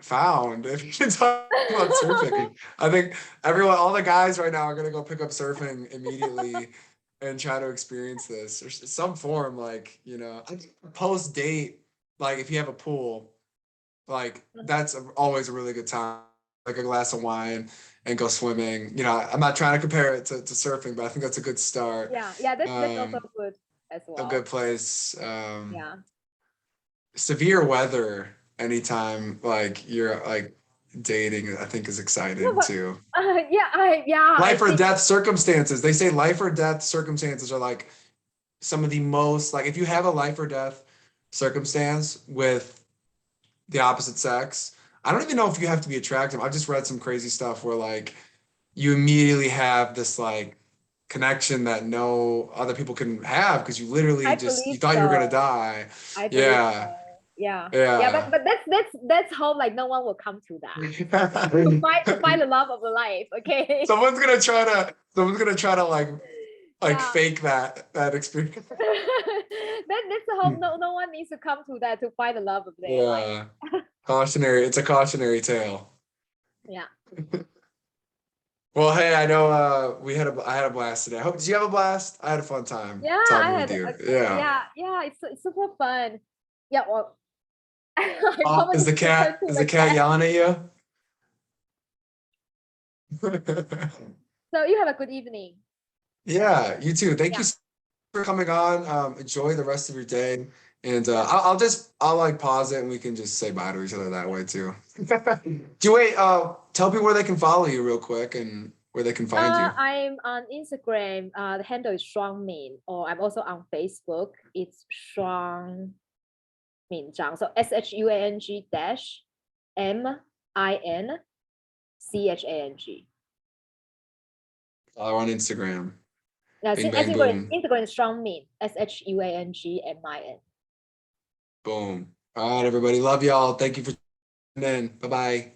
found if you talk about surfing. I think all the guys right now are gonna go pick up surfing immediately and try to experience this or some form, like, you know, post date, like if you have a pool, like that's always a really good time, like a glass of wine and go swimming. You know, I'm not trying to compare it to surfing, but I think that's a good start. Yeah, that's also Um, good as a good well. place. Yeah. Severe weather anytime like you're like dating, I think is No, exciting but too. I Life or think death circumstances. They say life or death circumstances are like some of the most, like if you have a life or death circumstance with the opposite sex, I don't even know if you have to be attractive. I just read some crazy stuff where like you immediately have this like connection that no other people can have because you literally I just you believe thought you were gonna so. die. I believe so. Yeah, Yeah. Yeah, yeah. but that's how like no one will come to that. To find the love of the life, okay? Someone's gonna try to like Yeah. fake that experience. That's how no one needs to come to that to find the love of their life. Yeah. It's a cautionary tale. Yeah. Well, hey, I know I had a blast today. Did you have a blast? I had a fun time Yeah, I talking with had you. Yeah. yeah, it's super fun. Yeah, well, I Oh, probably refer to is the the cat cat. yelling at you? So you have a good evening. Yeah, you too. Thank Yeah. you for coming on. Enjoy the rest of your day. And Yeah. I'll like pause it and we can just say bye to each other that way too. Do wait, tell people where they can follow you real quick and where they can find you. I'm on Instagram. The handle is Shuang-Min, or I'm also on Facebook. It's Shuang Min Zhang. So SHUANG dash MINCHANG. Follow on Instagram. Yeah, Bing bang Instagram, boom. Instagram is Shuang-Min, SHUANGMIN. Boom. All right, everybody. Love y'all. Thank you for tuning in. Bye-bye.